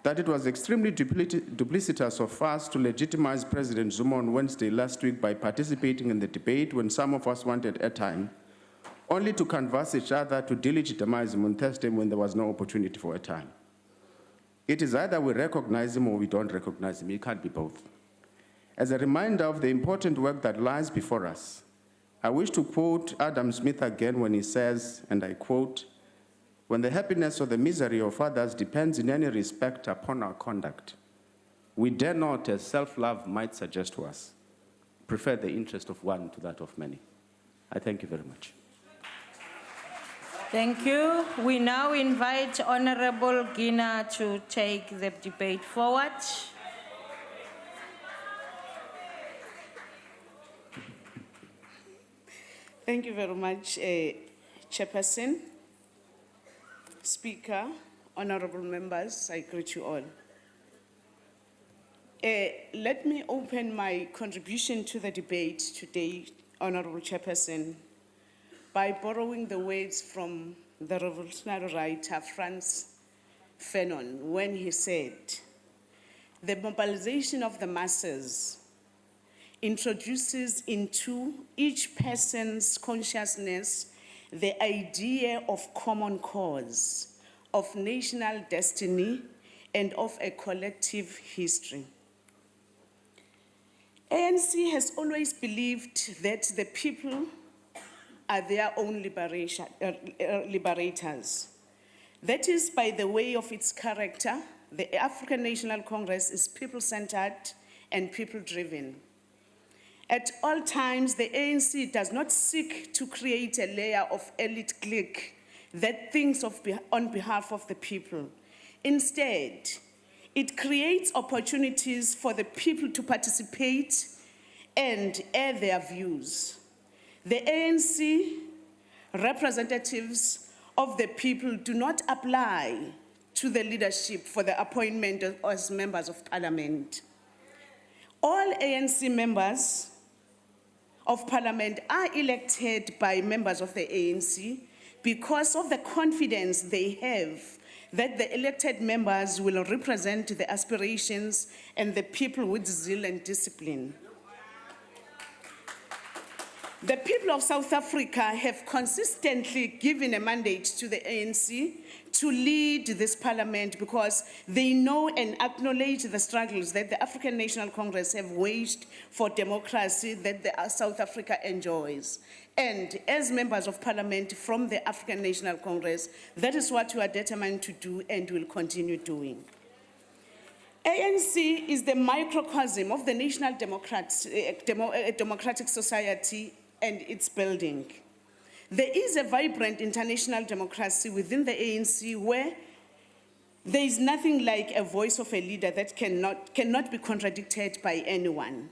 that it was extremely duplicitous of us to legitimize President Zuma on Wednesday last week by participating in the debate when some of us wanted airtime, only to canvass each other to delegitimize him on Thursday when there was no opportunity for airtime. It is either we recognize him or we don't recognize him. It can't be both. As a reminder of the important work that lies before us, I wish to quote Adam Smith again when he says, and I quote, "When the happiness or the misery of others depends in any respect upon our conduct, we dare not, as self-love might suggest to us, prefer the interest of one to that of many." I thank you very much. Thank you. We now invite Honorable Gina to take the debate forward. Thank you very much, Chairperson, Speaker, honorable members, I greet you all. Let me open my contribution to the debate today, Honorable Chairperson, by borrowing the words from the revolutionary writer Frantz Fanon when he said, "The mobilization of the masses introduces into each person's consciousness the idea of common cause, of national destiny, and of a collective history." ANC has always believed that the people are their own liberators. That is by the way of its character. The African National Congress is people-centered and people-driven. At all times, the ANC does not seek to create a layer of elite clique that thinks on behalf of the people. Instead, it creates opportunities for the people to participate and air their views. The ANC representatives of the people do not apply to the leadership for the appointment as members of parliament. All ANC members of parliament are elected by members of the ANC because of the confidence they have that the elected members will represent the aspirations and the people with zeal and discipline. The people of South Africa have consistently given a mandate to the ANC to lead this parliament because they know and acknowledge the struggles that the African National Congress have waged for democracy that South Africa enjoys. And as members of parliament from the African National Congress, that is what we are determined to do and will continue doing. ANC is the microcosm of the national democratic society and its building. There is a vibrant international democracy within the ANC where there is nothing like a voice of a leader that cannot be contradicted by anyone.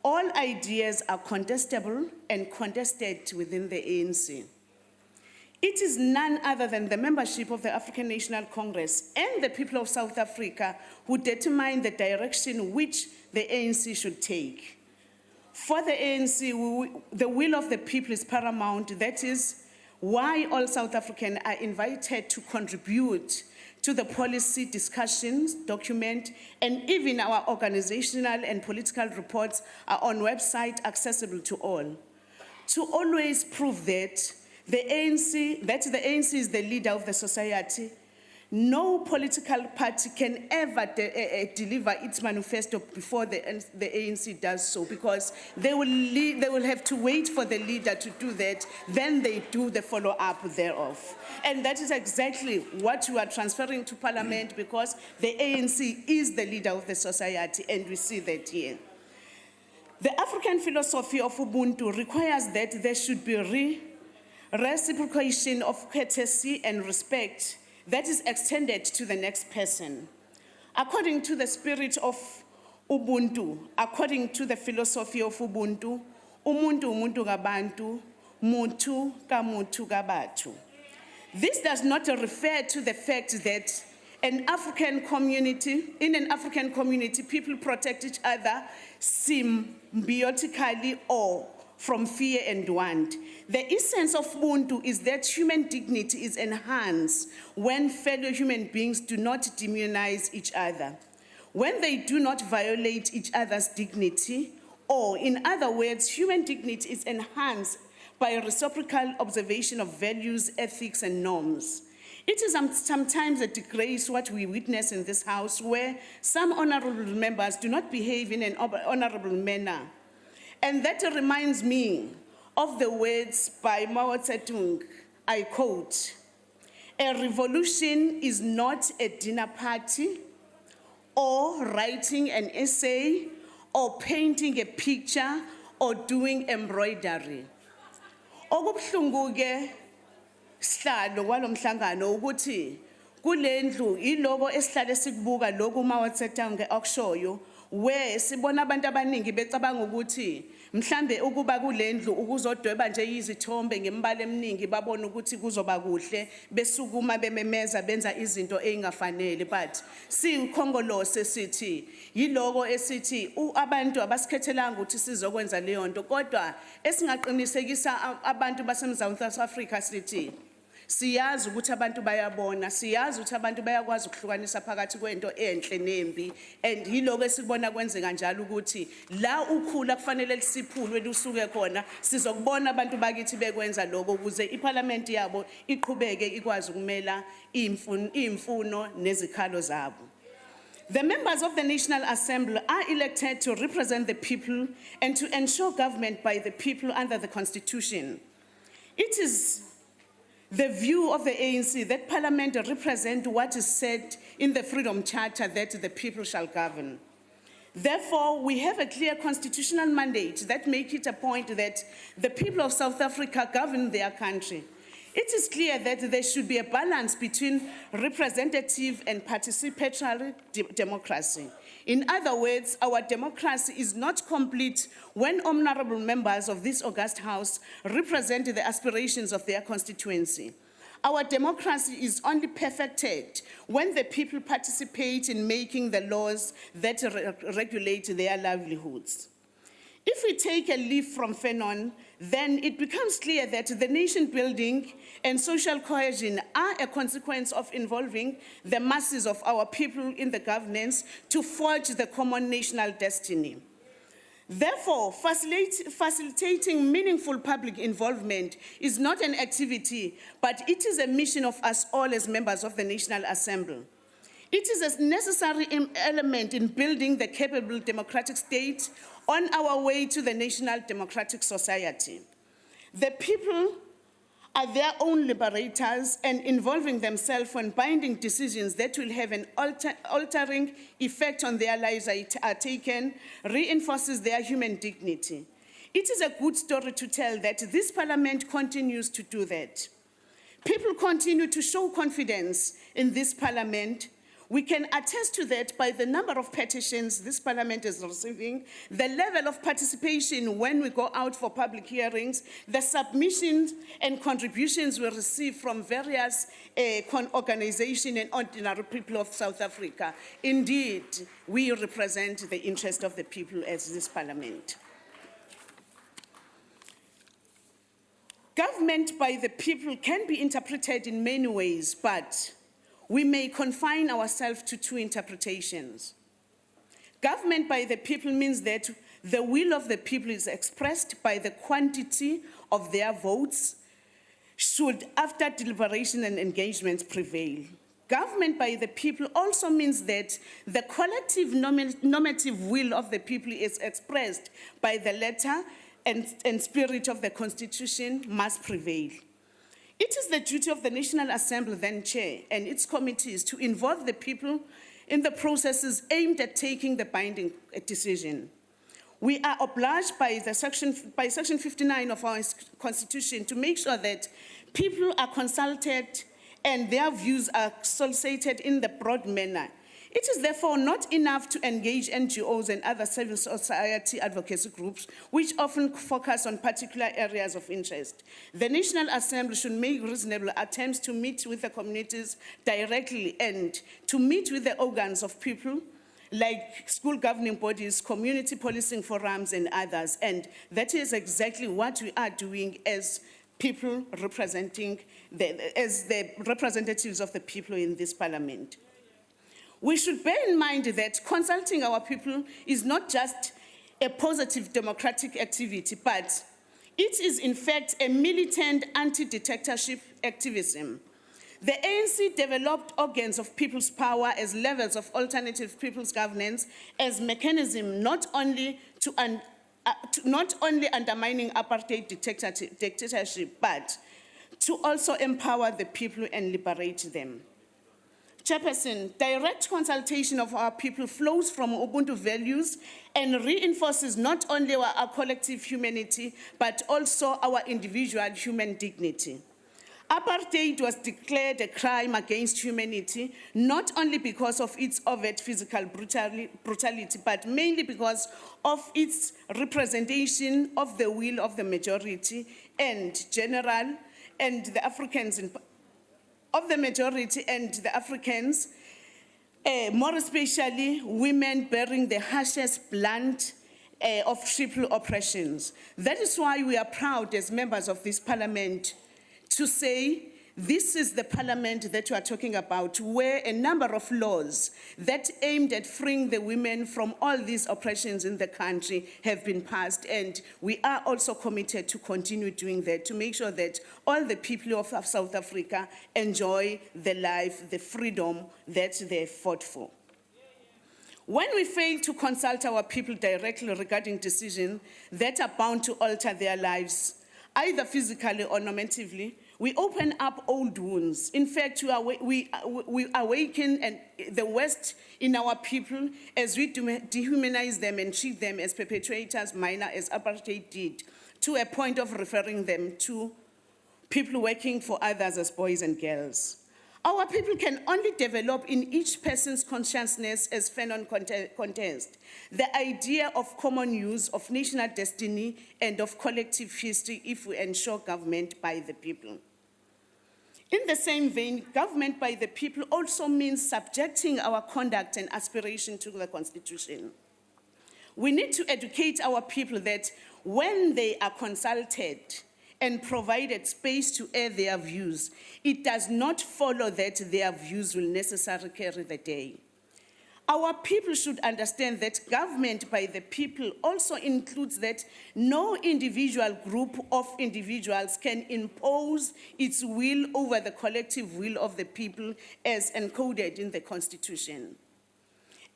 All ideas are contestable and contested within the ANC. It is none other than the membership of the African National Congress and the people of South Africa who determine the direction which the ANC should take. For the ANC, the will of the people is paramount. That is why all South Africans are invited to contribute to the policy discussions, document, and even our organizational and political reports are on website accessible to all. To always prove that the ANC is the leader of the society, no political party can ever deliver its manifesto before the ANC does so, because they will have to wait for the leader to do that, then they do the follow-up thereof. And that is exactly what we are transferring to Parliament, because the ANC is the leader of the society, and we see that here. The African philosophy of Ubuntu requires that there should be reciprocation of courtesy and respect that is extended to the next person. According to the spirit of Ubuntu, according to the philosophy of Ubuntu, umuntu umuntu kabantu, mutu kamutu kabatu. This does not refer to the fact that in an African community, people protect each other symbiotically or from fear and want. The essence of Ubuntu is that human dignity is enhanced when fellow human beings do not demonize each other, when they do not violate each other's dignity, or in other words, human dignity is enhanced by a reciprocal observation of values, ethics, and norms. It is sometimes a disgrace what we witness in this House, where some honorable members do not behave in an honorable manner. And that reminds me of the words by Mao Zedong. I quote, "A revolution is not a dinner party or writing an essay or painting a picture or doing embroidery." Okubuhlungu ke sihlalo kwalomhlangano ukuthi kulendlu ilobo esihlale sikubuka lokhu Mao Zedong akushoyo, where sibona abantu abaningi becabanga ukuthi mhlambe ukuba kulendlu ukuzodweba nje izithombe ngembala eminingi babona ukuthi kuzoba kuhle besukuma bememeza benza izinto ezingafanele, but sikhongolose sithi yiloko esithi abantu abasikhethelanga ukuthi sizokwenza leyo nto, kodwa esingaqinisekisa abantu baseMzantsi Afrika sithi siyazi ukuthi abantu bayabona, siyazi ukuthi abantu bayakwazi ukuhlukanisa phakathi kwento enhle nembi, and yiloko esikubona kwenzeka njalo ukuthi la ukhula kufanele lisiphulwe lusuke khona sizokubona abantu bakithi bekwenza lokho ukuze iParliament yabo iqhubeke ikwazi ukumela imfuno nezikhalo zabo. The members of the National Assembly are elected to represent the people and to ensure government by the people under the Constitution. It is the view of the ANC that Parliament represents what is said in the Freedom Charter that the people shall govern. Therefore, we have a clear constitutional mandate that makes it a point that the people of South Africa govern their country. It is clear that there should be a balance between representative and participatory democracy. In other words, our democracy is not complete when honorable members of this august House represent the aspirations of their constituency. Our democracy is only perfected when the people participate in making the laws that regulate their livelihoods. If we take a leaf from Fanon, then it becomes clear that the nation building and social cohesion are a consequence of involving the masses of our people in the governance to forge the common national destiny. Therefore, facilitating meaningful public involvement is not an activity, but it is a mission of us all as members of the National Assembly. It is a necessary element in building the capable democratic state on our way to the national democratic society. The people are their own liberators, and involving themselves when binding decisions that will have an altering effect on their lives are taken reinforces their human dignity. It is a good story to tell that this Parliament continues to do that. People continue to show confidence in this Parliament. We can attest to that by the number of petitions this Parliament is receiving, the level of participation when we go out for public hearings, the submissions and contributions we receive from various organizations and ordinary people of South Africa. Indeed, we represent the interest of the people as this Parliament. Government by the people can be interpreted in many ways, but we may confine ourselves to two interpretations. Government by the people means that the will of the people is expressed by the quantity of their votes should, after deliberation and engagement, prevail. Government by the people also means that the collective normative will of the people is expressed by the letter and spirit of the Constitution must prevail. It is the duty of the National Assembly, then Chair, and its committees to involve the people in the processes aimed at taking the binding decision. We are obliged by Section 59 of our Constitution to make sure that people are consulted and their views are solicited in the broad manner. It is therefore not enough to engage NGOs and other civil society advocacy groups, which often focus on particular areas of interest. The National Assembly should make reasonable attempts to meet with the communities directly and to meet with the organs of people, like school governing bodies, community policing forums, and others. And that is exactly what we are doing as people representing, as the representatives of the people in this Parliament. We should bear in mind that consulting our people is not just a positive democratic activity, but it is in fact a militant anti-dictatorship activism. The ANC developed organs of people's power as levels of alternative people's governance as mechanism not only undermining apartheid dictatorship, but to also empower the people and liberate them. Chairperson, direct consultation of our people flows from Ubuntu values and reinforces not only our collective humanity, but also our individual human dignity. Apartheid was declared a crime against humanity, not only because of its overt physical brutality, but mainly because of its representation of the will of the majority and the Africans more especially women bearing the harshest blunt of triple oppressions. That is why we are proud as members of this Parliament to say this is the Parliament that we are talking about, where a number of laws that aimed at freeing the women from all these oppressions in the country have been passed, and we are also committed to continue doing that, to make sure that all the people of South Africa enjoy the life, the freedom that they fought for. When we fail to consult our people directly regarding decisions that are bound to alter their lives, either physically or normatively, we open up old wounds. In fact, we awaken the worst in our people as we dehumanize them and treat them as perpetrators, minor as apartheid did, to a point of referring them to people working for others as boys and girls. Our people can only develop in each person's consciousness, as Fanon contest, the idea of common use of national destiny and of collective history if we ensure government by the people. In the same vein, government by the people also means subjecting our conduct and aspiration to the Constitution. We need to educate our people that when they are consulted and provided space to air their views, it does not follow that their views will necessarily carry the day. Our people should understand that government by the people also includes that no individual group of individuals can impose its will over the collective will of the people as encoded in the Constitution.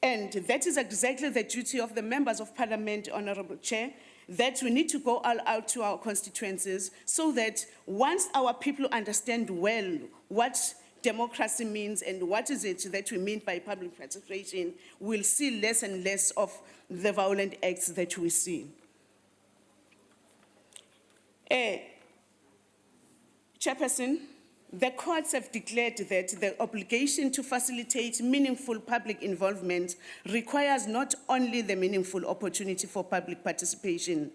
And that is exactly the duty of the members of Parliament, Honourable Chair, that we need to go all out to our constituencies so that once our people understand well what democracy means and what is it that we mean by public participation, we'll see less and less of the violent acts that we see. Chairperson, the courts have declared that the obligation to facilitate meaningful public involvement requires not only the meaningful opportunity for public participation,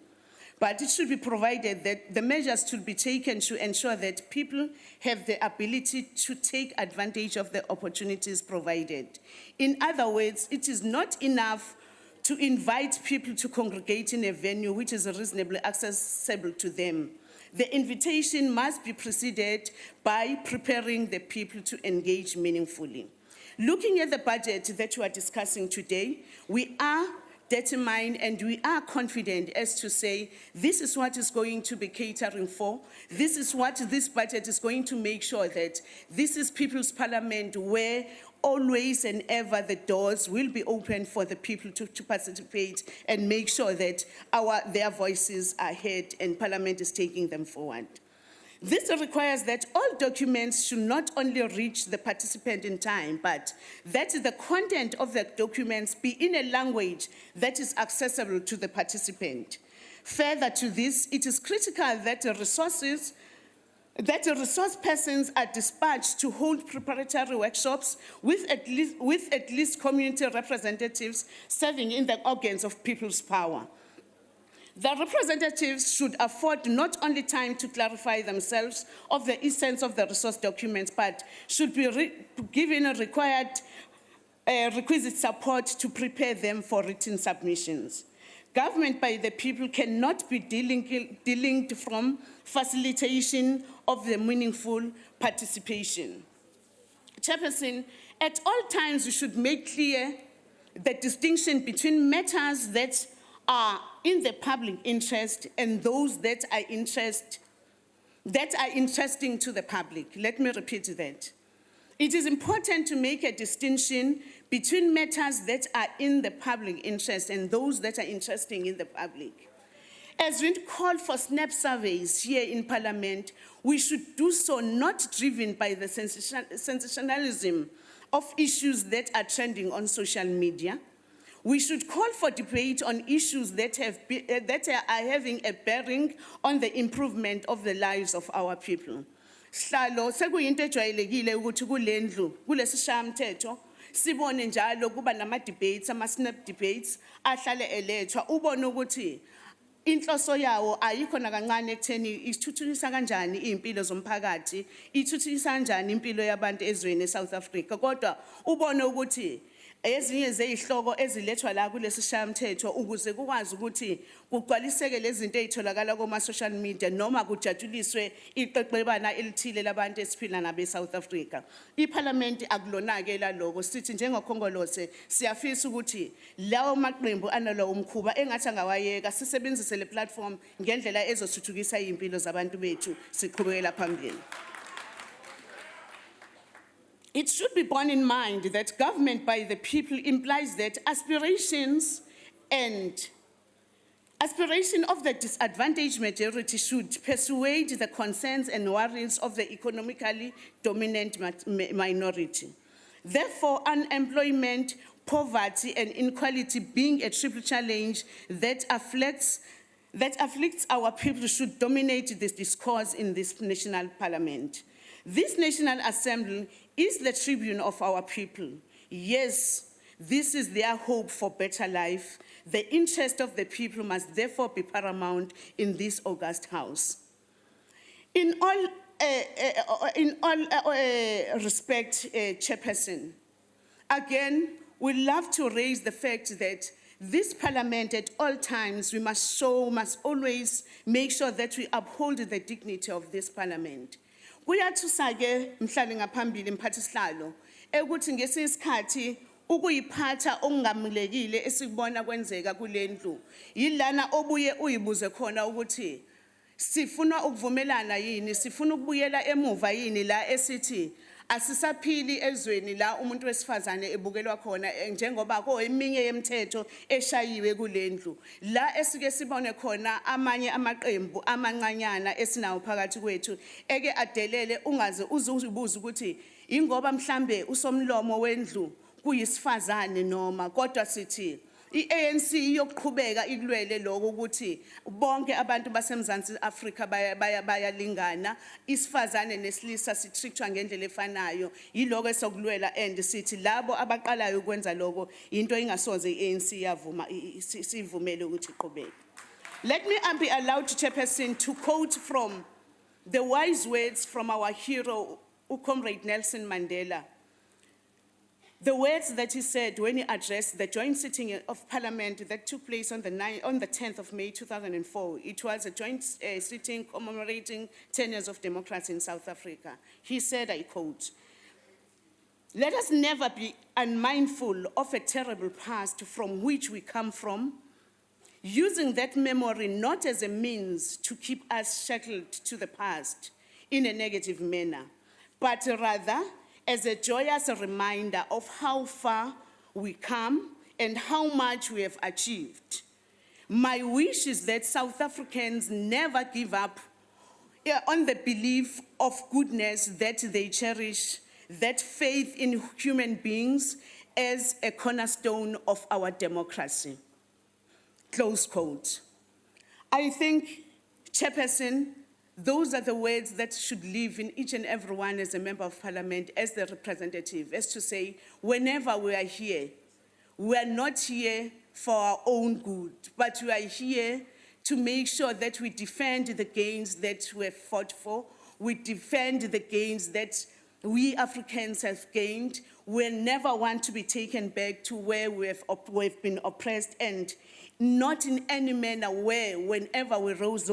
but it should be provided that the measures should be taken to ensure that people have the ability to take advantage of the opportunities provided. In other words, it is not enough to invite people to congregate in a venue which is reasonably accessible to them. The invitation must be preceded by preparing the people to engage meaningfully. Looking at the budget that we are discussing today, we are determined and we are confident as to say, this is what is going to be catering for. This is what this budget is going to make sure that this is People's Parliament where always and ever the doors will be open for the people to participate and make sure that their voices are heard and Parliament is taking them forward. This requires that all documents should not only reach the participant in time, but that the content of the documents be in a language that is accessible to the participant. Further to this, it is critical that the resource persons are dispatched to hold preparatory workshops with at least community representatives serving in the organs of people's power. The representatives should afford not only time to clarify themselves of the essence of the resource documents, but should be given a requisite support to prepare them for written submissions. Government by the people cannot be delinked from facilitation of the meaningful participation. Chairperson, at all times we should make clear the distinction between matters that are in the public interest and those that are interesting to the public. Let me repeat that. It is important to make a distinction between matters that are in the public interest and those that are interesting in the public. As we call for SNAP surveys here in Parliament, we should do so not driven by the sensationalism of issues that are trending on social media. We should call for debate on issues that are having a bearing on the improvement of the lives of our people. Sihlalo sekuyinto ejwayelekile ukuthi kulendlu kulesishayamthetho sibone njalo kuba nama debates ama-SNAP debates ahlale elethwa ubone ukuthi inhloso yawo ayikho nakancane ekutheni ithuthukisa kanjani impilo zomphakathi ithuthukisa kanjani impilo yabantu ezweni eSouth Africa kodwa ubone ukuthi ezinye zezihloko ezilethwa la kulesi shayamthetho ukuze kukwazi ukuthi kugcwaliseke lezi zinto ezitholakala kuma social media noma kujatshuliswe iqeqebana elithile labantu esiphila nabe South Africa. IParliament akulonake la lokho sithi njengokhongolose siyafisa ukuthi lawo maqembu analo umkhuba engathi angawayeka sisebenzise le platform ngendlela ezothuthukisa impilo zabantu bethu siqhubekela phambili. It should be borne in mind that government by the people implies that aspirations and Aspiration of the disadvantaged majority should persuade the concerns and worries of the economically dominant minority. Therefore, unemployment, poverty, and inequality being a triple challenge that afflicts our people should dominate this discourse in this national parliament. This National Assembly is the tribune of our people. Yes, this is their hope for better life. The interest of the people must therefore be paramount in this august house. In all respect, Chairperson, again, we love to raise the fact that this parliament at all times, we must always make sure that we uphold the dignity of this parliament. Kuyathusa-ke mhlali ngaphambili mphathishlalo ukuthi ngesinye isikhathi ukuyiphatha okungamulekile esikubona kwenzeka kulendlu yilana obuye uyibuze khona ukuthi sifuna ukuvumelana yini, sifuna ukubuyela emuva yini la esithi asisaphili ezweni la umuntu wesifazane ebukelwa khona njengoba eminye yemithetho eshayiwe kulendlu la esike sibone khona amanye amaqembu amancanyana esinawo phakathi kwethu eke adelele ungaze uzibuza ukuthi ingoba mhlambe usomlomo wendlu kuyisifazane noma kodwa sithi i-ANC iyoqhubeka ikulwele lokho ukuthi bonke abantu baseMzansi Afrika bayalingana, isifazane nesilisa sitreatwa ngendlela efanayo. Yiloko esokulwela and sithi labo abaqalayo ukwenza lokho into ingasoze i-ANC yavuma sivumele ukuthi iqhubeke. Let me be allowed, Chairperson, to quote from the wise words from our hero, Comrade Nelson Mandela. The words that he said when he addressed the joint sitting of Parliament that took place on the 10th of May 2004. It was a joint sitting commemorating 10 years of democracy in South Africa. He said, I quote, "Let us never be unmindful of a terrible past from which we come from, using that memory not as a means to keep us shackled to the past in a negative manner, but rather as a joyous reminder of how far we come and how much we have achieved. My wish is that South Africans never give up on the belief of goodness that they cherish, that faith in human beings as a cornerstone of our democracy." Close quote. I think, Chairperson, those are the words that should live in each and every one as a member of parliament, as the representative, as to say, whenever we are here, we are not here for our own good, but we are here to make sure that we defend the gains that we have fought for, we defend the gains that we Africans have gained. We never want to be taken back to where we've been oppressed, and not in any manner where whenever we raise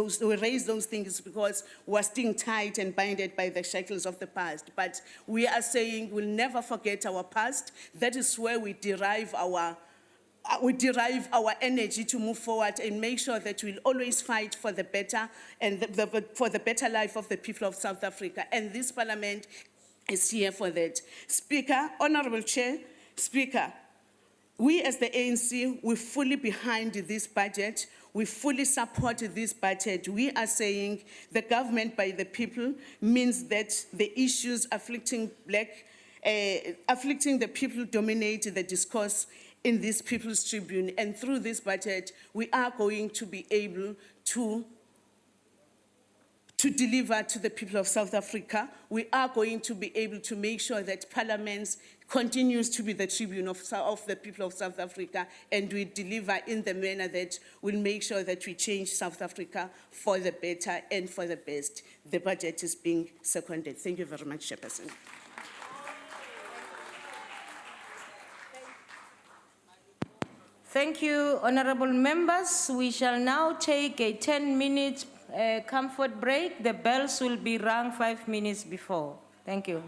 those things because we're still tied and binded by the shackles of the past. But we are saying we'll never forget our past. That is where we derive our energy to move forward and make sure that we'll always fight for the better and for the better life of the people of South Africa. And this parliament is here for that. Speaker, Honorable Chair, Speaker, we as the ANC, we're fully behind this budget. We fully support this budget. We are saying the government by the people means that the issues afflicting the people dominate the discourse in this People's Tribune. And through this budget, we are going to be able to deliver to the people of South Africa. We are going to be able to make sure that Parliament continues to be the tribune of the people of South Africa, and we deliver in the manner that will make sure that we change South Africa for the better and for the best. The budget is being seconded. Thank you very much, Chairperson. Thank you, honorable members. We shall now take a 10-minute comfort break. The bells will be rung 5 minutes before. Thank you.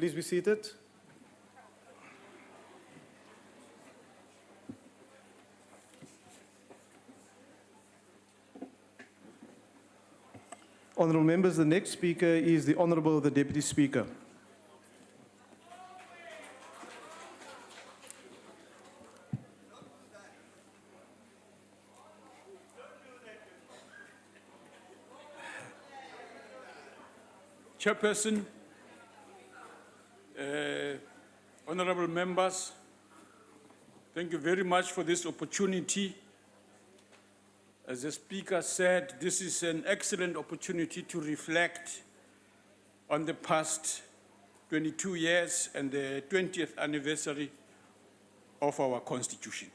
Please be seated. Honourable members, the next speaker is the Honourable the Deputy Speaker. Chairperson, honourable members, thank you very much for this opportunity. As the Speaker said, this is an excellent opportunity to reflect on the past 22 years and the 20th anniversary of our Constitution.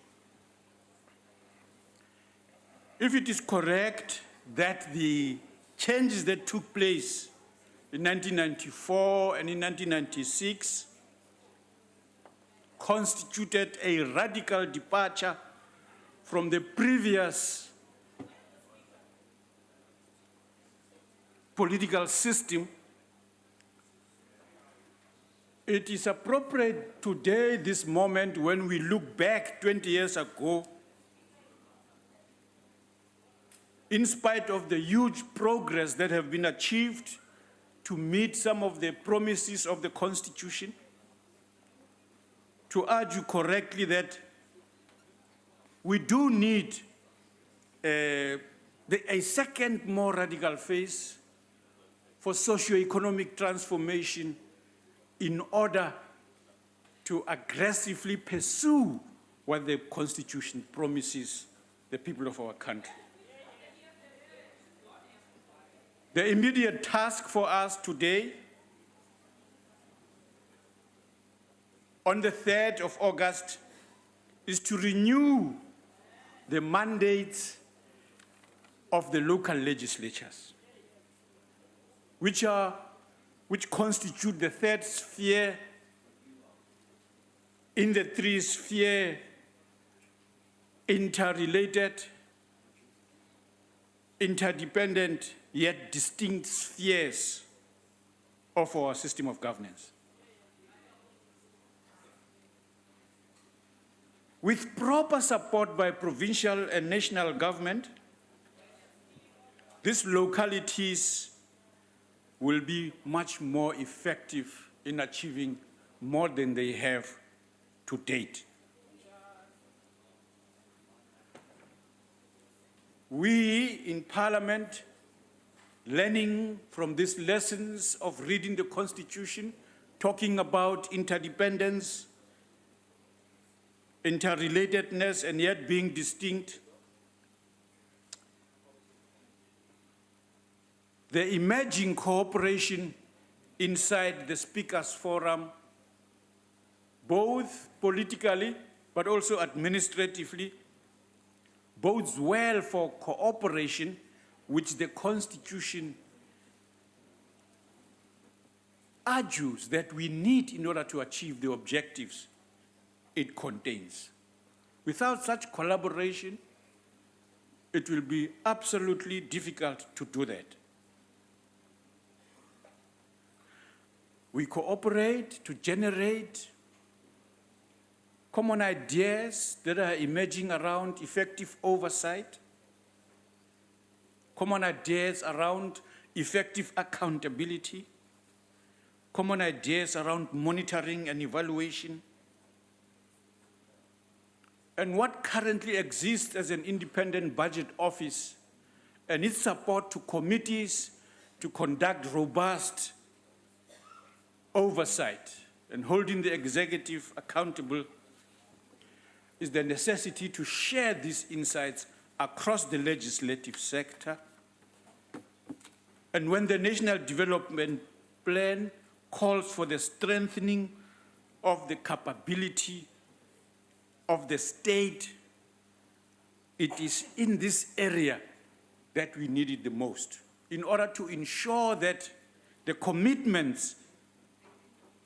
If it is correct that the changes that took place in 1994 and in 1996 constituted a radical departure from the previous political system, it is appropriate today, this moment, when we look back 20 years ago, in spite of the huge progress that have been achieved to meet some of the promises of the Constitution, to argue correctly that we do need a second, more radical phase for socio-economic transformation in order to aggressively pursue what the Constitution promises the people of our country. The immediate task for us today, on the 3rd of August, is to renew the mandates of the local legislatures, which constitute the third sphere in the three-sphere interrelated, interdependent, yet distinct spheres of our system of governance. With proper support by provincial and national government, these localities will be much more effective in achieving more than they have to date. We in Parliament, learning from these lessons of reading the Constitution, talking about interdependence, interrelatedness, and yet being distinct, the emerging cooperation inside the Speakers Forum, both politically but also administratively, bodes well for cooperation which the Constitution argues that we need in order to achieve the objectives it contains. Without such collaboration, it will be absolutely difficult to do that. We cooperate to generate common ideas that are emerging around effective oversight, common ideas around effective accountability, common ideas around monitoring and evaluation. And what currently exists as an independent budget office and its support to committees to conduct robust oversight and holding the executive accountable is the necessity to share these insights across the legislative sector. And when the National Development Plan calls for the strengthening of the capability of the state, it is in this area that we need it the most in order to ensure that the commitments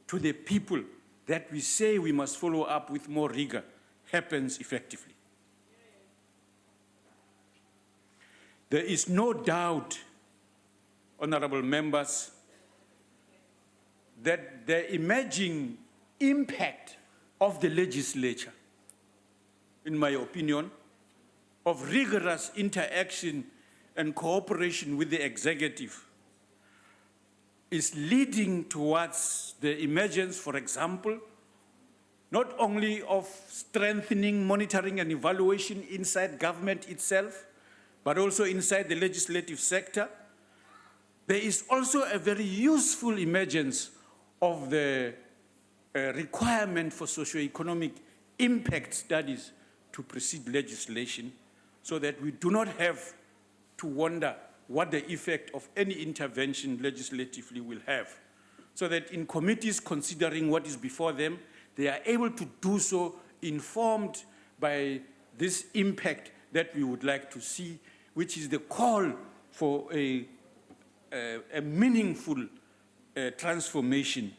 to the people that we say we must follow up with more rigor happens effectively. There is no doubt, honorable members, that the emerging impact of the legislature, in my opinion, of rigorous interaction and cooperation with the executive is leading towards the emergence, for example, not only of strengthening monitoring and evaluation inside government itself, but also inside the legislative sector. There is also a very useful emergence of the requirement for socioeconomic impact studies to precede legislation, so that we do not have to wonder what the effect of any intervention legislatively will have, so that in committees considering what is before them, they are able to do so informed by this impact that we would like to see, which is the call for a meaningful transformation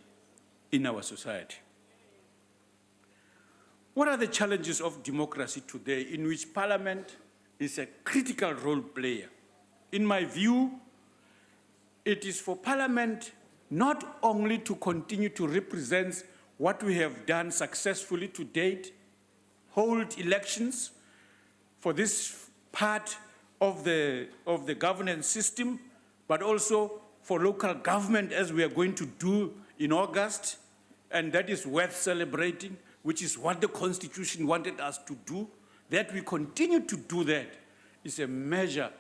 in our society. What are the challenges of democracy today in which Parliament is a critical role player? In my view, it is for Parliament not only to continue to represent what we have done successfully to date, hold elections for this part of the governance system, but also for local government, as we are going to do in August, and that is worth celebrating, which is what the Constitution wanted us to do. That we continue to do that is a measure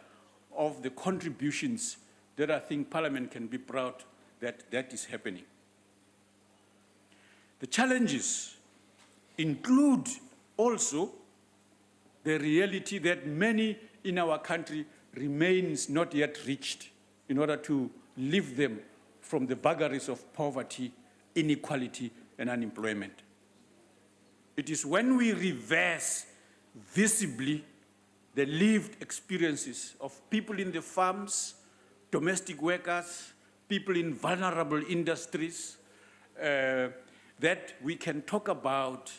of the contributions that I think Parliament can be proud that that is happening. The challenges include also the reality that many in our country remains not yet reached in order to lift them from the vagaries of poverty, inequality, and unemployment. It is when we reverse visibly the lived experiences of people in the farms, domestic workers, people in vulnerable industries, that we can talk about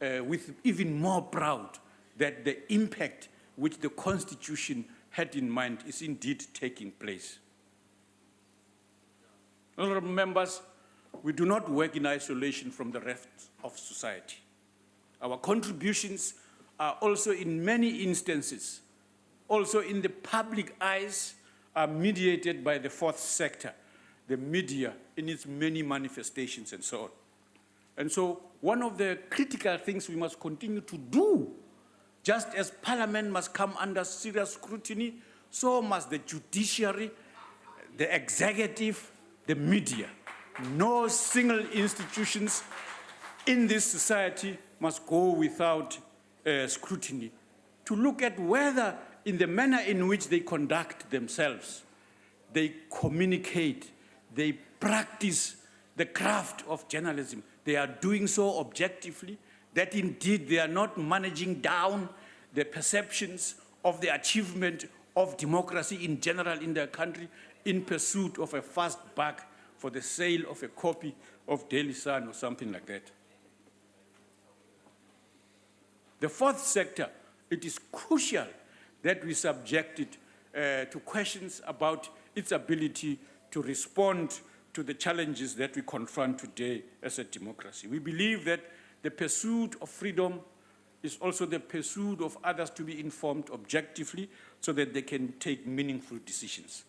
with even more proud that the impact which the Constitution had in mind is indeed taking place. Honorable members, we do not work in isolation from the rest of society. Our contributions are also in many instances, also in the public eyes, are mediated by the fourth sector, the media in its many manifestations and so on. And so one of the critical things we must continue to do, just as Parliament must come under serious scrutiny, so must the judiciary, the executive, the media. No single institutions in this society must go without scrutiny to look at whether in the manner in which they conduct themselves, they communicate, they practice the craft of journalism. They are doing so objectively, that indeed they are not managing down the perceptions of the achievement of democracy in general in their country in pursuit of a fast buck for the sale of a copy of Daily Sun or something like that. The fourth sector, it is crucial that we subject it to questions about its ability to respond to the challenges that we confront today as a democracy. We believe that the pursuit of freedom is also the pursuit of others to be informed objectively so that they can take meaningful decisions.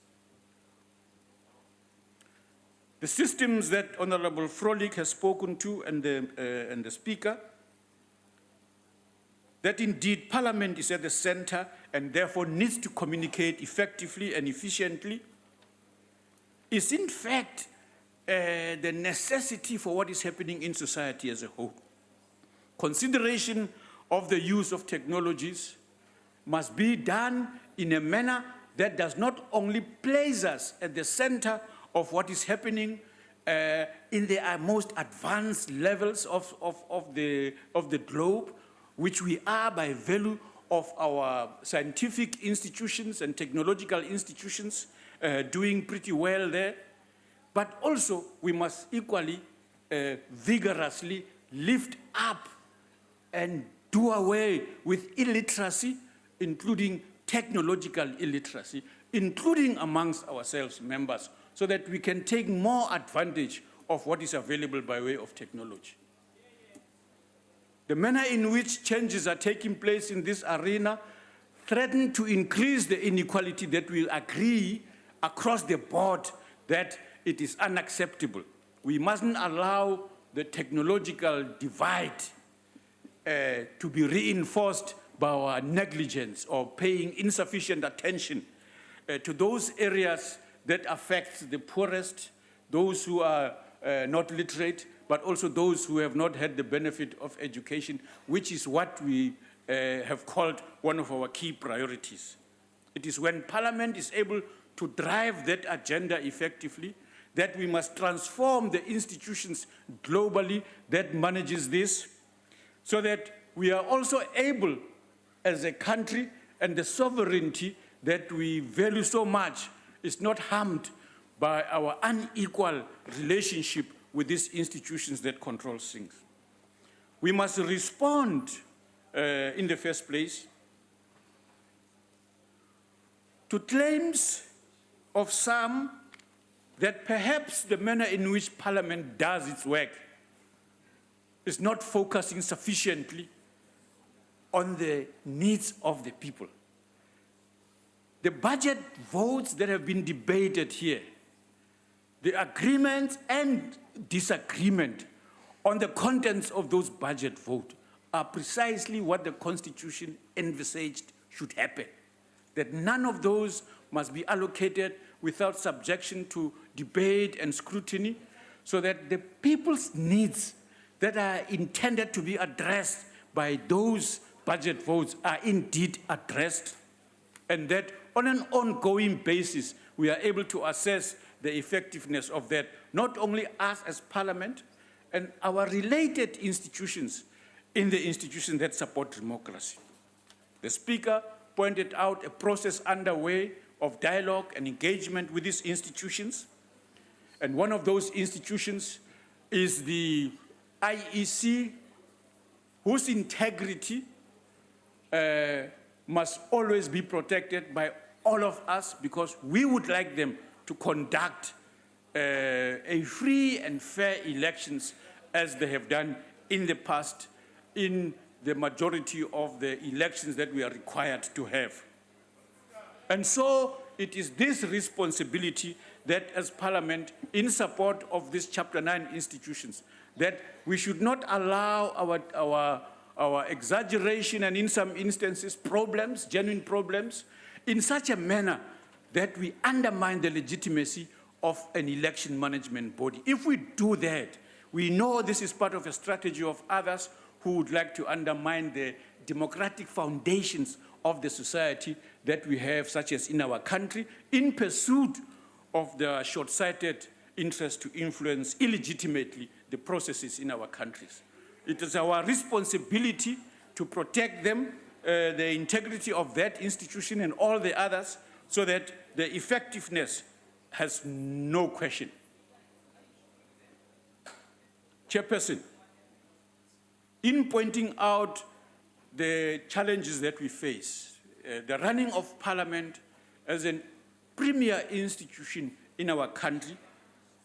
The systems that Honorable Frolik has spoken to and the Speaker, that indeed Parliament is at the center and therefore needs to communicate effectively and efficiently, is in fact the necessity for what is happening in society as a whole. Consideration of the use of technologies must be done in a manner that does not only place us at the center of what is happening in the most advanced levels of the globe, which we are by value of our scientific institutions and technological institutions doing pretty well there. But also we must equally vigorously lift up and do away with illiteracy, including technological illiteracy, including amongst ourselves members, so that we can take more advantage of what is available by way of technology. The manner in which changes are taking place in this arena threaten to increase the inequality that we agree across the board that it is unacceptable. We mustn't allow the technological divide to be reinforced by our negligence or paying insufficient attention to those areas that affect the poorest, those who are not literate, but also those who have not had the benefit of education, which is what we have called one of our key priorities. It is when Parliament is able to drive that agenda effectively that we must transform the institutions globally that manages this, so that we are also able as a country, and the sovereignty that we value so much is not harmed by our unequal relationship with these institutions that control things. We must respond in the first place to claims of some that perhaps the manner in which Parliament does its work is not focusing sufficiently on the needs of the people. The budget votes that have been debated here, the agreement and disagreement on the contents of those budget votes are precisely what the Constitution envisaged should happen. That none of those must be allocated without subjection to debate and scrutiny, so that the people's needs that are intended to be addressed by those budget votes are indeed addressed, and that on an ongoing basis we are able to assess the effectiveness of that, not only us as Parliament and our related institutions in the institutions that support democracy. The Speaker pointed out a process underway of dialogue and engagement with these institutions, and one of those institutions is the IEC, whose integrity must always be protected by all of us, because we would like them to conduct a free and fair elections as they have done in the past in the majority of the elections that we are required to have. And so it is this responsibility that as Parliament, in support of these Chapter 9 institutions, that we should not allow our exaggeration and in some instances problems, genuine problems, in such a manner that we undermine the legitimacy of an election management body. If we do that, we know this is part of a strategy of others who would like to undermine the democratic foundations of the society that we have, such as in our country, in pursuit of the short-sighted interest to influence illegitimately the processes in our countries. It is our responsibility to protect them, the integrity of that institution and all the others, so that the effectiveness has no question. Chairperson, in pointing out the challenges that we face, the running of Parliament as a premier institution in our country,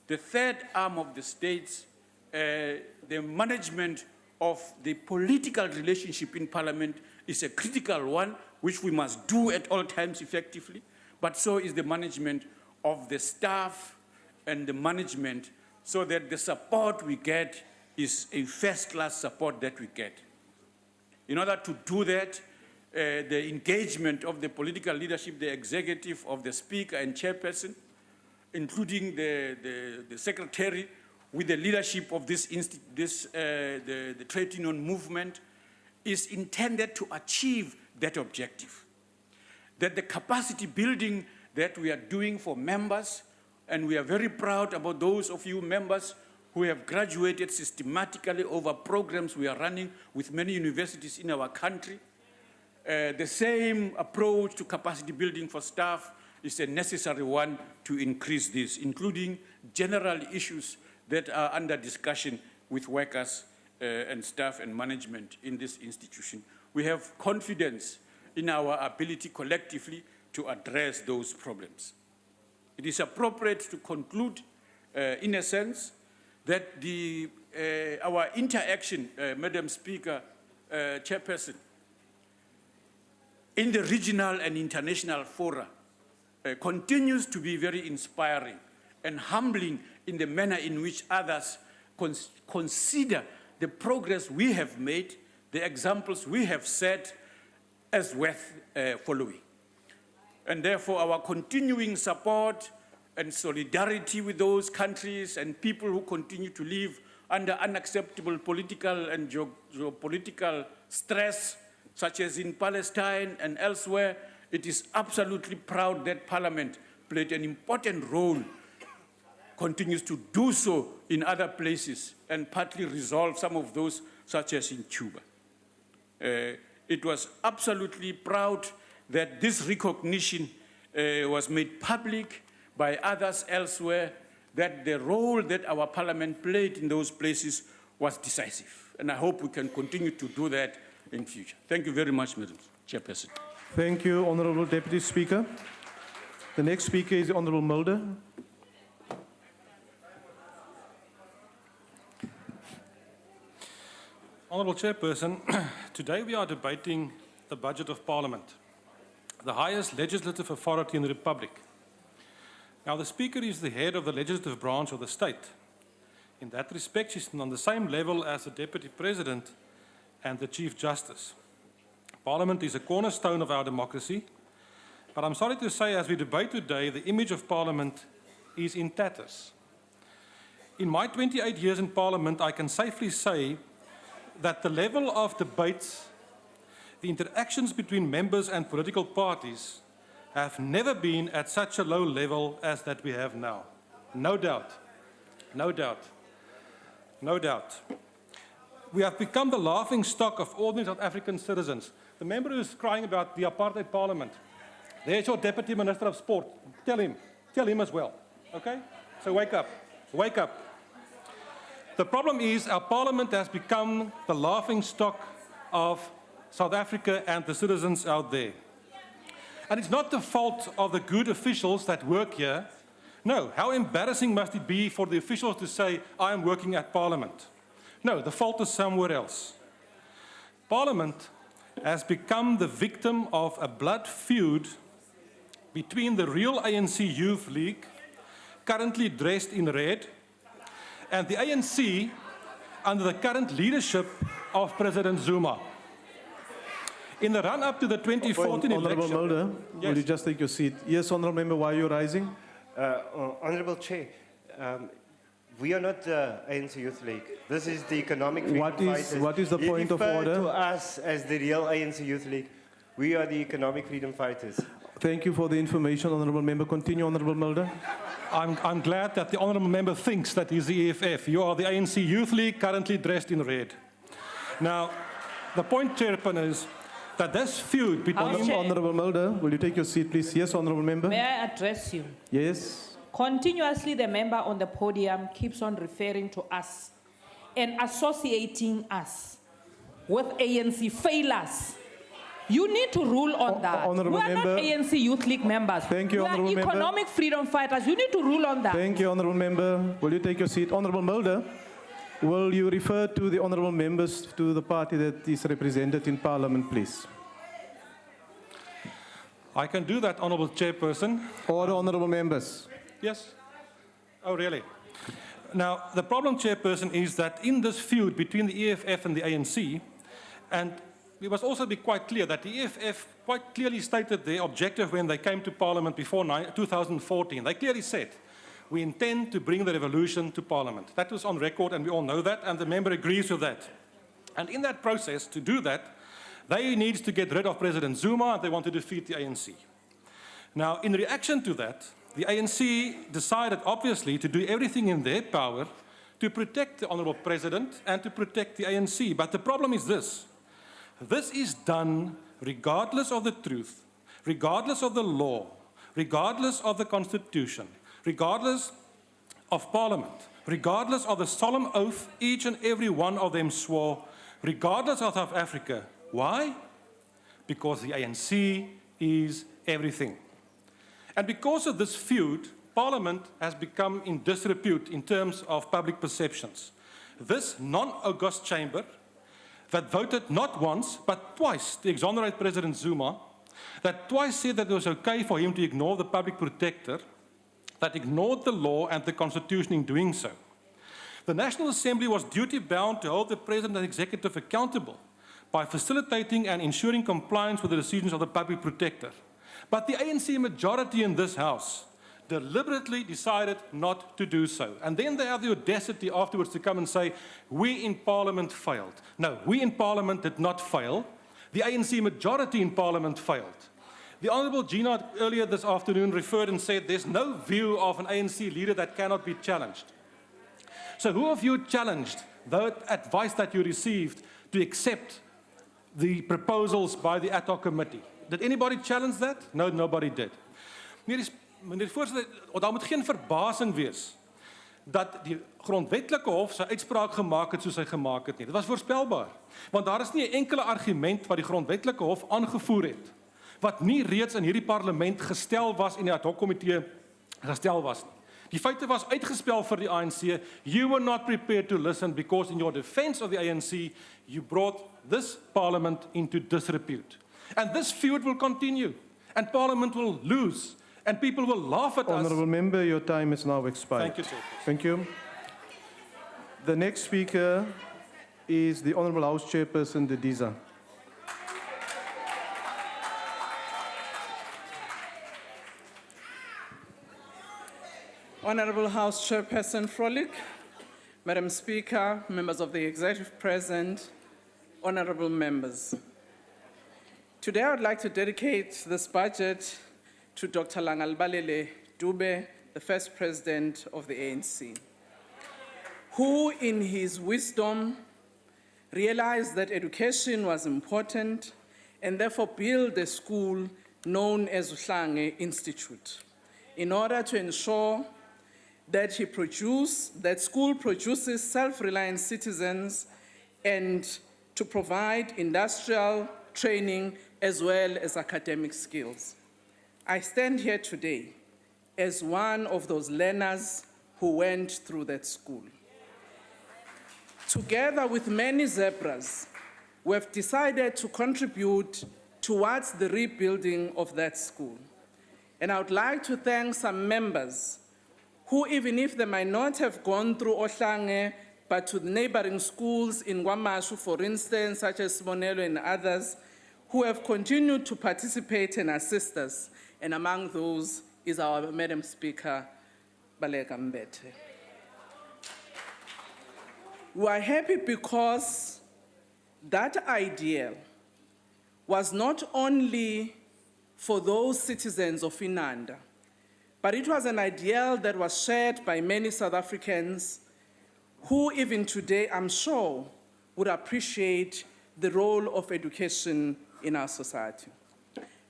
the third arm of the states, the management of the political relationship in Parliament is a critical one, which we must do at all times effectively, but so is the management of the staff and the management, so that the support we get is a first-class support that we get. In order to do that, the engagement of the political leadership, the executive of the Speaker and Chairperson, including the Secretary, with the leadership of the trade union movement, is intended to achieve that objective. That the capacity building that we are doing for members, and we are very proud about those of you members who have graduated systematically over programs we are running with many universities in our country. The same approach to capacity building for staff is a necessary one to increase this, including general issues that are under discussion with workers and staff and management in this institution. We have confidence in our ability collectively to address those problems. It is appropriate to conclude, in a sense, that our interaction, Madam Speaker, Chairperson, in the regional and international fora continues to be very inspiring and humbling in the manner in which others consider the progress we have made, the examples we have set as worth following. And therefore, our continuing support and solidarity with those countries and people who continue to live under unacceptable political and geopolitical stress, such as in Palestine and elsewhere, it is absolutely proud that Parliament played an important role, continues to do so in other places, and partly resolve some of those, such as in Cuba. It was absolutely proud that this recognition was made public by others elsewhere, that the role that our Parliament played in those places was decisive. And I hope we can continue to do that in future. Thank you very much, Madam Chairperson. Thank you, Honourable Deputy Speaker. The next speaker is the Honourable Mulder. Honourable Chairperson, today we are debating the budget of Parliament, the highest legislative authority in the Republic. Now, the Speaker is the head of the legislative branch of the state. In that respect, she's on the same level as the Deputy President and the Chief Justice. Parliament is a cornerstone of our democracy, but I'm sorry to say, as we debate today, the image of Parliament is in tatters. In my 28 years in Parliament, I can safely say that the level of debates, the interactions between members and political parties have never been at such a low level as that we have now. No doubt, no doubt, no doubt. We have become the laughing stock of ordinary South African citizens. The member who is crying about the apartheid parliament, there's your Deputy Minister of Sport. Tell him as well, okay? So wake up, wake up. The problem is our parliament has become the laughing stock of South Africa and the citizens out there. And it's not the fault of the good officials that work here. No, how embarrassing must it be for the officials to say, I am working at Parliament. No, the fault is somewhere else. Parliament has become the victim of a blood feud between the real ANC Youth League, currently dressed in red, and the ANC under the current leadership of President Zuma. In the run-up to the 2014 Honourable election... Mulder, yes. will you just take your seat? Yes, Honourable Member, why are you rising? Honourable Chair, we are not the ANC Youth League. This is the Economic Freedom Fighters. What is the point of order? You refer to us as the real ANC Youth League. We are the Economic Freedom Fighters. Thank you for the information, Honourable Member. Continue, Honourable Mulder. I'm glad that the Honourable Member thinks that he's the EFF. You are the ANC Youth League, currently dressed in red. Now, the point, Chairman, is that this feud between... Honourable Mulder, will you take your seat, please? Yes, Honourable Member. May I address you? Yes. Continuously, the member on the podium keeps on referring to us and associating us with ANC failures. You need to rule on that. Honourable we are Member. not ANC Youth League members. Thank you, we Honourable are economic Member. freedom fighters. You need to rule on that. Thank you, Honourable Member. Will you take your seat? Honourable Mulder, will you refer to the Honourable Members to the party that is represented in Parliament, please? I can do that, Honourable Chairperson. Order, Honourable Members. Yes. Oh, really? Now, the problem, Chairperson, is that in this feud between the EFF and the ANC, and we must also be quite clear that the EFF quite clearly stated their objective when they came to Parliament before 2014. They clearly said, we intend to bring the revolution to Parliament. That was on record, and we all know that, and the member agrees with that. And in that process, to do that, they need to get rid of President Zuma, and they want to defeat the ANC. Now, in reaction to that, the ANC decided, obviously, to do everything in their power to protect the Honourable President and to protect the ANC. But the problem is this. This is done regardless of the truth, regardless of the law, regardless of the Constitution, regardless of Parliament, regardless of the solemn oath each and every one of them swore, regardless of South Africa. Why? Because the ANC is everything. And because of this feud, Parliament has become in disrepute in terms of public perceptions. This non-august chamber that voted not once but twice to exonerate President Zuma, that twice said that it was okay for him to ignore the public protector, that ignored the law and the Constitution in doing so. The National Assembly was duty-bound to hold the President and Executive accountable by facilitating and ensuring compliance with the decisions of the public protector. But the ANC majority in this House deliberately decided not to do so. And then they have the audacity afterwards to come and say, we in Parliament failed. No, we in Parliament did not fail. The ANC majority in Parliament failed. The Honourable Gina earlier this afternoon referred and said there's no view of an ANC leader that cannot be challenged. So who of you challenged the advice that you received to accept the proposals by the ad hoc committee? Did anybody challenge that? No, nobody did. Meneer Voorsitter, daar moet geen verbasing wees dat die grondwetlike hof sy uitspraak gemaak het soos hy gemaak het nie. Dit was voorspelbaar, want daar is nie 'n enkele argument wat die grondwetlike hof aangevoer het wat nie reeds in hierdie parlement gestel was en die ad hoc komitee gestel was nie. Die feite was uitgespel vir die ANC. You were not prepared to listen because in your defense of the ANC, you brought this parliament into disrepute. And this feud will continue, and Parliament will lose, and people will laugh at us. Honourable Member, your time is now expired. Thank you, sir. Thank you. The next speaker is the Honourable House Chairperson, Dediza. Honourable House Chairperson Frolick, Madam Speaker, members of the executive present, honourable members. Today I would like to dedicate this budget to Dr. Langalbalele Dube, the first president of the ANC, who in his wisdom realized that education was important and therefore built a school known as Uhlange Institute in order to ensure that that school produces self-reliant citizens and to provide industrial training as well as academic skills. I stand here today as one of those learners who went through that school. Together with many zebras, we have decided to contribute towards the rebuilding of that school. And I would like to thank some members who, even if they might not have gone through Ohlange, but to the neighboring schools in Guamashu, for instance, such as Monelo and others, who have continued to participate and assist us. And among those is our Madam Speaker, Baleka Mbete. We are happy because that ideal was not only for those citizens of Inanda, but it was an ideal that was shared by many South Africans who even today, I'm sure, would appreciate the role of education in our society.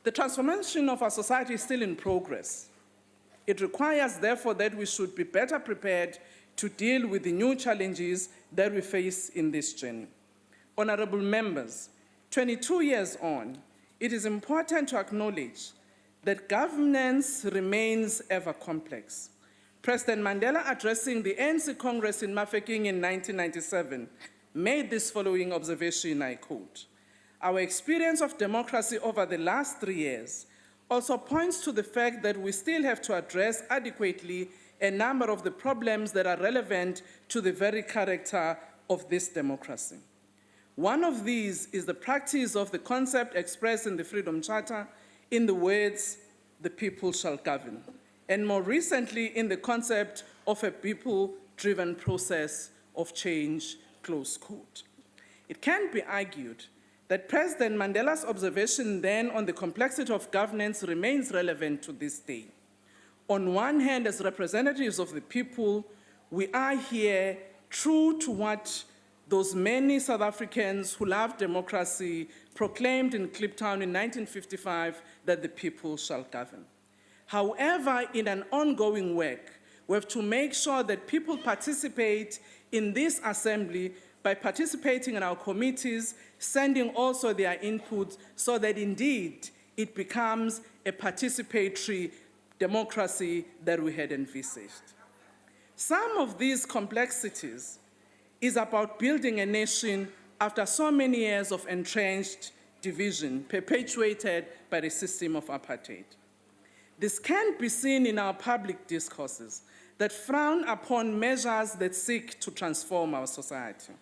The transformation of our society is still in progress. It requires, therefore, that we should be better prepared to deal with the new challenges that we face in this journey. Honourable members, 22 years on, it is important to acknowledge that governance remains ever complex. President Mandela, addressing the ANC Congress in Mafeking in 1997, made this following observation, I quote, "Our experience of democracy over the last 3 years also points to the fact that we still have to address adequately a number of the problems that are relevant to the very character of this democracy. One of these is the practice of the concept expressed in the Freedom Charter in the words, the people shall govern, and more recently in the concept of a people-driven process of change, close quote. It can be argued that President Mandela's observation then on the complexity of governance remains relevant to this day. On one hand, as representatives of the people, we are here true to what those many South Africans who love democracy proclaimed in Kliptown in 1955, that the people shall govern. However, in an ongoing work, we have to make sure that people participate in this assembly by participating in our committees, sending also their input so that indeed it becomes a participatory democracy that we had envisaged. Some of these complexities is about building a nation after so many years of entrenched division perpetuated by the system of apartheid. This can be seen in our public discourses that frown upon measures that seek to transform our society.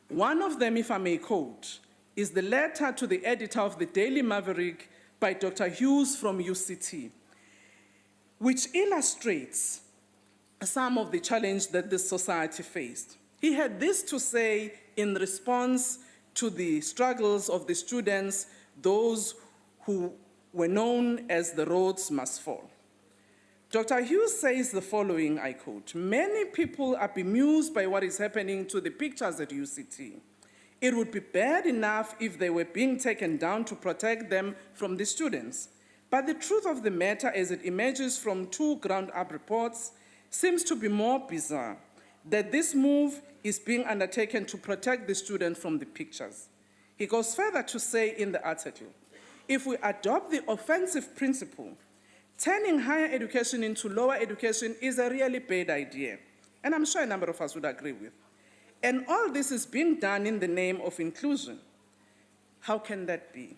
One of them, if I may quote, is the letter to the editor of the Daily Maverick by Dr. Hughes from UCT, which illustrates some of the challenges that this society faced. He had this to say in response to the struggles of the students, those who were known as the Rhodes Must Fall. Dr. Hughes says the following, I quote, "Many people are bemused by what is happening to the pictures at UCT. It would be bad enough if they were being taken down to protect them from the students. But the truth of the matter, as it emerges from two ground-up reports, seems to be more bizarre, that this move is being undertaken to protect the student from the pictures." He goes further to say in the article, "If we adopt the offensive principle, turning higher education into lower education is a really bad idea." And I'm sure a number of us would agree with. And all this is being done in the name of inclusion. How can that be?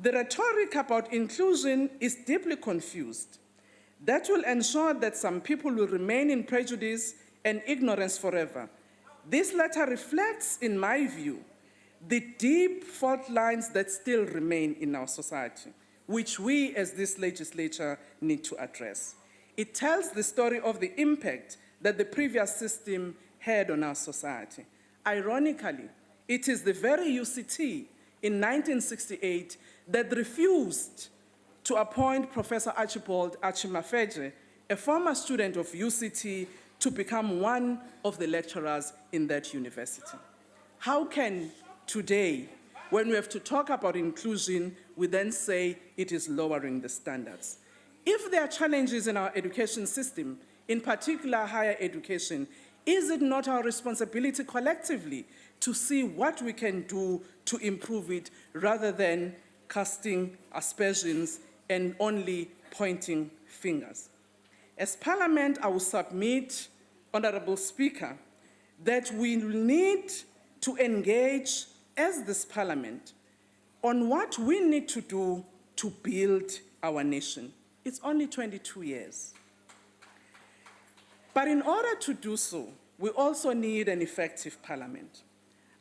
The rhetoric about inclusion is deeply confused. That will ensure that some people will remain in prejudice and ignorance forever. This letter reflects, in my view, the deep fault lines that still remain in our society, which we as this legislature need to address. It tells the story of the impact that the previous system had on our society. Ironically, it is the very UCT in 1968 that refused to appoint Professor Archibald Achimafeje, a former student of UCT, to become one of the lecturers in that university. How can today, when we have to talk about inclusion, we then say it is lowering the standards? If there are challenges in our education system, in particular higher education, is it not our responsibility collectively to see what we can do to improve it rather than casting aspersions and only pointing fingers? As Parliament, I will submit, Honourable Speaker, that we need to engage as this Parliament on what we need to do to build our nation. It's only 22 years. But in order to do so, we also need an effective Parliament.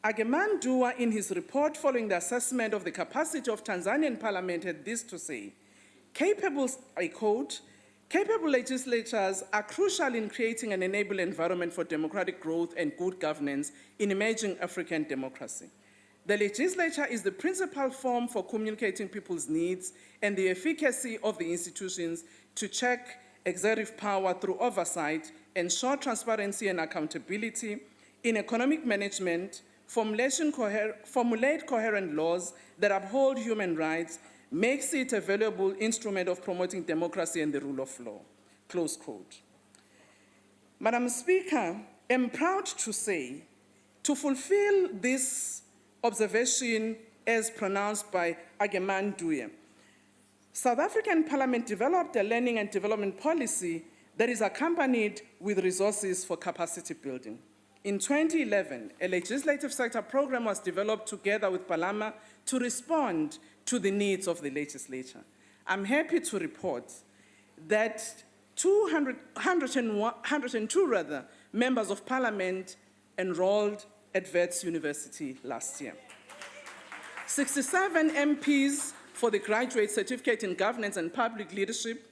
Ageman Dua, in his report following the assessment of the capacity of Tanzanian Parliament, had this to say: capable, I quote, "Capable legislatures are crucial in creating an enabling environment for democratic growth and good governance in emerging African democracy. The legislature is the principal form for communicating people's needs and the efficacy of the institutions to check executive power through oversight, ensure transparency and accountability in economic management, formulate coherent laws that uphold human rights, makes it a valuable instrument of promoting democracy and the rule of law." Close quote. Madam Speaker, I'm proud to say, to fulfill this observation as pronounced by Ageman Dua, South African Parliament developed a learning and development policy that is accompanied with resources for capacity building. In 2011, a legislative sector program was developed together with Palama to respond to the needs of the legislature. I'm happy to report that 102 members of Parliament enrolled at Wits University last year. 67 MPs for the Graduate Certificate in Governance and Public Leadership,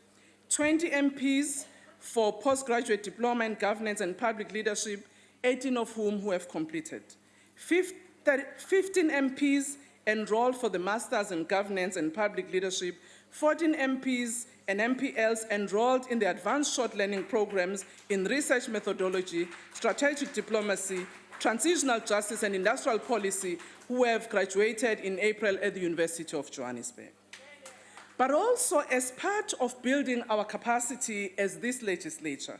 20 MPs for Postgraduate Diploma in Governance and Public Leadership, 18 of whom who have completed. 15 MPs enrolled for the Masters in Governance and Public Leadership, 14 MPs and MPLs enrolled in the Advanced Short Learning Programs in Research Methodology, Strategic Diplomacy, Transitional Justice and Industrial Policy, who have graduated in April at the University of Johannesburg. But also, as part of building our capacity as this legislature,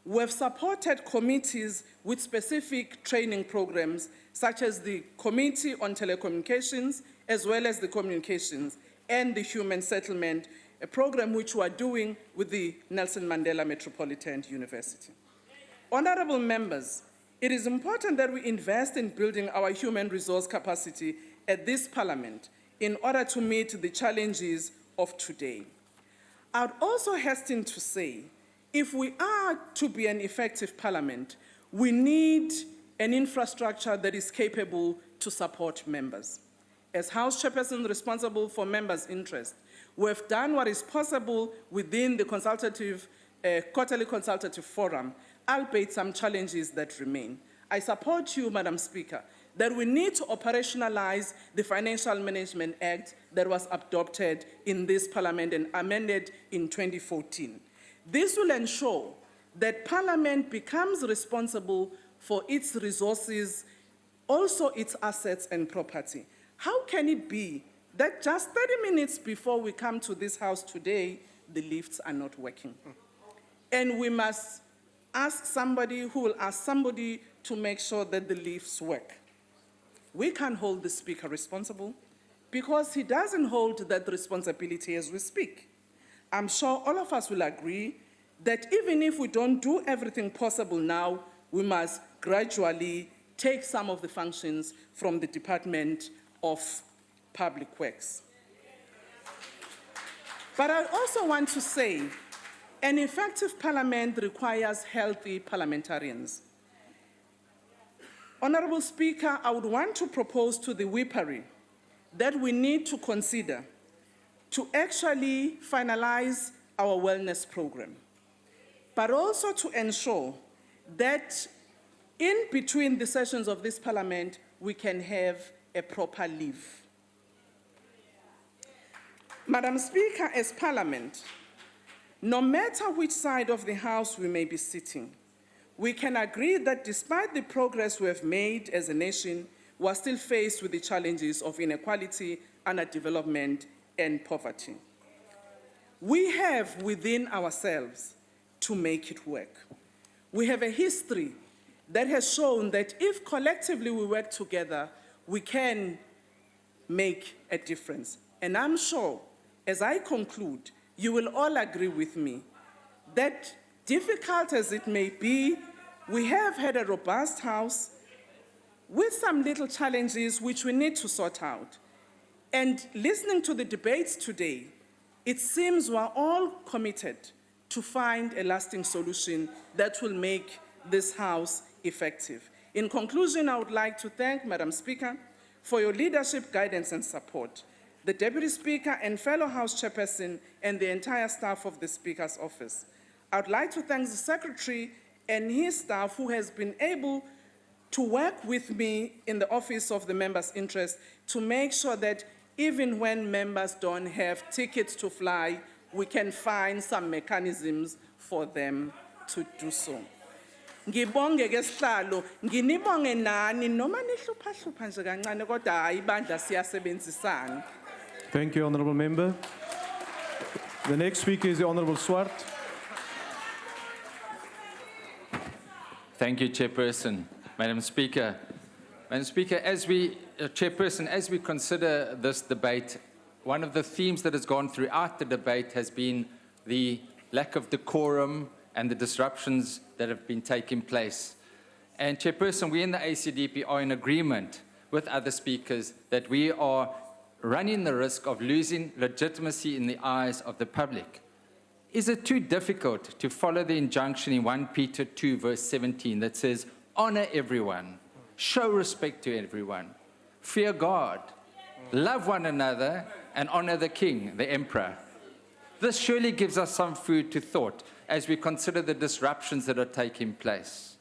we have supported committees with specific training programs, such as the Committee on Telecommunications, as well as the Communications and the Human Settlement a program which we are doing with the Nelson Mandela Metropolitan University. Honorable members, it is important that we invest in building our human resource capacity at this Parliament in order to meet the challenges of today. I would also hasten to say, if we are to be an effective Parliament, we need an infrastructure that is capable to support members. As House Chairperson responsible for members' interest, we have done what is possible within the quarterly consultative forum, albeit some challenges that remain. I support you, Madam Speaker, that we need to operationalize the Financial Management Act that was adopted in this Parliament and amended in 2014. This will ensure that Parliament becomes responsible for its resources, also its assets and property. How can it be that just 30 minutes before we come to this house today, the lifts are not working? And we must ask somebody who will ask somebody to make sure that the lifts work. We can't hold the Speaker responsible because he doesn't hold that responsibility as we speak. I'm sure all of us will agree that even if we don't do everything possible now, we must gradually take some of the functions from the Department of Public Works. But I also want to say, an effective Parliament requires healthy parliamentarians. Honorable Speaker, I would want to propose to the whippery that we need to consider to actually finalize our wellness program, but also to ensure that in between the sessions of this Parliament, we can have a proper leave. Madam Speaker, as Parliament, no matter which side of the House we may be sitting, we can agree that despite the progress we have made as a nation, we are still faced with the challenges of inequality, underdevelopment, and poverty. We have within ourselves to make it work. We have a history that has shown that if collectively we work together, we can make a difference. And I'm sure, as I conclude, you will all agree with me that difficult as it may be, we have had a robust House with some little challenges which we need to sort out. And listening to the debates today, it seems we're all committed to find a lasting solution that will make this House effective. In conclusion, I would like to thank Madam Speaker for your leadership, guidance, and support, the Deputy Speaker and fellow House Chairperson, and the entire staff of the Speaker's office. I would like to thank the Secretary and his staff who has been able to work with me in the Office of the Member's Interest to make sure that even when members don't have tickets to fly, we can find some mechanisms for them to do so. Ngibonge ke sihlalo, nginibonge nani noma nihlupha nje kancane kodwa hayi bandla siyasebenzisana. Thank you, Honourable Member. The next speaker is the Honourable Swart. Thank you, Chairperson. Madam Speaker, Chairperson, as we consider this debate, one of the themes that has gone throughout the debate has been the lack of decorum and the disruptions that have been taking place. And Chairperson, we in the ACDP are in agreement with other speakers that we are running the risk of losing legitimacy in the eyes of the public. Is it too difficult to follow the injunction in 1 Peter 2 verse 17 that says, honor everyone, show respect to everyone, fear God, love one another, and honor the king, the emperor? This surely gives us some food to thought as we consider the disruptions that are taking place.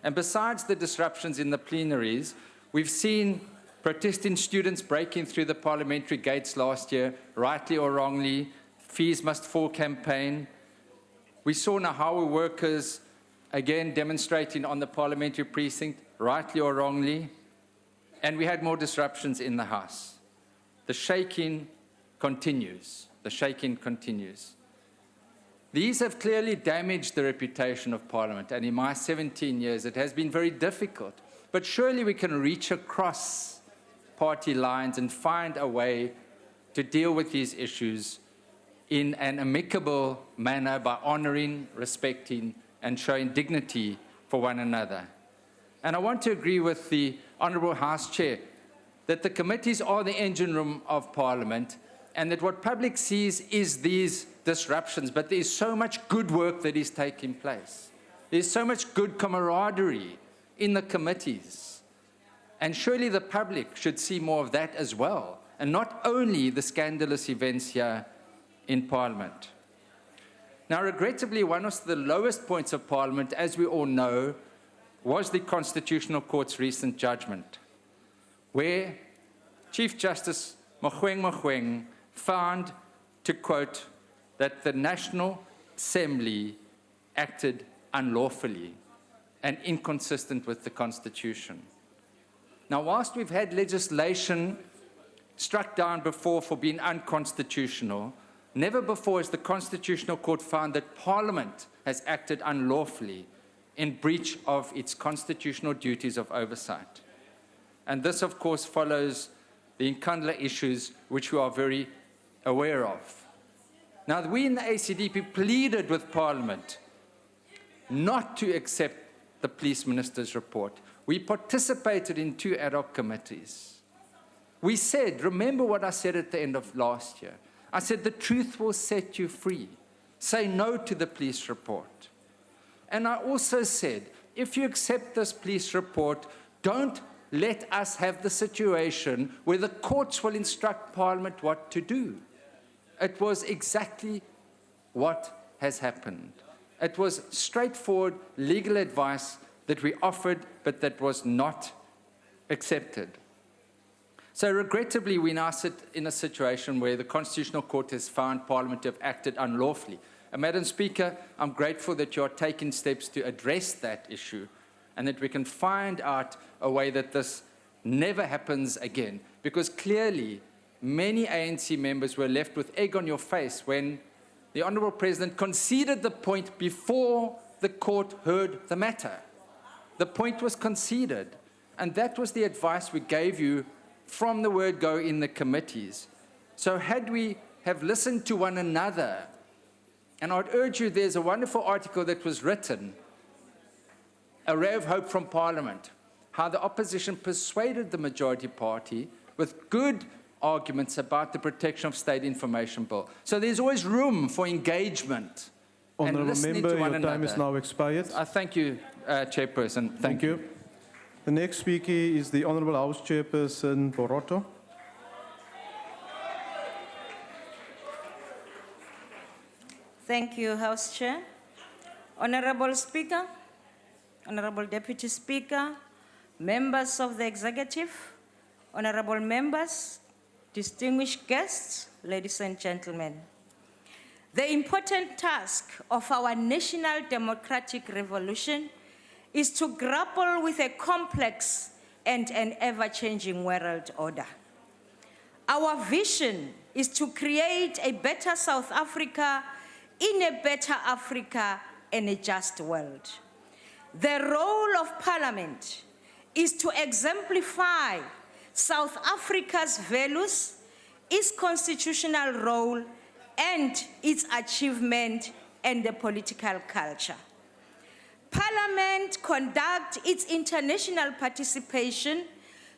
And besides the disruptions in the plenaries, we've seen protesting students breaking through the parliamentary gates last year, rightly or wrongly, Fees Must Fall campaign. We saw Nahawa workers again demonstrating on the parliamentary precinct, rightly or wrongly, and we had more disruptions in the House. The shaking continues. The shaking continues. These have clearly damaged the reputation of Parliament, and in my 17 years it has been very difficult. But surely we can reach across party lines and find a way to deal with these issues in an amicable manner by honoring, respecting, and showing dignity for one another. And I want to agree with the Honourable House Chair that the committees are the engine room of Parliament, and that what public sees is these disruptions, but there is so much good work that is taking place. There's so much good camaraderie in the committees. And surely the public should see more of that as well, and not only the scandalous events here in Parliament. Now, regrettably, one of the lowest points of Parliament, as we all know, was the Constitutional Court's recent judgment, where Chief Justice Mogoeng found, to quote, that the National Assembly acted unlawfully and inconsistent with the Constitution. Now, whilst we've had legislation struck down before for being unconstitutional, never before has the Constitutional Court found that Parliament has acted unlawfully in breach of its constitutional duties of oversight. And this, of course, follows the Nkandla issues, which we are very aware of. Now, we in the ACDP pleaded with Parliament not to accept the Police Minister's report. We participated in 2 ad hoc committees. We said, remember what I said at the end of last year. I said, the truth will set you free. Say no to the police report. And I also said, if you accept this police report, don't let us have the situation where the courts will instruct Parliament what to do. It was exactly what has happened. It was straightforward legal advice that we offered, but that was not accepted. So regrettably, we now sit in a situation where the Constitutional Court has found Parliament to have acted unlawfully. And Madam Speaker, I'm grateful that you are taking steps to address that issue and that we can find out a way that this never happens again. Because clearly, many ANC members were left with egg on your face when the Honourable President conceded the point before the court heard the matter. The point was conceded, and that was the advice we gave you from the word go in the committees. So had we have listened to one another, and I'd urge you, there's a wonderful article that was written, A Ray of Hope from Parliament, how the opposition persuaded the majority party with good arguments about the Protection of State Information Bill. So there's always room for engagement and Honourable listening Member, to one your another. time is now expired. Thank you, Chairperson. Thank you. The next speaker is the Honourable House Chairperson Boroto. Thank you, House Chair. Honourable Speaker, Honourable Deputy Speaker, members of the Executive, honourable members, distinguished guests, ladies and gentlemen. The important task of our national democratic revolution is to grapple with a complex and an ever-changing world order. Our vision is to create a better South Africa in a better Africa and a just world. The role of Parliament is to exemplify South Africa's values, its constitutional role, and its achievement and the political culture. Parliament conducts its international participation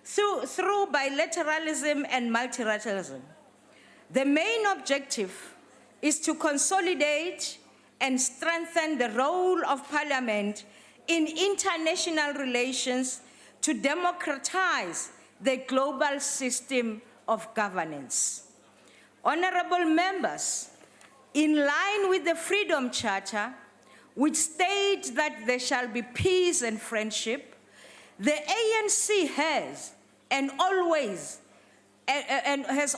through bilateralism and multilateralism. The main objective is to consolidate and strengthen the role of Parliament in international relations to democratize the global system of governance. Honourable members, in line with the Freedom Charter, which states that there shall be peace and friendship, the ANC has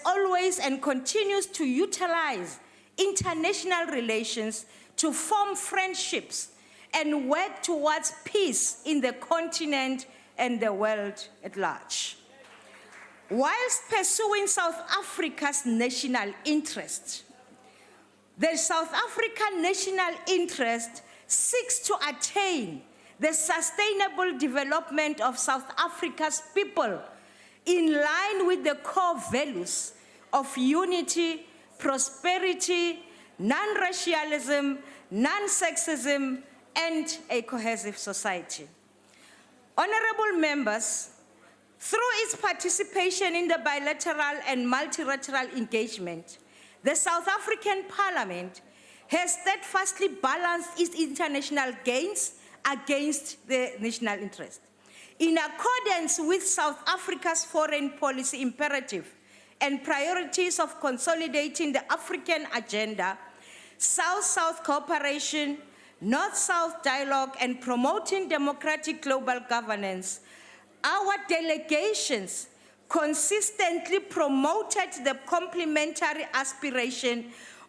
always and continues to utilize international relations to form friendships and work towards peace in the continent and the world at large. Whilst pursuing South Africa's national interest, the South African national interest seeks to attain the sustainable development of South Africa's people in line with the core values of unity, prosperity, non-racialism, non-sexism, and a cohesive society. Honorable members, through its participation in the bilateral and multilateral engagement, the South African Parliament has steadfastly balanced its international gains against the national interest. In accordance with South Africa's foreign policy imperative and priorities of consolidating the African agenda, South-South cooperation, North-South dialogue, and promoting democratic global governance, our delegations consistently promoted the complementary aspiration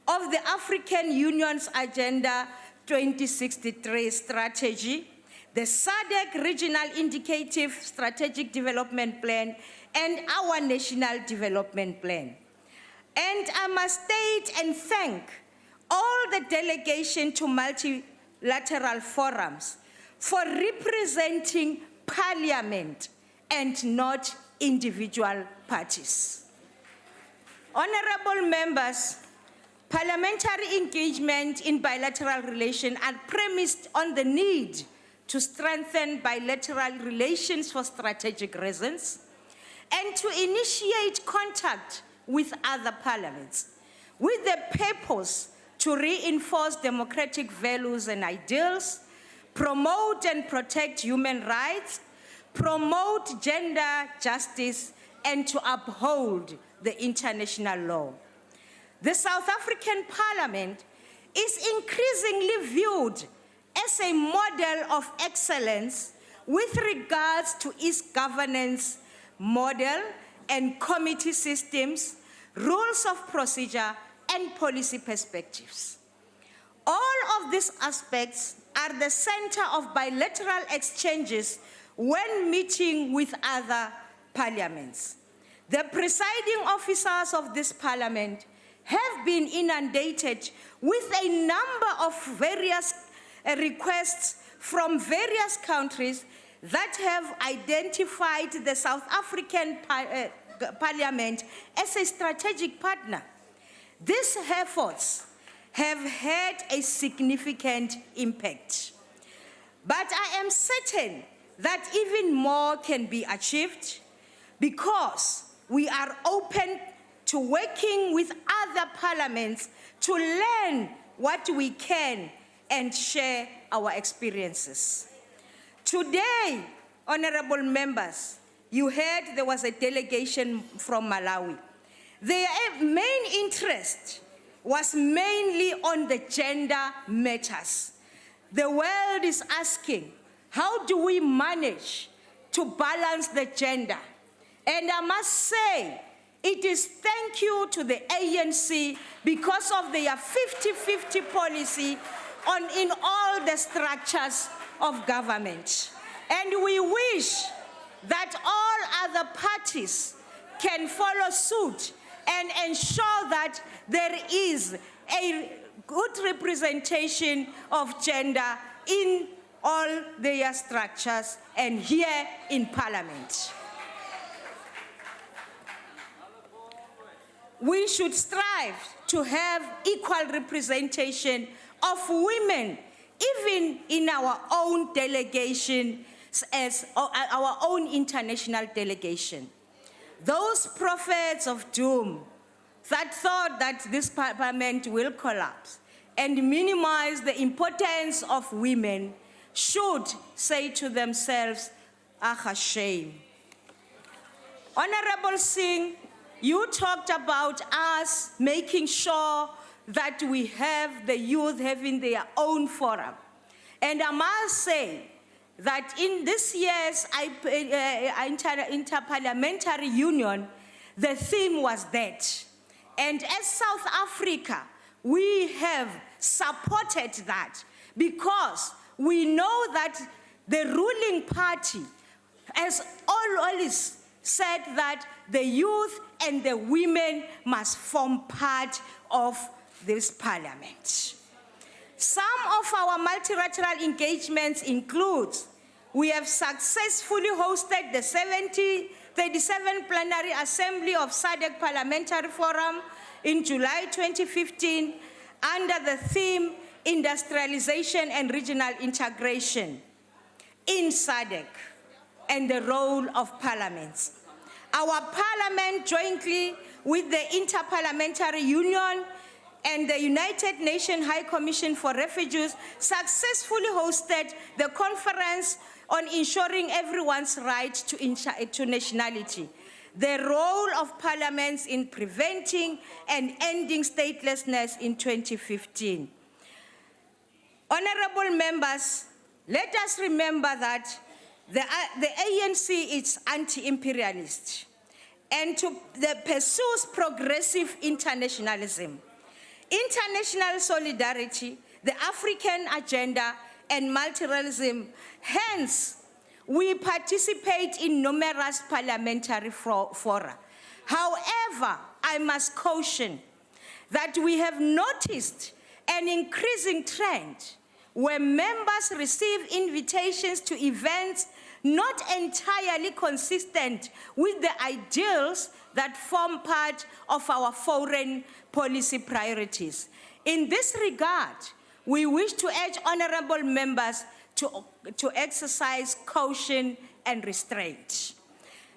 of the African Union's Agenda 2063 strategy, the SADC Regional Indicative Strategic Development Plan, and our National Development Plan. And I must state and thank all the delegation to multilateral forums for representing Parliament and not individual parties. Honorable members, parliamentary engagement in bilateral relations are premised on the need to strengthen bilateral relations for strategic reasons and to initiate contact with other parliaments with the purpose to reinforce democratic values and ideals, promote and protect human rights, promote gender justice, and to uphold the international law. The South African Parliament is increasingly viewed as a model of excellence with regards to its governance model and committee systems, rules of procedure, and policy perspectives. All of these aspects are the center of bilateral exchanges when meeting with other parliaments. The presiding officers of this parliament have been inundated with a number of various requests from various countries that have identified the South African Parliament as a strategic partner. These efforts have had a significant impact. But I am certain that even more can be achieved because we are open to working with other parliaments to learn what we can and share our experiences. Today, honorable members, you heard there was a delegation from Malawi. Their main interest was mainly on the gender matters. The world is asking, how do we manage to balance the gender? And I must say, it is thank you to the ANC because of their 50-50 policy in all the structures of government. And we wish that all other parties can follow suit and ensure that there is a good representation of gender in all their structures and here in Parliament. We should strive to have equal representation of women, even in our own delegation, as our own international delegation. Those prophets of doom that thought that this parliament will collapse and minimize the importance of women should say to themselves, ah, shame. Honorable Singh, you talked about us making sure that we have the youth having their own forum. And I must say that in this year's Interparliamentary Union, the theme was that. And as South Africa, we have supported that because we know that the ruling party has always said that the youth and the women must form part of this parliament. Some of our multilateral engagements include, we have successfully hosted the 37th Plenary Assembly of SADC Parliamentary Forum in July 2015 under the theme Industrialization and Regional Integration in SADC and the role of parliaments. Our parliament, jointly with the Interparliamentary Union and the United Nations High Commission for Refugees, successfully hosted the conference on ensuring everyone's right to nationality, the role of parliaments in preventing and ending statelessness in 2015. Honorable members, let us remember that the ANC is anti-imperialist and pursues progressive internationalism. International solidarity, the African agenda, and multilateralism. Hence, we participate in numerous parliamentary fora. However, I must caution that we have noticed an increasing trend where members receive invitations to events not entirely consistent with the ideals that form part of our foreign policy priorities. In this regard, we wish to urge honorable members to exercise caution and restraint.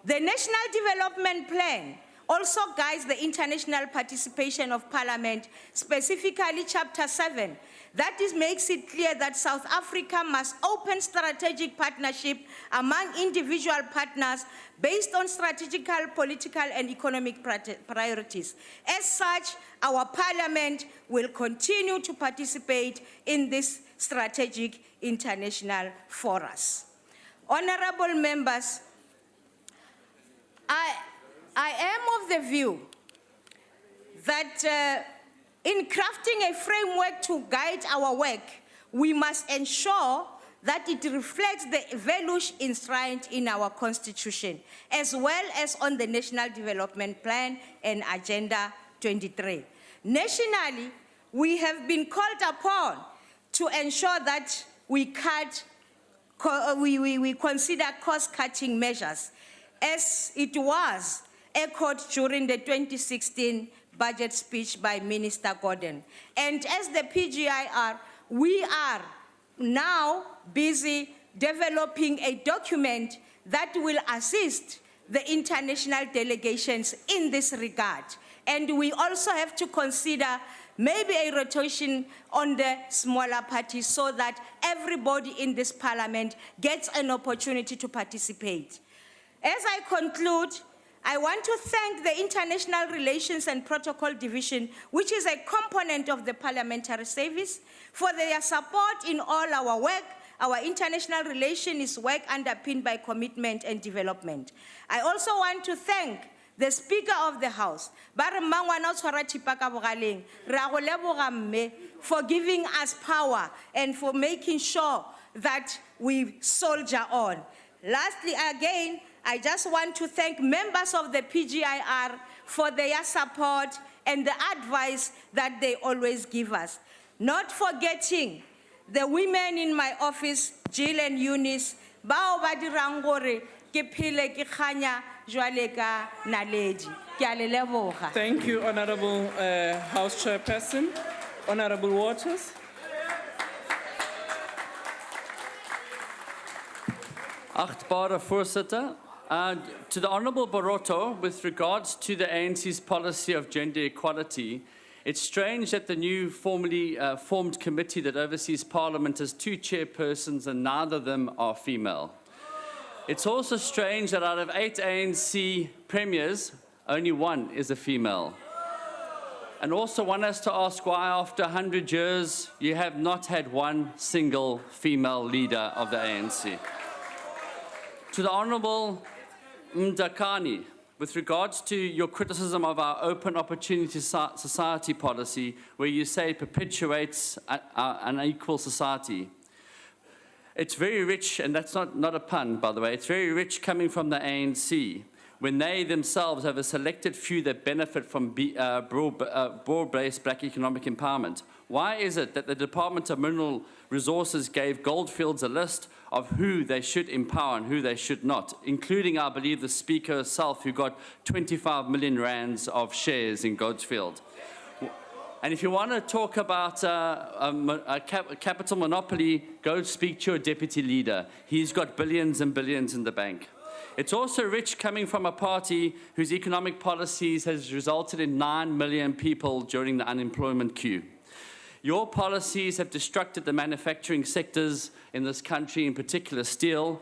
The National Development Plan also guides the international participation of Parliament, specifically Chapter 7. That makes it clear that South Africa must open strategic partnership among individual partners based on strategical, political, and economic priorities. As such, our Parliament will continue to participate in this strategic international forums. Honorable members, I am of the view that in crafting a framework to guide our work, we must ensure that it reflects the values enshrined in our Constitution, as well as on the National Development Plan and Agenda 23. Nationally, we have been called upon to ensure that we consider cost-cutting measures, as it was echoed during the 2016 budget speech by Minister Gordon. And as the PGIR, we are now busy developing a document that will assist the international delegations in this regard. And we also have to consider maybe a rotation on the smaller parties so that everybody in this parliament gets an opportunity to participate. As I conclude, I want to thank the International Relations and Protocol Division, which is a component of the Parliamentary Service, for their support in all our work. Our international relation is work underpinned by commitment and development. I also want to thank the Speaker of the House, for giving us power and for making sure that we soldier on. Lastly, again, I just want to thank members of the PGIR for their support and the advice that they always give us. Not forgetting the women in my office, Jill and Eunice, bao ba dirang gore ke phele ke khanya jwale ka naledi. Ke a le leboga. Thank you, Honorable House Chairperson. Honorable Waters. Achtbare Voorsitter, to the Honourable Barotto, with regards to the ANC's policy of gender equality, it's strange that the new formally formed committee that oversees Parliament has 2 chairpersons and neither of them are female. It's also strange that out of 8 ANC premiers, only 1 is a female. And also one has to ask why after 100 years you have not had 1 single female leader of the ANC. To the Honourable Mdakani, with regards to your criticism of our open opportunity society policy, where you say it perpetuates an unequal society. It's very rich, and that's not a pun, by the way, it's very rich coming from the ANC, when they themselves have a selected few that benefit from broad-based black economic empowerment. Why is it that the Department of Mineral Resources gave Goldfields a list of who they should empower and who they should not, including, I believe, the Speaker herself, who got 25 million rands of shares in Goldfield? And if you want to talk about capital monopoly, go speak to your deputy leader. He's got billions and billions in the bank. It's also rich coming from a party whose economic policies has resulted in 9 million people during the unemployment queue. Your policies have destructed the manufacturing sectors in this country, in particular steel.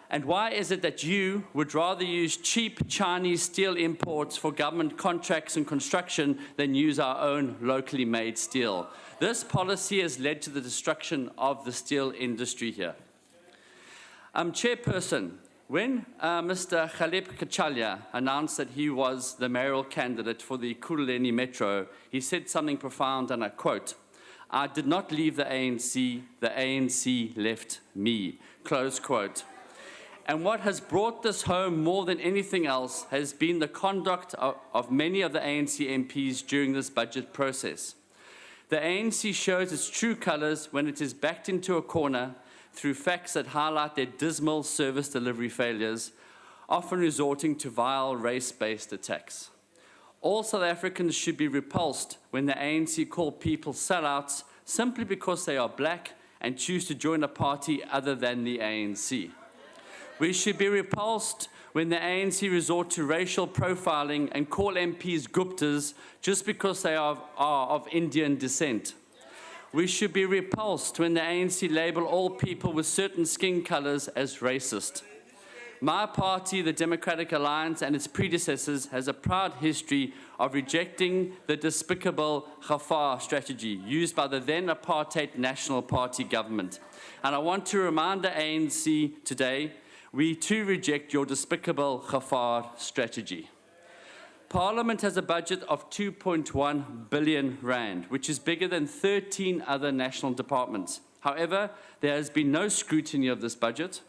And why is it that you would rather use cheap Chinese steel imports for government contracts and construction than use our own locally made steel? This policy has led to the destruction of the steel industry here. Chairperson, when Mr. Khaleb Kachalia announced that he was the mayoral candidate for the Kululeni Metro, he said something profound, and I quote, "I did not leave the ANC left me," close quote. And what has brought this home more than anything else has been the conduct of many of the ANC MPs during this budget process. The ANC shows its true colours when it is backed into a corner through facts that highlight their dismal service delivery failures, often resorting to vile race-based attacks. All South Africans should be repulsed when the ANC call people sellouts simply because they are black and choose to join a party other than the ANC. We should be repulsed when the ANC resort to racial profiling and call MPs Guptas just because they are of Indian descent. We should be repulsed when the ANC label all people with certain skin colors as racist. My party, the Democratic Alliance, and its predecessors has a proud history of rejecting the despicable Gafar strategy used by the then apartheid National Party government. And I want to remind the ANC today, we too reject your despicable Gafar strategy. Parliament has a budget of 2.1 billion rand, which is bigger than 13 other national departments. However, there has been no scrutiny of this budget,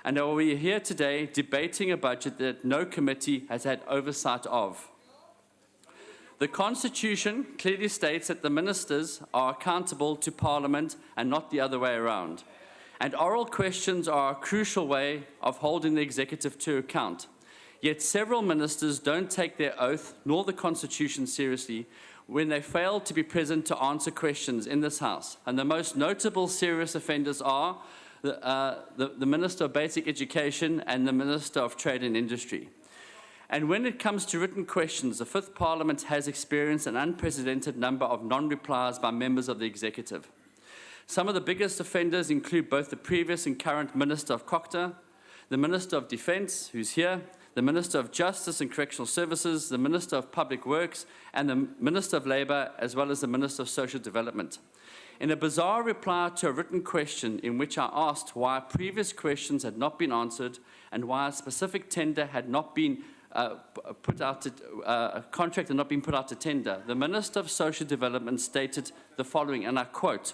and we are here today debating a budget that no committee has had oversight of. The Constitution clearly states that the ministers are accountable to Parliament and not the other way around. And oral questions are a crucial way of holding the executive to account. Yet several ministers don't take their oath nor the Constitution seriously when they fail to be present to answer questions in this House. And the most notable serious offenders are the Minister of Basic Education and the Minister of Trade and Industry. And when it comes to written questions, the Fifth Parliament has experienced an unprecedented number of non-replies by members of the executive. Some of the biggest offenders include both the previous and current Minister of Cocta, the Minister of Defence, who's here, the Minister of Justice and Correctional Services, the Minister of Public Works, and the Minister of Labour, as well as the Minister of Social Development. In a bizarre reply to a written question in which I asked why previous questions had not been answered and why a specific tender had not been a contract had not been put out to tender, the Minister of Social Development stated the following, and I quote,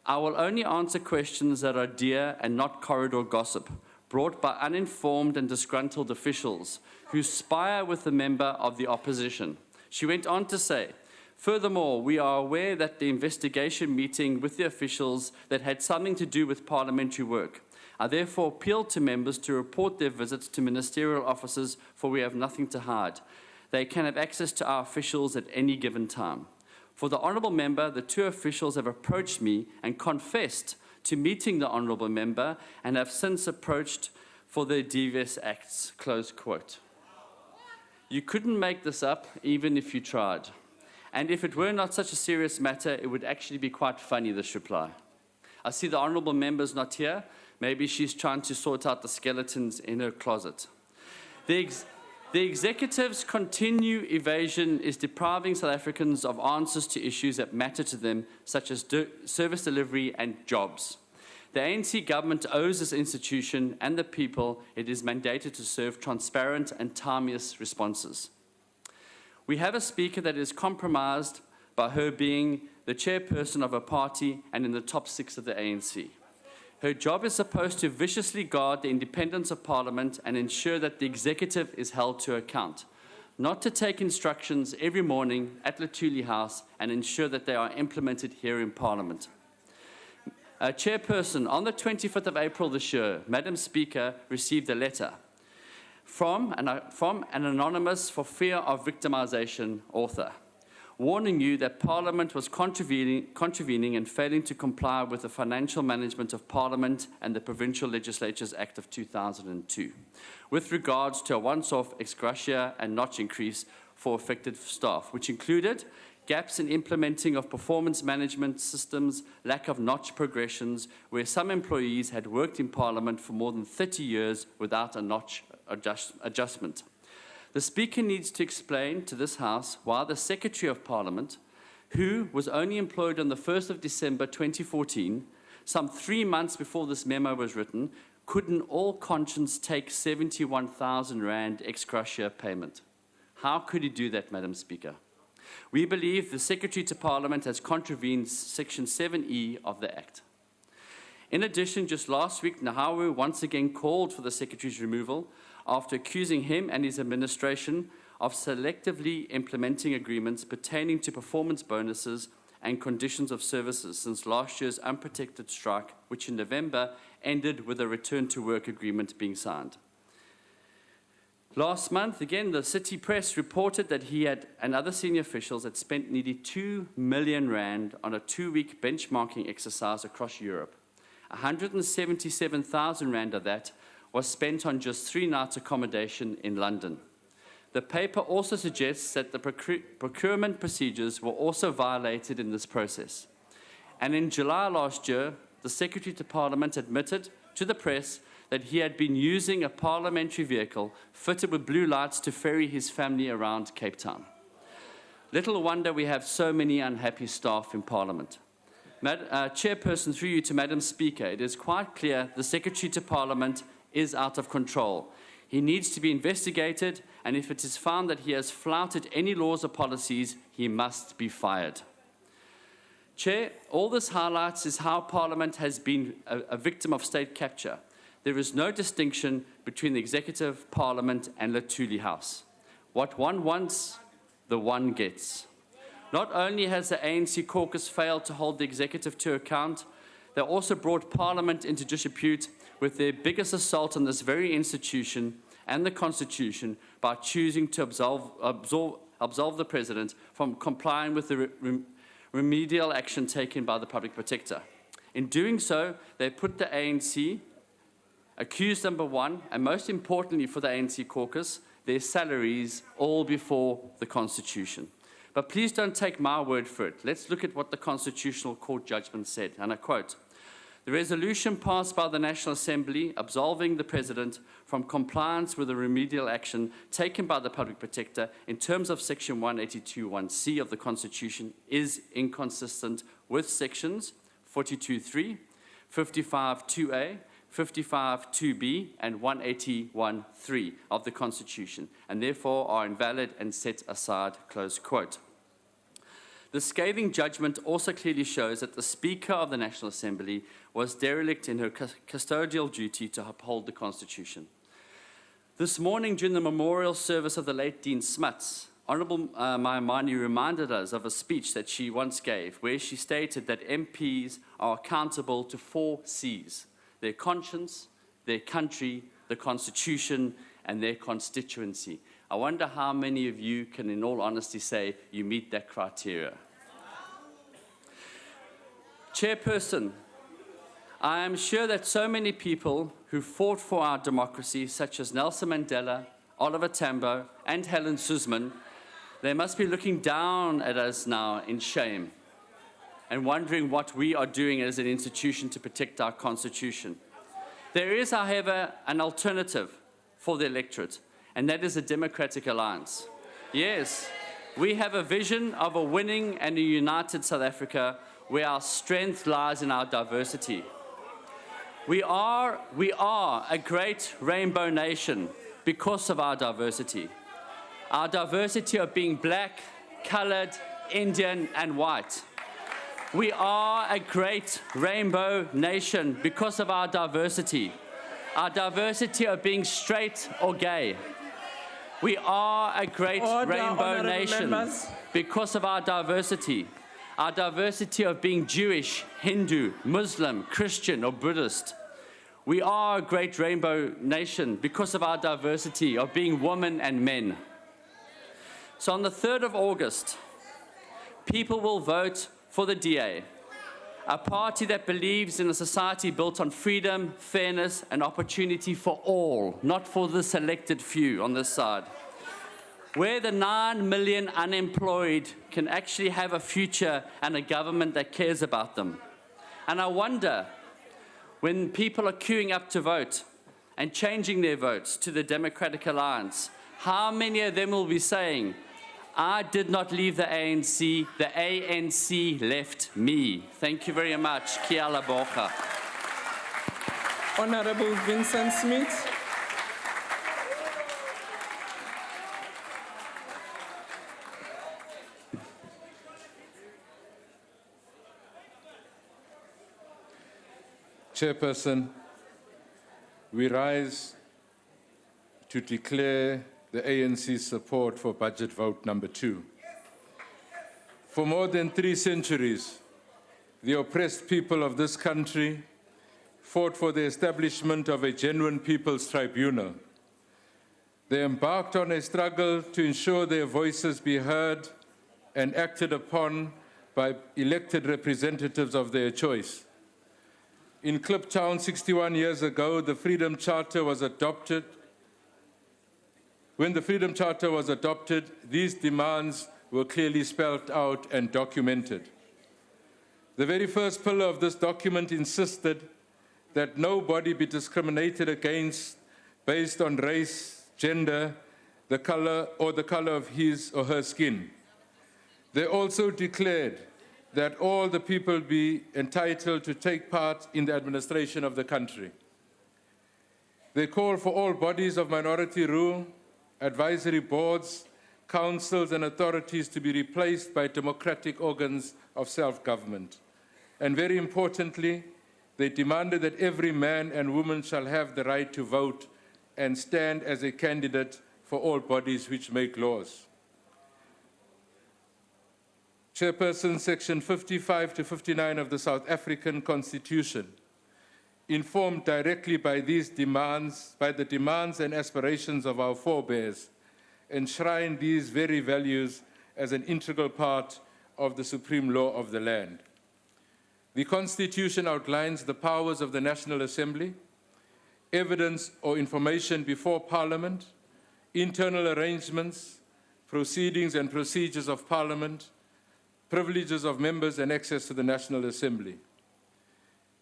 "I will only answer questions that are dear and not corridor gossip, brought by uninformed and disgruntled officials who spy with a member of the opposition." She went on to say, "Furthermore, we are aware that the investigation meeting with the officials that had something to do with parliamentary work. I therefore appeal to members to report their visits to ministerial offices, for we have nothing to hide. They can have access to our officials at any given time. For the honourable member, the two officials have approached me and confessed to meeting the honourable member and have since approached for their devious acts," close quote. You couldn't make this up even if you tried. And if it were not such a serious matter, it would actually be quite funny, this reply. I see the honourable member's not here. Maybe she's trying to sort out the skeletons in her closet. The executive's continued evasion is depriving South Africans of answers to issues that matter to them, such as service delivery and jobs. The ANC government owes this institution and the people it is mandated to serve transparent and timeous responses. We have a speaker that is compromised by her being the chairperson of a party and in the top 6 of the ANC. Her job is supposed to viciously guard the independence of Parliament and ensure that the executive is held to account. not to take instructions every morning at Latuli House and ensure that they are implemented here in Parliament. Chairperson, on the 25th of April this year, Madam Speaker received a letter from an anonymous for fear of victimization author, warning you that Parliament was contravening and failing to comply with the Financial Management of Parliament and the Provincial Legislatures Act of 2002, with regards to a once-off ex gratia and notch increase for affected staff, which included gaps in implementing of performance management systems, lack of notch progressions, where some employees had worked in Parliament for more than 30 years without a notch adjustment. The Speaker needs to explain to this House why the Secretary of Parliament, who was only employed on the 1st of December 2014, some 3 months before this memo was written, could in all conscience take 71,000 Rand ex gratia payment. How could he do that, Madam Speaker? We believe the Secretary to Parliament has contravened Section 7E of the Act. In addition, just last week, Nahawu once again called for the Secretary's removal after accusing him and his administration of selectively implementing agreements pertaining to performance bonuses and conditions of services since last year's unprotected strike, which in November ended with a return-to-work agreement being signed. Last month, again, the City Press reported that he and other senior officials had spent nearly 2 million Rand on a 2-week benchmarking exercise across Europe. 177,000 Rand of that was spent on just 3 nights accommodation in London. The paper also suggests that the procurement procedures were also violated in this process. And in July last year, the Secretary to Parliament admitted to the press that he had been using a parliamentary vehicle fitted with blue lights to ferry his family around Cape Town. Little wonder we have so many unhappy staff in Parliament. Chairperson, through you to Madam Speaker, it is quite clear the Secretary to Parliament is out of control. He needs to be investigated, and if it is found that he has flouted any laws or policies, he must be fired. Chair, all this highlights is how Parliament has been a victim of state capture. There is no distinction between the Executive, Parliament, and Latuli House. What one wants, the one gets. Not only has the ANC caucus failed to hold the Executive to account, they also brought Parliament into disrepute with their biggest assault on this very institution and the Constitution by choosing to absolve the President from complying with the remedial action taken by the Public Protector. In doing so, they put the ANC, accused number one, and most importantly for the ANC caucus, their salaries all before the Constitution. But please don't take my word for it. Let's look at what the Constitutional Court judgment said, and I quote, "The resolution passed by the National Assembly absolving the President from compliance with the remedial action taken by the Public Protector in terms of Section 182(1)(c) of the Constitution is inconsistent with Sections 42(3), 55(2)(a), 55(2)(b), and 181(3) of the Constitution, and therefore are invalid and set aside," close quote. The scathing judgment also clearly shows that the Speaker of the National Assembly was derelict in her custodial duty to uphold the Constitution. This morning, during the memorial service of the late Dean Smuts, Honourable Maimani reminded us of a speech that she once gave, where she stated that MPs are accountable to 4 C's: their conscience, their country, the Constitution, and their constituency. I wonder how many of you can, in all honesty, say you meet that criteria. Chairperson, I am sure that so many people who fought for our democracy, such as Nelson Mandela, Oliver Tambo, and Helen Suzman, they must be looking down at us now in shame and wondering what we are doing as an institution to protect our Constitution. There is, however, an alternative for the electorate, and that is a democratic alliance. Yes, we have a vision of a winning and a united South Africa where our strength lies in our diversity. We are a great rainbow nation because of our diversity. Our diversity of being black, colored, Indian, and white. We are a great rainbow nation because of our diversity. Our diversity of being straight or gay. We are a great Order, rainbow honourable nation members. because of our diversity of being Jewish, Hindu, Muslim, Christian, or Buddhist. We are a great rainbow nation because of our diversity of being women and men. So on the 3rd of August, people will vote for the DA, a party that believes in a society built on freedom, fairness, and opportunity for all, not for the selected few on this side. Where the 9 million unemployed can actually have a future and a government that cares about them. And I wonder, when people are queuing up to vote and changing their votes to the Democratic Alliance, how many of them will be saying, I did not leave the ANC left me. Thank you very much. Kia ora bocha. Honourable Vincent Smith. Chairperson, we rise to declare the ANC's support for budget vote number 2. For more than 3 centuries, the oppressed people of this country fought for the establishment of a genuine people's tribunal. They embarked on a struggle to ensure their voices be heard and acted upon by elected representatives of their choice. In Kliptown 61 years ago, the Freedom Charter was adopted. When the Freedom Charter was adopted, these demands were clearly spelled out and documented. The very first pillar of this document insisted that nobody be discriminated against based on race, gender, the color of his or her skin. They also declared that all the people be entitled to take part in the administration of the country. They call for all bodies of minority rule, advisory boards, councils and authorities to be replaced by democratic organs of self-government. And very importantly, they demanded that every man and woman shall have the right to vote and stand as a candidate for all bodies which make laws. Chairperson, Section 55 to 59 of the South African Constitution, informed directly by the demands and aspirations of our forebears, enshrine these very values as an integral part of the supreme law of the land. The Constitution outlines the powers of the National Assembly, evidence or information before Parliament, internal arrangements, proceedings and procedures of Parliament, privileges of members and access to the National Assembly.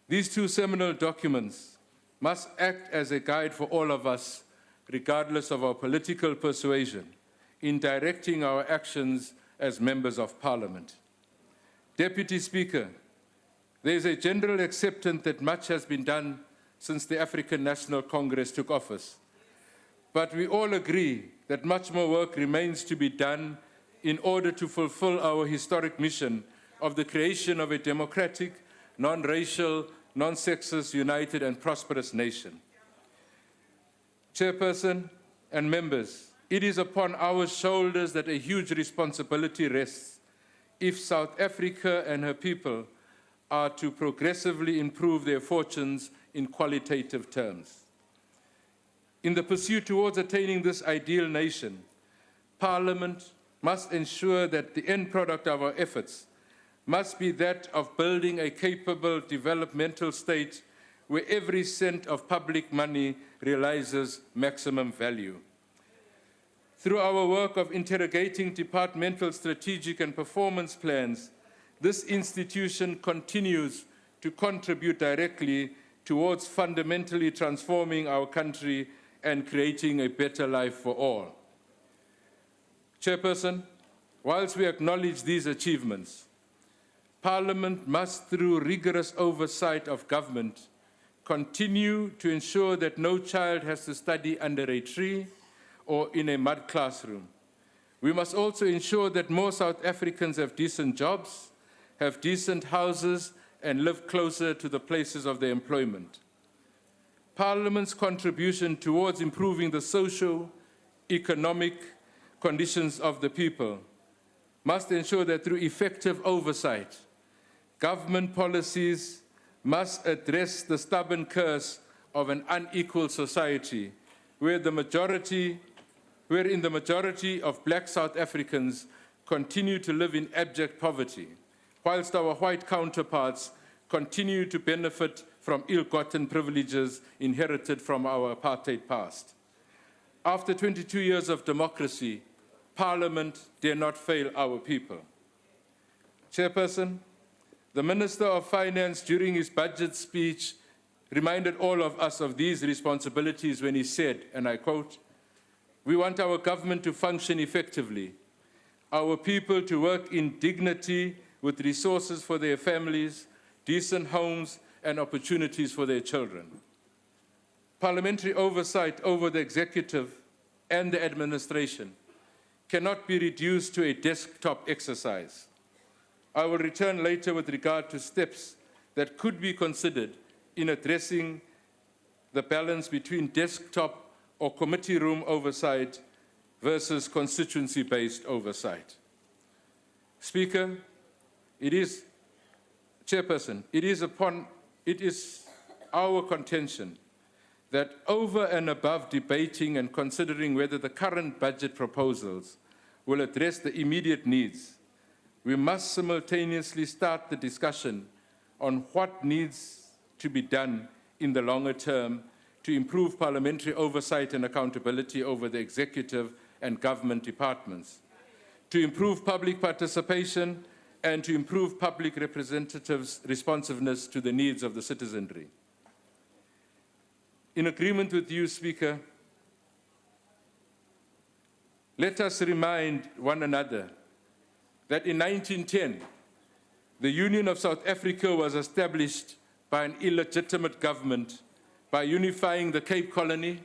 These 2 seminal documents must act as a guide for all of us, regardless of our political persuasion, in directing our actions as members of Parliament. Deputy Speaker, there is a general acceptance that much has been done since the African National Congress took office. But we all agree that much more work remains to be done in order to fulfill our historic mission of the creation of a democratic, non-racial, non-sexist, united and prosperous nation. Chairperson and members, it is upon our shoulders that a huge responsibility rests if South Africa and her people are to progressively improve their fortunes in qualitative terms. In the pursuit towards attaining this ideal nation, Parliament must ensure that the end product of our efforts must be that of building a capable developmental state where every cent of public money realizes maximum value. Through our work of interrogating departmental strategic and performance plans, this institution continues to contribute directly towards fundamentally transforming our country and creating a better life for all. Chairperson, whilst we acknowledge these achievements, Parliament must, through rigorous oversight of government, continue to ensure that no child has to study under a tree or in a mud classroom. We must also ensure that more South Africans have decent jobs, have decent houses, and live closer to the places of their employment. Parliament's contribution towards improving the economic conditions of the people, must ensure that through effective oversight, government policies must address the stubborn curse of an unequal society wherein the majority of black South Africans continue to live in abject poverty, whilst our white counterparts continue to benefit from ill-gotten privileges inherited from our apartheid past. After 22 years of democracy, Parliament dare not fail our people. Chairperson, the Minister of Finance during his budget speech reminded all of us of these responsibilities when he said, and I quote, "We want our government to function effectively, our people to work in dignity with resources for their families, decent homes, and opportunities for their children. Parliamentary oversight over the executive and the administration cannot be reduced to a desktop exercise. I will return later with regard to steps that could be considered in addressing the balance between desktop or committee room oversight versus constituency-based oversight." Speaker, Chairperson, it is our contention that over and above debating and considering whether the current budget proposals will address the immediate needs, we must simultaneously start the discussion on what needs to be done in the longer term to improve parliamentary oversight and accountability over the executive and government departments, to improve public participation, and to improve public representatives' responsiveness to the needs of the citizenry. In agreement with you, Speaker, let us remind one another that in 1910, the Union of South Africa was established by an illegitimate government by unifying the Cape Colony,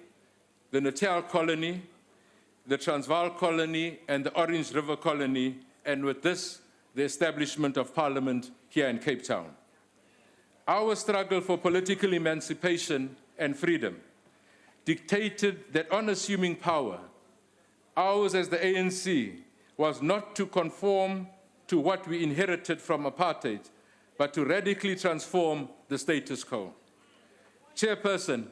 the Natal Colony, the Transvaal Colony, and the Orange River Colony, and with this, the establishment of Parliament here in Cape Town. Our struggle for political emancipation and freedom dictated that on assuming power, ours as the ANC was not to conform to what we inherited from apartheid, but to radically transform the status quo. Chairperson,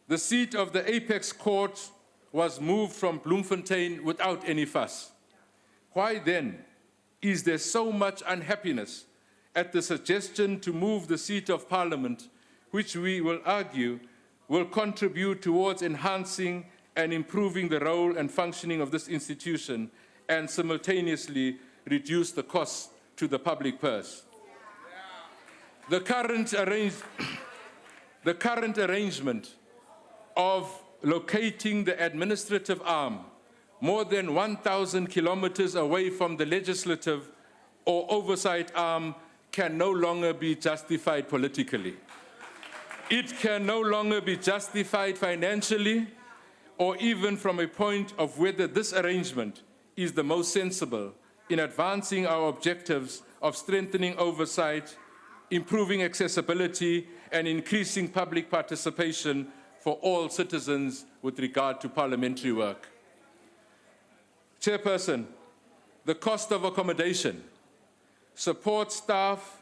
the seat of the Apex Court was moved from Bloemfontein without any fuss. Why then is there so much unhappiness at the suggestion to move the seat of Parliament, which we will argue will contribute towards enhancing and improving the role and functioning of this institution and simultaneously reduce the costs to the public purse? The current arrangement of locating the administrative arm more than 1,000 kilometers away from the legislative or oversight arm can no longer be justified politically. It can no longer be justified financially or even from a point of whether this arrangement is the most sensible in advancing our objectives of strengthening oversight, improving accessibility, and increasing public participation for all citizens with regard to parliamentary work. Chairperson, the cost of accommodation, support staff,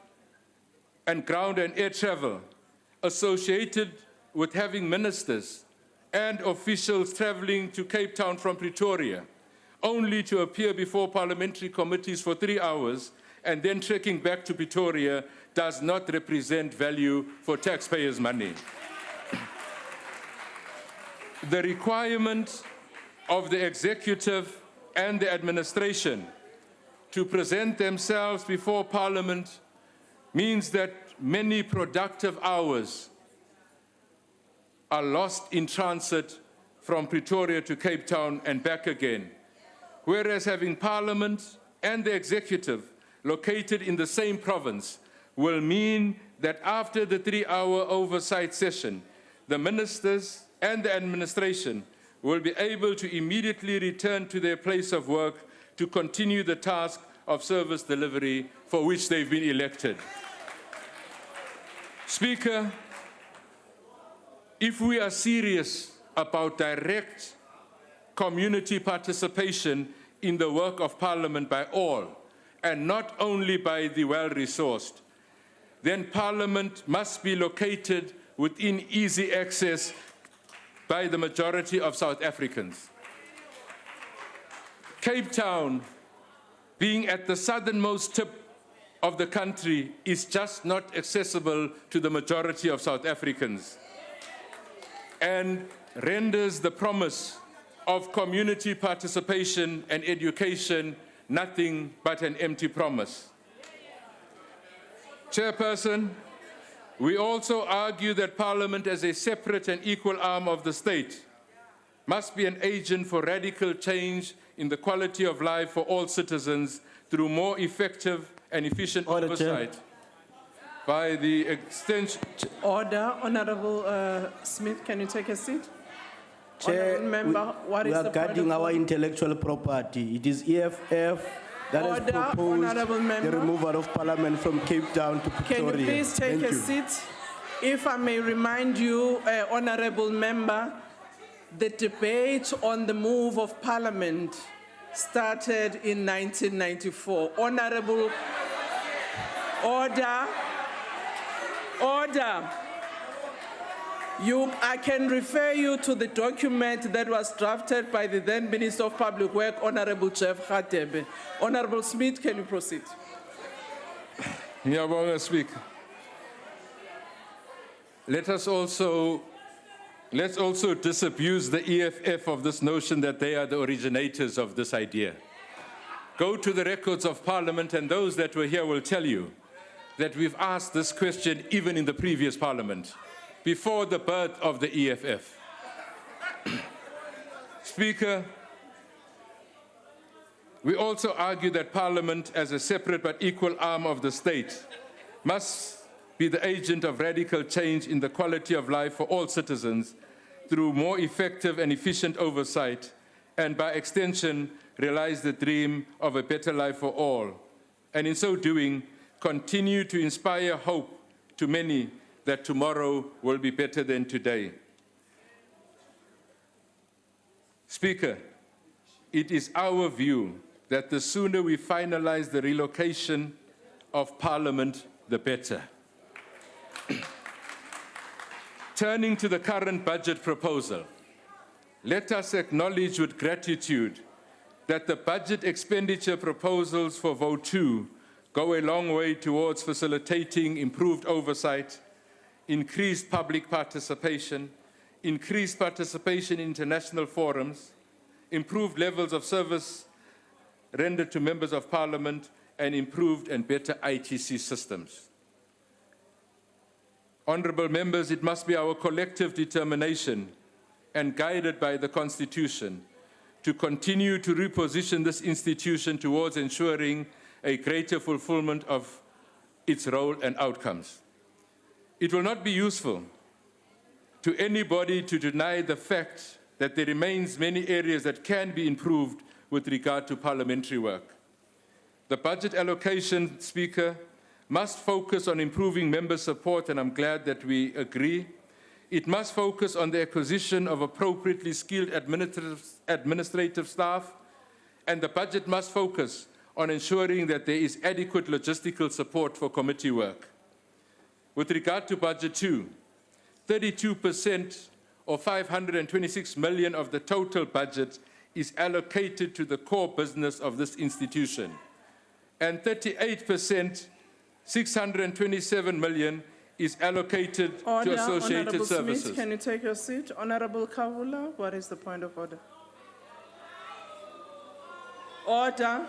and ground and air travel associated with having ministers and officials traveling to Cape Town from Pretoria only to appear before parliamentary committees for 3 hours and then trekking back to Pretoria does not represent value for taxpayers' money. The requirement of the executive and the administration to present themselves before Parliament means that many productive hours are lost in transit from Pretoria to Cape Town and back again, whereas having Parliament and the executive located in the same province will mean that after the 3-hour oversight session, the ministers and the administration will be able to immediately return to their place of work to continue the task of service delivery for which they've been elected. Speaker, if we are serious about direct community participation in the work of Parliament by all, and not only by the well-resourced, then Parliament must be located within easy access by the majority of South Africans. Cape Town, being at the southernmost tip of the country, is just not accessible to the majority of South Africans and renders the promise of community participation and education nothing but an empty promise. Chairperson, we also argue that Parliament, as a separate and equal arm of the state, must be an agent for radical change in the quality of life for all citizens through more effective and efficient oversight by the extension. Order. Honorable Smith, can you take a seat? Chair, Honorable member, what we is are the point guarding of our order? intellectual property. It is EFF that has Order, proposed honorable member. the removal of Parliament from Cape Town to Pretoria. Can you please take Thank a you. seat? If I may remind you, honorable member, the debate on the move of Parliament started in 1994. Honorable, order. I can refer you to the document that was drafted by the then Minister of Public Work, Honorable Jeff Radebe. Honorable Smith, can you proceed? Ngiyabonga, Speaker. Let's also disabuse the EFF of this notion that they are the originators of this idea. Go to the records of Parliament, and those that were here will tell you that we've asked this question even in the previous Parliament, before the birth of the EFF. Speaker, we also argue that Parliament, as a separate but equal arm of the state, must be the agent of radical change in the quality of life for all citizens through more effective and efficient oversight, and by extension, realize the dream of a better life for all. And in so doing, continue to inspire hope to many that tomorrow will be better than today. Speaker, it is our view that the sooner we finalize the relocation of Parliament, the better. Turning to the current budget proposal, let us acknowledge with gratitude that the budget expenditure proposals for Vote 2 go a long way towards facilitating improved oversight, increased public participation, increased participation in international forums, improved levels of service rendered to members of Parliament, and improved and better ITC systems. Honourable members, it must be our collective determination and guided by the Constitution to continue to reposition this institution towards ensuring a greater fulfillment of its role and outcomes. It will not be useful to anybody to deny the fact that there remains many areas that can be improved with regard to parliamentary work. The budget allocation, Speaker, must focus on improving member support, and I'm glad that we agree. It must focus on the acquisition of appropriately skilled administrative staff, and the budget must focus on ensuring that there is adequate logistical support for committee work. With regard to Budget 2, 32% or 526 million of the total budget is allocated to the core business of this institution, and 38%, 627 million, is allocated to associated Honorable services. Smith, can you take your seat? Honorable Kavula, what is the point of order? Order.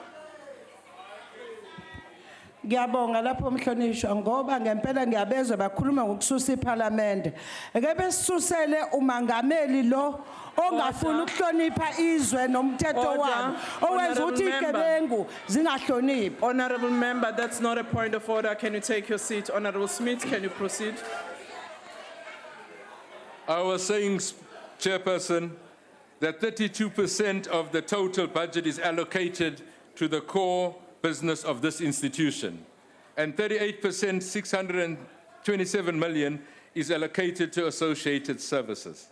Ngiyabonga lapho mhlonishwa ngoba ngempela ngiyabezwa bakhuluma ngokususa iParliament. Ake besisusele umangameli lo ongafuna ukuhlonipha izwe nomthetho walo owenza ukuthi igebengu zingahloniphi. Honorable member, that's not a point of order. Can you take your seat? Honorable Smith, can you proceed? I was saying, Chairperson, that 32% of the total budget is allocated to the core business of this institution, and 38%, 627 million, is allocated to associated services.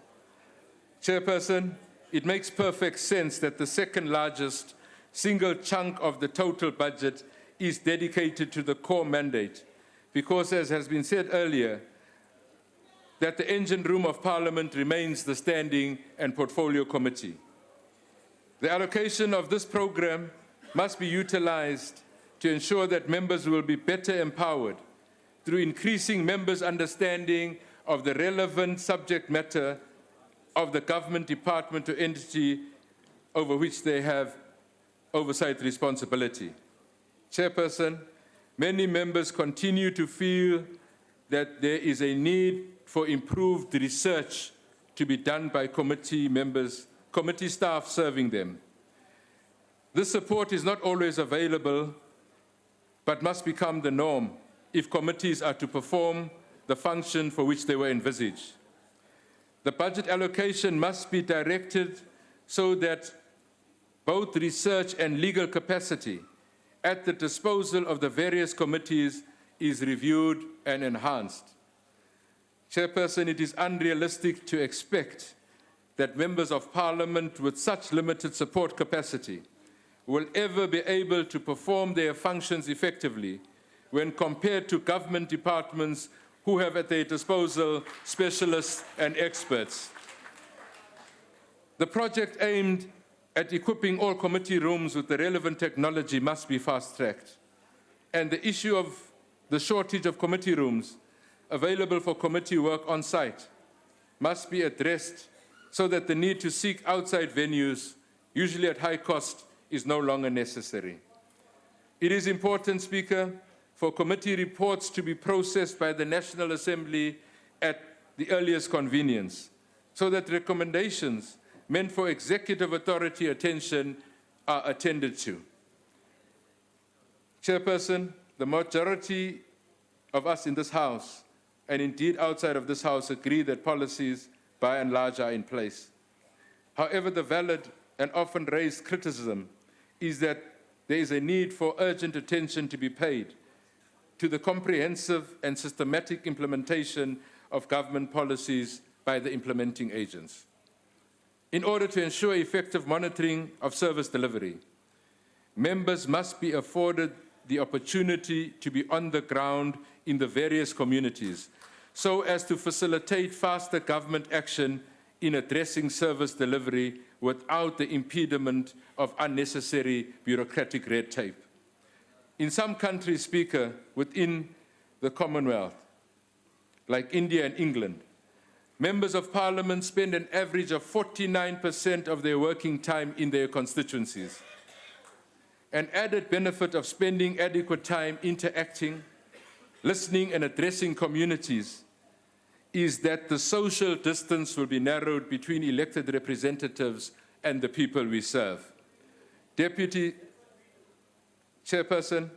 Chairperson, it makes perfect sense that the second largest single chunk of the total budget is dedicated to the core mandate, because, as has been said earlier, that the engine room of Parliament remains the Standing and Portfolio Committee. The allocation of this program must be utilized to ensure that members will be better empowered through increasing members' understanding of the relevant subject matter of the government department or entity over which they have oversight responsibility. Chairperson, many members continue to feel that there is a need for improved research to be done by committee members, committee staff serving them. This support is not always available, but must become the norm if committees are to perform the function for which they were envisaged. The budget allocation must be directed so that both research and legal capacity at the disposal of the various committees is reviewed and enhanced. Chairperson, it is unrealistic to expect that members of Parliament with such limited support capacity will ever be able to perform their functions effectively when compared to government departments who have at their disposal specialists and experts. The project aimed at equipping all committee rooms with the relevant technology must be fast-tracked, and the issue of the shortage of committee rooms available for committee work on site must be addressed so that the need to seek outside venues, usually at high cost, is no longer necessary. It is important, Speaker, for committee reports to be processed by the National Assembly at the earliest convenience, so that recommendations meant for executive authority attention are attended to. Chairperson, the majority of us in this House, and indeed outside of this House, agree that policies by and large are in place. However, the valid and often raised criticism is that there is a need for urgent attention to be paid to the comprehensive and systematic implementation of government policies by the implementing agents. In order to ensure effective monitoring of service delivery, members must be afforded the opportunity to be on the ground in the various communities so as to facilitate faster government action in addressing service delivery without the impediment of unnecessary bureaucratic red tape. In some countries, Speaker, within the Commonwealth, like India and England, members of Parliament spend an average of 49% of their working time in their constituencies. An added benefit of spending adequate time interacting, listening and addressing communities is that the social distance will be narrowed between elected representatives and the people we serve. Deputy Chairperson,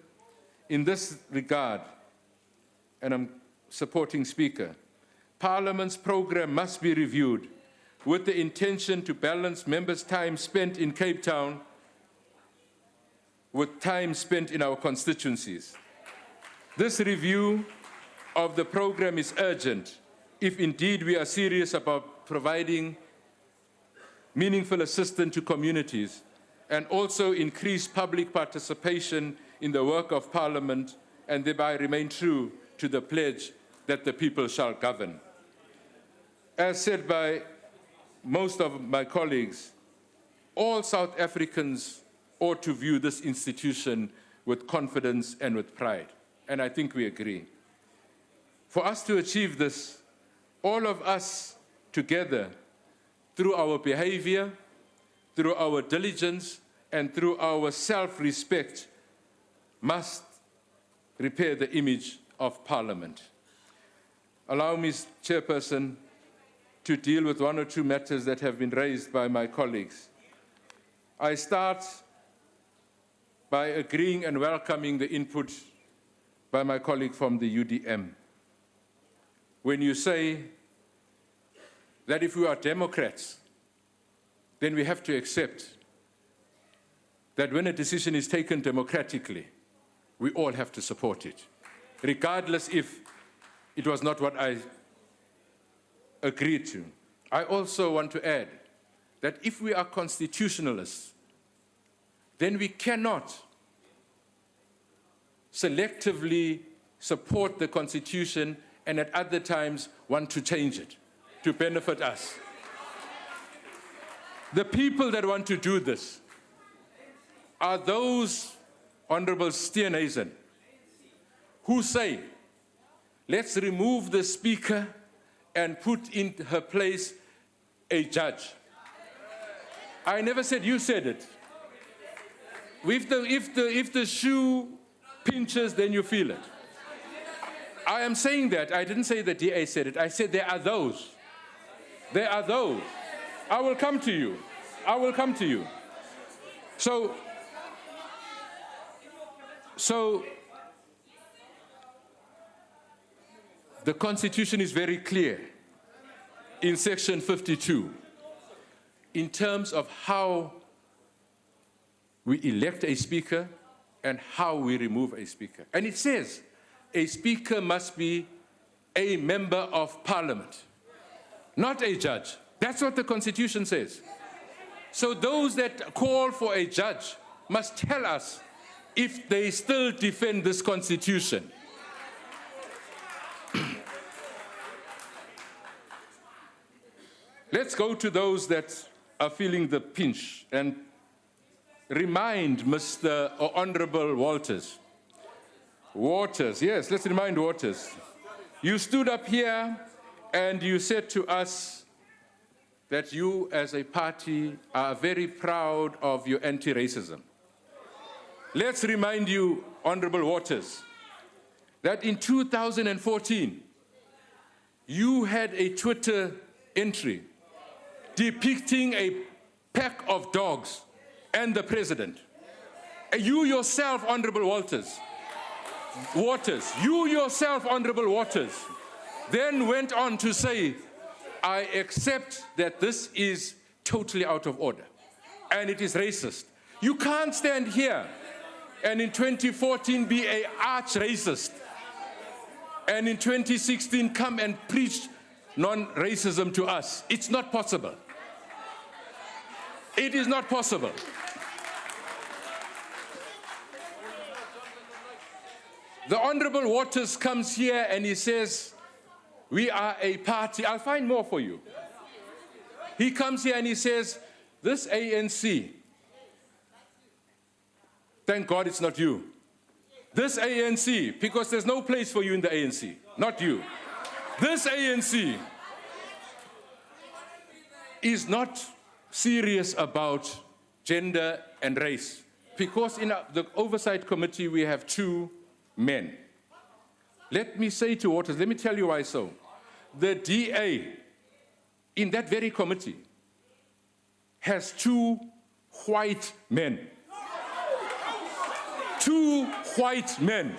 in this regard, and I'm supporting Speaker, Parliament's program must be reviewed with the intention to balance members' time spent in Cape Town with time spent in our constituencies. This review of the program is urgent if indeed we are serious about providing meaningful assistance to communities and also increase public participation in the work of Parliament and thereby remain true to the pledge that the people shall govern. As said by most of my colleagues, all South Africans ought to view this institution with confidence and with pride, and I think we agree. For us to achieve this, all of us together, through our behavior, through our diligence, and through our self-respect, must repair the image of Parliament. Allow me, Chairperson, to deal with one or two matters that have been raised by my colleagues. I start by agreeing and welcoming the input by my colleague from the UDM. When you say that if we are Democrats, then we have to accept that when a decision is taken democratically, we all have to support it, regardless if it was not what I agreed to. I also want to add that if we are constitutionalists, then we cannot selectively support the Constitution and at other times want to change it to benefit us. The people that want to do this are those, Honorable Steenhuisen, who say, let's remove the Speaker and put in her place a judge. I never said, you said it. If the shoe pinches, then you feel it. I am saying that. I didn't say the DA said it. I said there are those. There are those. I will come to you. I will come to you. So the Constitution is very clear in section 52 in terms of how we elect a speaker and how we remove a speaker. And it says a speaker must be a member of parliament, not a judge. That's what the Constitution says. So those that call for a judge must tell us if they still defend this Constitution. Let's go to those that are feeling the pinch and remind Mr. or Honorable Waters. Waters, yes, let's remind Waters. You stood up here and you said to us that you as a party are very proud of your anti-racism. Let's remind you, Honorable Waters, that in 2014, you had a Twitter entry depicting a pack of dogs and the president. You yourself, Honorable Waters, you yourself, Honorable Waters, then went on to say, I accept that this is totally out of order and it is racist. You can't stand here and in 2014 be an arch-racist and in 2016 come and preach non-racism to us. It's not possible. It is not possible. The Honorable Waters comes here and he says, we are a party. I'll find more for you. He comes here and he says, this ANC, thank God it's not you. This ANC, because there's no place for you in the ANC, not you. This ANC is not serious about gender and race, because in the Oversight Committee we have 2 men. Let me say to Waters, let me tell you why so. The DA in that very committee has 2 white men. 2 white men.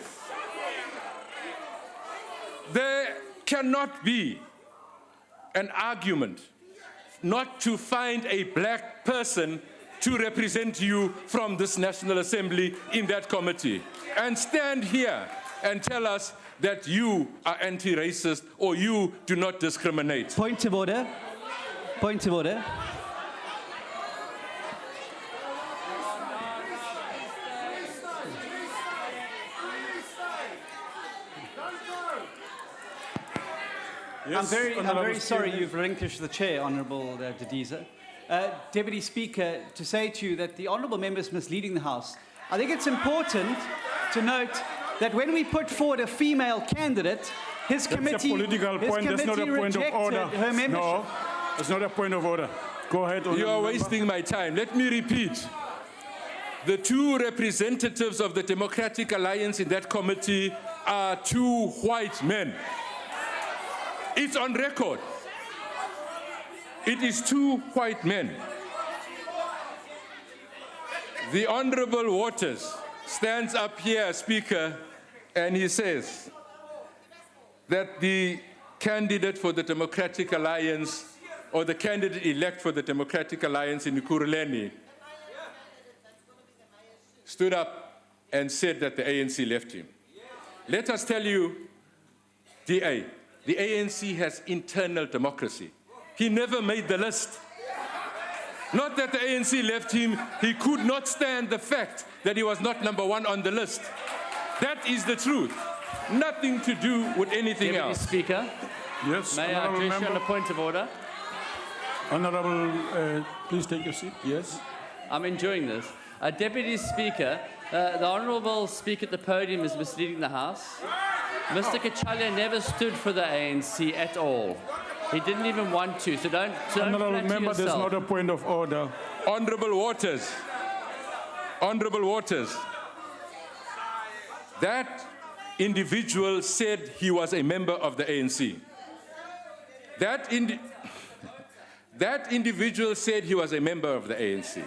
There cannot be an argument not to find a black person to represent you from this National Assembly in that committee and stand here and tell us that you are anti-racist or you do not discriminate. Point of order. Point of order. Yes, I'm very sorry you've relinquished the chair, Honourable Didiza. Deputy Speaker, to say to you that the Honourable member is misleading the House. I think it's important to note that when we put forward a female candidate, his committee, That's a political point. That's not a point of order. Her membership. No, it's not a point of order. Go ahead. You are wasting my time. Let me repeat. The 2 representatives of the Democratic Alliance in that committee are 2 white men. It's on record. It is 2 white men. The Honorable Waters stands up here, Speaker, and he says that the candidate for the Democratic Alliance, or the candidate-elect for the Democratic Alliance in Ekurhuleni, stood up and said that the ANC left him. Let us tell you, DA, the ANC has internal democracy. He never made the list. Not that the ANC left him, he could not stand the fact that he was not number one on the list. That is the truth. Nothing to do with anything Deputy else. Speaker, Yes, may I honourable address you on a member. point of order? Honourable, please take your seat. Yes. I'm enjoying this. Deputy Speaker, the Honourable Speaker at the podium is misleading the House. Mr. Kachalia never stood for the ANC at all. He didn't even want to, so don't Honourable flatter member, there's yourself. not a point of order. Honourable Waters, that individual said he was a member of the ANC. That individual said he was a member of the ANC.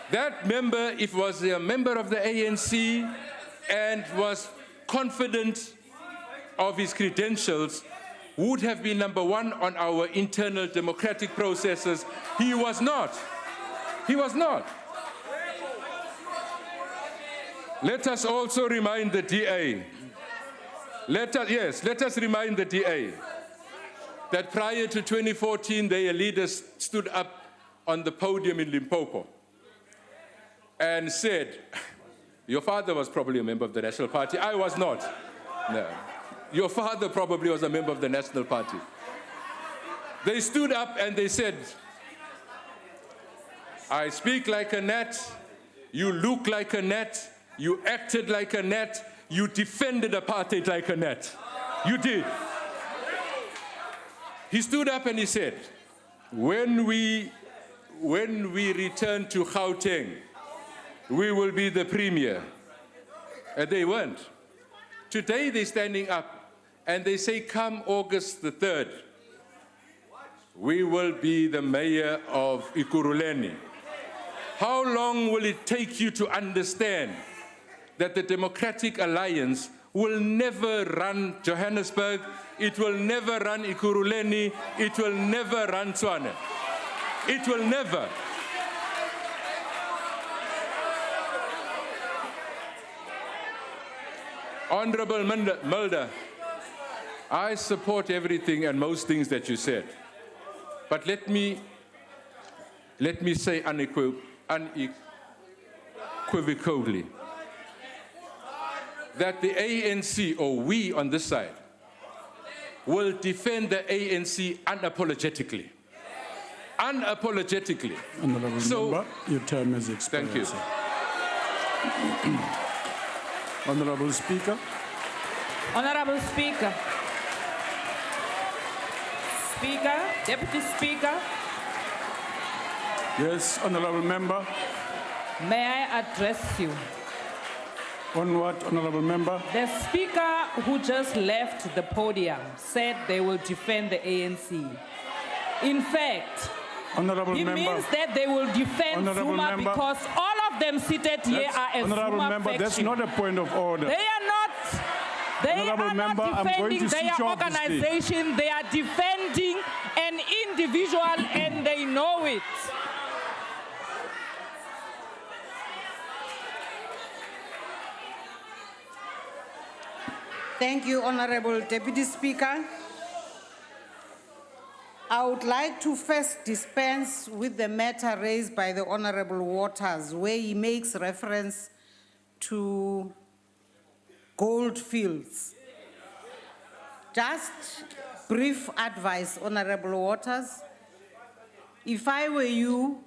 That member, if was a member of the ANC and was confident of his credentials, would have been number one on our internal democratic processes. He was not. He was not. Let us also remind the DA. Let us remind the DA that prior to 2014, their leaders stood up on the podium in Limpopo and said, your father was probably a member of the National Party. I was not. No. Your father probably was a member of the National Party. They stood up and they said, I speak like a gnat, you look like a gnat, you acted like a gnat, you defended apartheid like a gnat. You did. He stood up and he said, when we return to Gauteng, we will be the premier. And they weren't. Today they're standing up and they say, come August the 3rd, we will be the mayor of Ekurhuleni. How long will it take you to understand that the Democratic Alliance will never run Johannesburg, it will never run Ekurhuleni, it will never run Tshwane. It will never. Honorable Mulder, I support everything and most things that you said. But let me say unequivocally that the ANC, or we on this side, will defend the ANC unapologetically. Unapologetically. Honourable member, your term has expired. Thank you. Honourable Speaker. Honorable Speaker. Speaker, Deputy Speaker. Yes, honourable member. May I address you? On what, honourable member? The speaker who just left the podium said they will defend the ANC. In fact, honourable he member, means that they will defend honourable Zuma member, because all of them seated here are a honourable Zuma member, faction. that's not a point of order. They are not. They Honourable are member, not I'm going defending to their switch off the stage. organization. They are defending an individual, and they know it. Thank you, Honourable Deputy Speaker. I would like to first dispense with the matter raised by the Honourable Waters, where he makes reference to gold fields. Just brief advice, Honourable Waters. If I were you,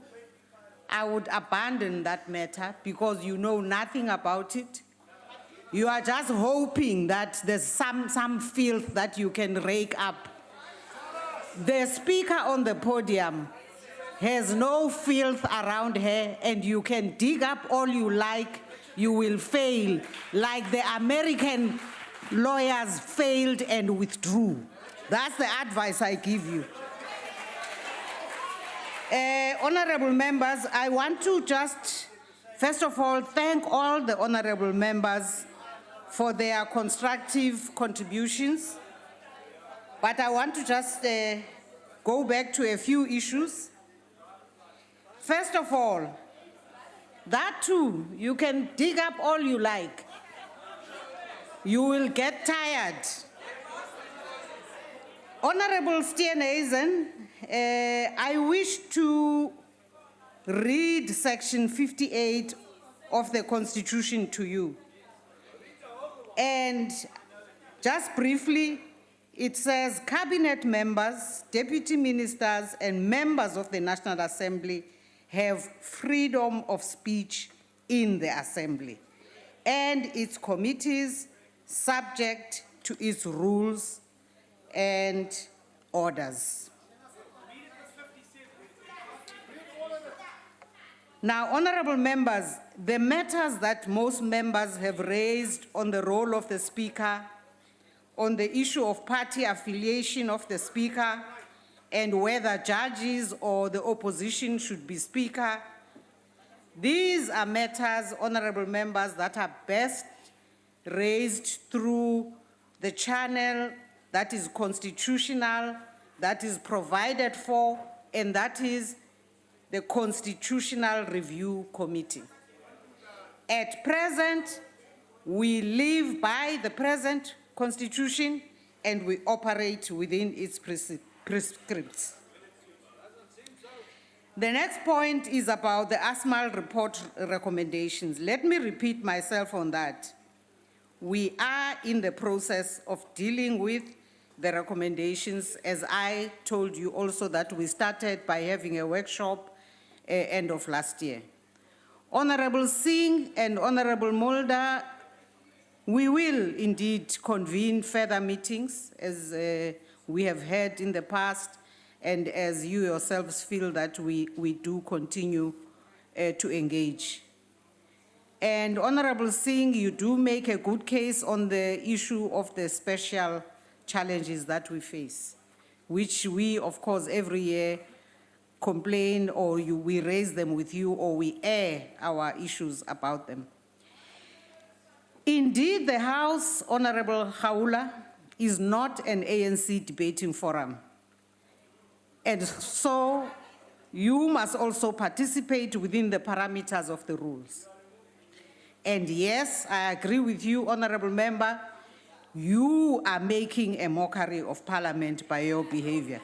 I would abandon that matter because you know nothing about it. You are just hoping that there's some filth that you can rake up. The speaker on the podium has no filth around her, and you can dig up all you like, you will fail, like the American lawyers failed and withdrew. That's the advice I give you. Honorable members, I want to just, first of all, thank all the honorable members for their constructive contributions. But I want to just go back to a few issues. First of all, that too, you can dig up all you like. You will get tired. Honorable Steenhuisen, I wish to read section 58 of the Constitution to you. And just briefly, it says cabinet members, deputy ministers, and members of the National Assembly have freedom of speech in the Assembly, and its committees subject to its rules and orders. Now, honorable members, the matters that most members have raised on the role of the Speaker, on the issue of party affiliation of the Speaker, and whether judges or the opposition should be Speaker, these are matters, honorable members, that are best raised through the channel that is constitutional, that is provided for, and that is the Constitutional Review Committee. At present, we live by the present Constitution and we operate within its prescripts. The next point is about the ASMAL report recommendations. Let me repeat myself on that. We are in the process of dealing with the recommendations, as I told you also that we started by having a workshop end of last year. Honorable Singh and Honorable Mulder, we will indeed convene further meetings as we have had in the past, and as you yourselves feel that we do continue to engage. And Honorable Singh, you do make a good case on the issue of the special challenges that we face, which we, of course, every year complain or we raise them with you or we air our issues about them. Indeed, the House, Honorable Haula, is not an ANC debating forum. And so you must also participate within the parameters of the rules. And yes, I agree with you, Honorable Member, you are making a mockery of Parliament by your behavior.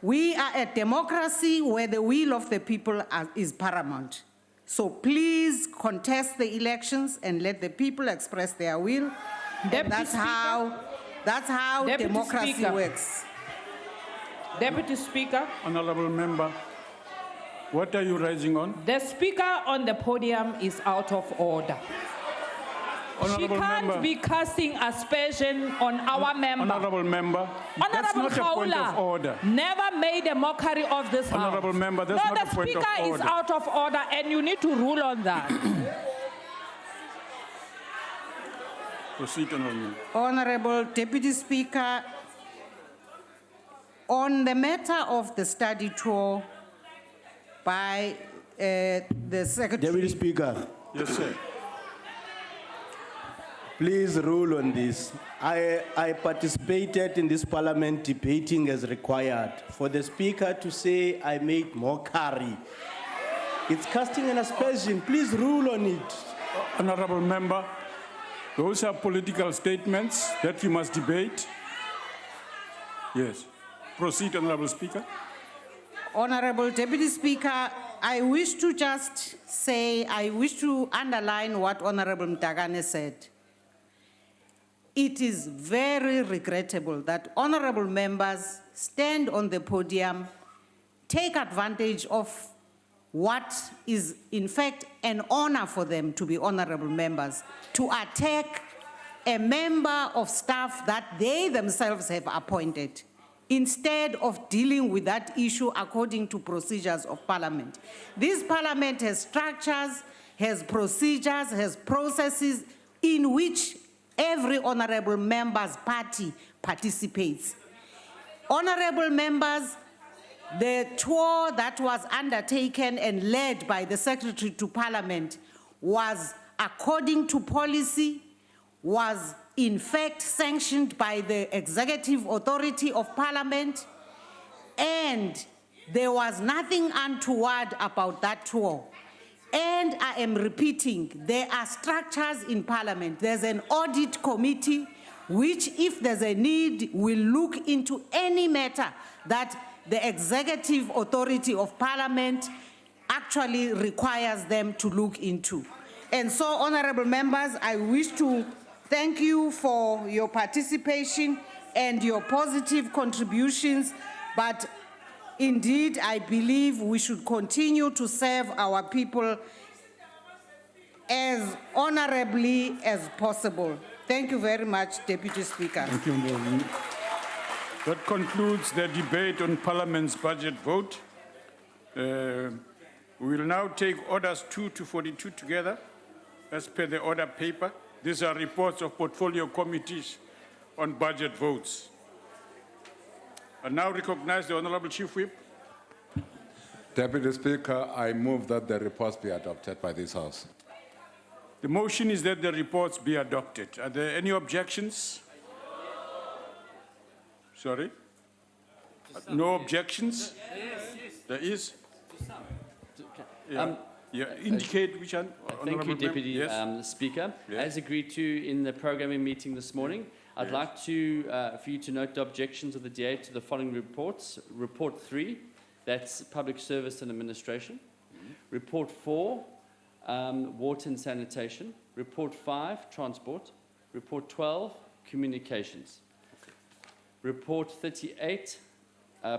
We are a democracy where the will of the people is paramount. So please contest the elections and let the people express their will. That's how democracy works. Deputy Speaker. Honorable Member, what are you raising on? The Speaker on the podium is out of order. Honorable She can't be casting aspersion on our member. Honorable Member, that's Honorable not a point of Haula order. never made a mockery of this House. Honorable Member, that's no, not a the point of Speaker is order. out of order and you need to rule on that. Proceed, Honorable Member. Honorable Deputy Speaker, on the matter of the study tour by the Secretary. Deputy Speaker. Yes, sir. Please rule on this. I participated in this parliament debating as required. For the Speaker to say I made mockery, it's casting an aspersion. Please rule on it. Honorable Member, those are political statements that you must debate. Yes. Proceed, Honorable Speaker. Honorable Deputy Speaker, I wish to just say, I wish to underline what Honorable Mtagane said. It is very regrettable that honorable members stand on the podium, take advantage of what is in fact an honor for them to be honorable members, to attack a member of staff that they themselves have appointed, instead of dealing with that issue according to procedures of Parliament. This Parliament has structures, has procedures, has processes in which every honorable member's party participates. Honorable members, the tour that was undertaken and led by the Secretary to Parliament was according to policy, was in fact sanctioned by the executive authority of Parliament, and there was nothing untoward about that tour. And I am repeating, there are structures in Parliament. There's an audit committee which, if there's a need, will look into any matter that the executive authority of Parliament actually requires them to look into. And so, honorable members, I wish to thank you for your participation and your positive contributions, but indeed, I believe we should continue to serve our people as honorably as possible. Thank you very much, Deputy Speaker. Thank you, Ndlovu. That concludes the debate on Parliament's budget vote. We will now take orders 2 to 42 together, as per the order paper. These are reports of portfolio committees on budget votes. I now recognize the Honorable Chief Whip. Deputy Speaker, I move that the reports be adopted by this House. The motion is that the reports be adopted. Are there any objections? Sorry? No objections? There is? Indicate which one? Thank you, Deputy Yes. Speaker. Yes. As agreed to in the programming meeting this morning, I'd like to, for you to note the objections of the DA to the following reports. Report 3, that's Public Service and Administration. Report 4, Water and Sanitation. Report 5, Transport. Report 12, Communications. Report 38,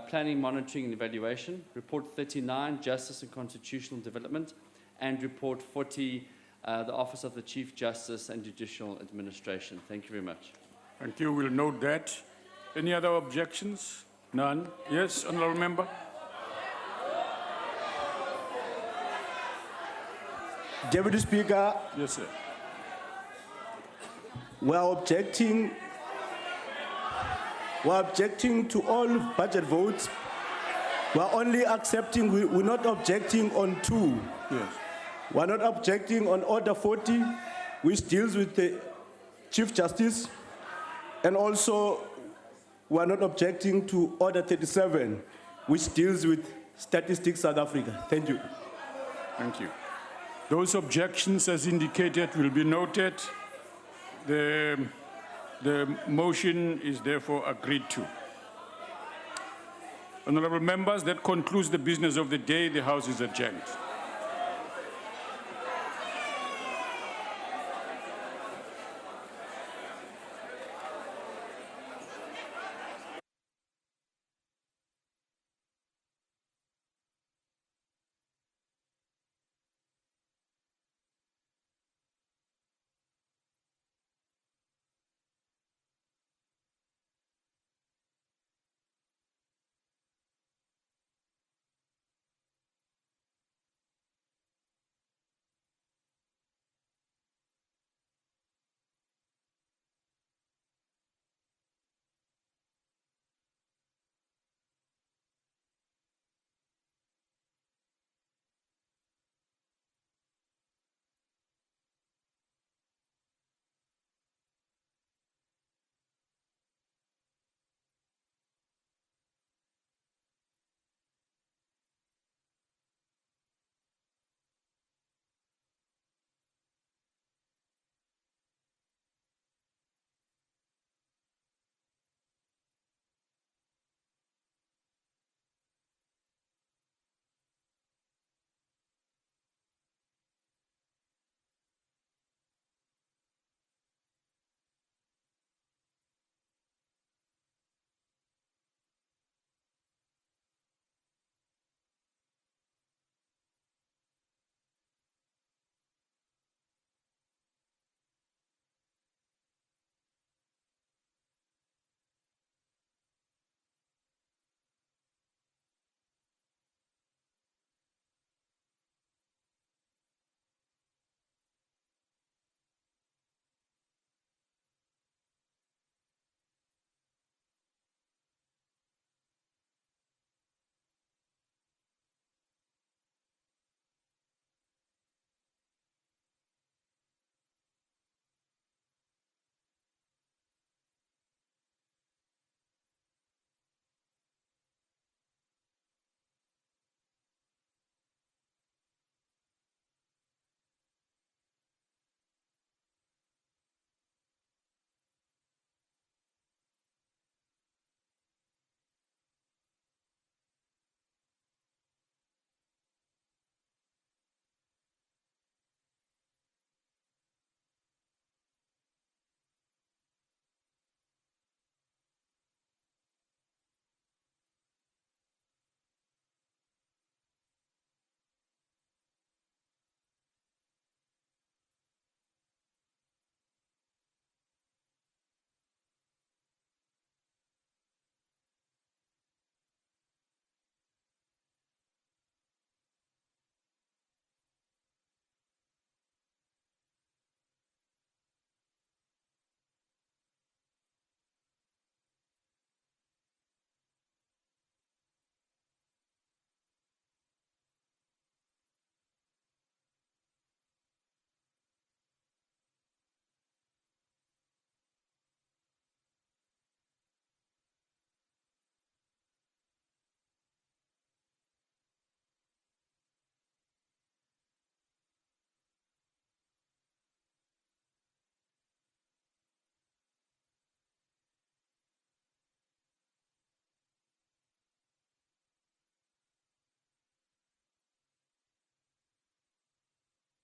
Planning, Monitoring and Evaluation. Report 39, Justice and Constitutional Development. And Report 40, the Office of the Chief Justice and Judicial Administration. Thank you very much. Thank you. We'll note that. Any other objections? None. Yes, Honourable Member. Deputy Speaker. Yes, sir. We are objecting to all budget votes. We are only accepting, we're not objecting on 2. Yes. We're not objecting on Order 40, which deals with the Chief Justice. And also, we're not objecting to Order 37, which deals with Statistics South Africa. Thank you. Thank you. Those objections, as indicated, will be noted. The motion is therefore agreed to. Honourable members, that concludes the business of the day. The House is adjourned.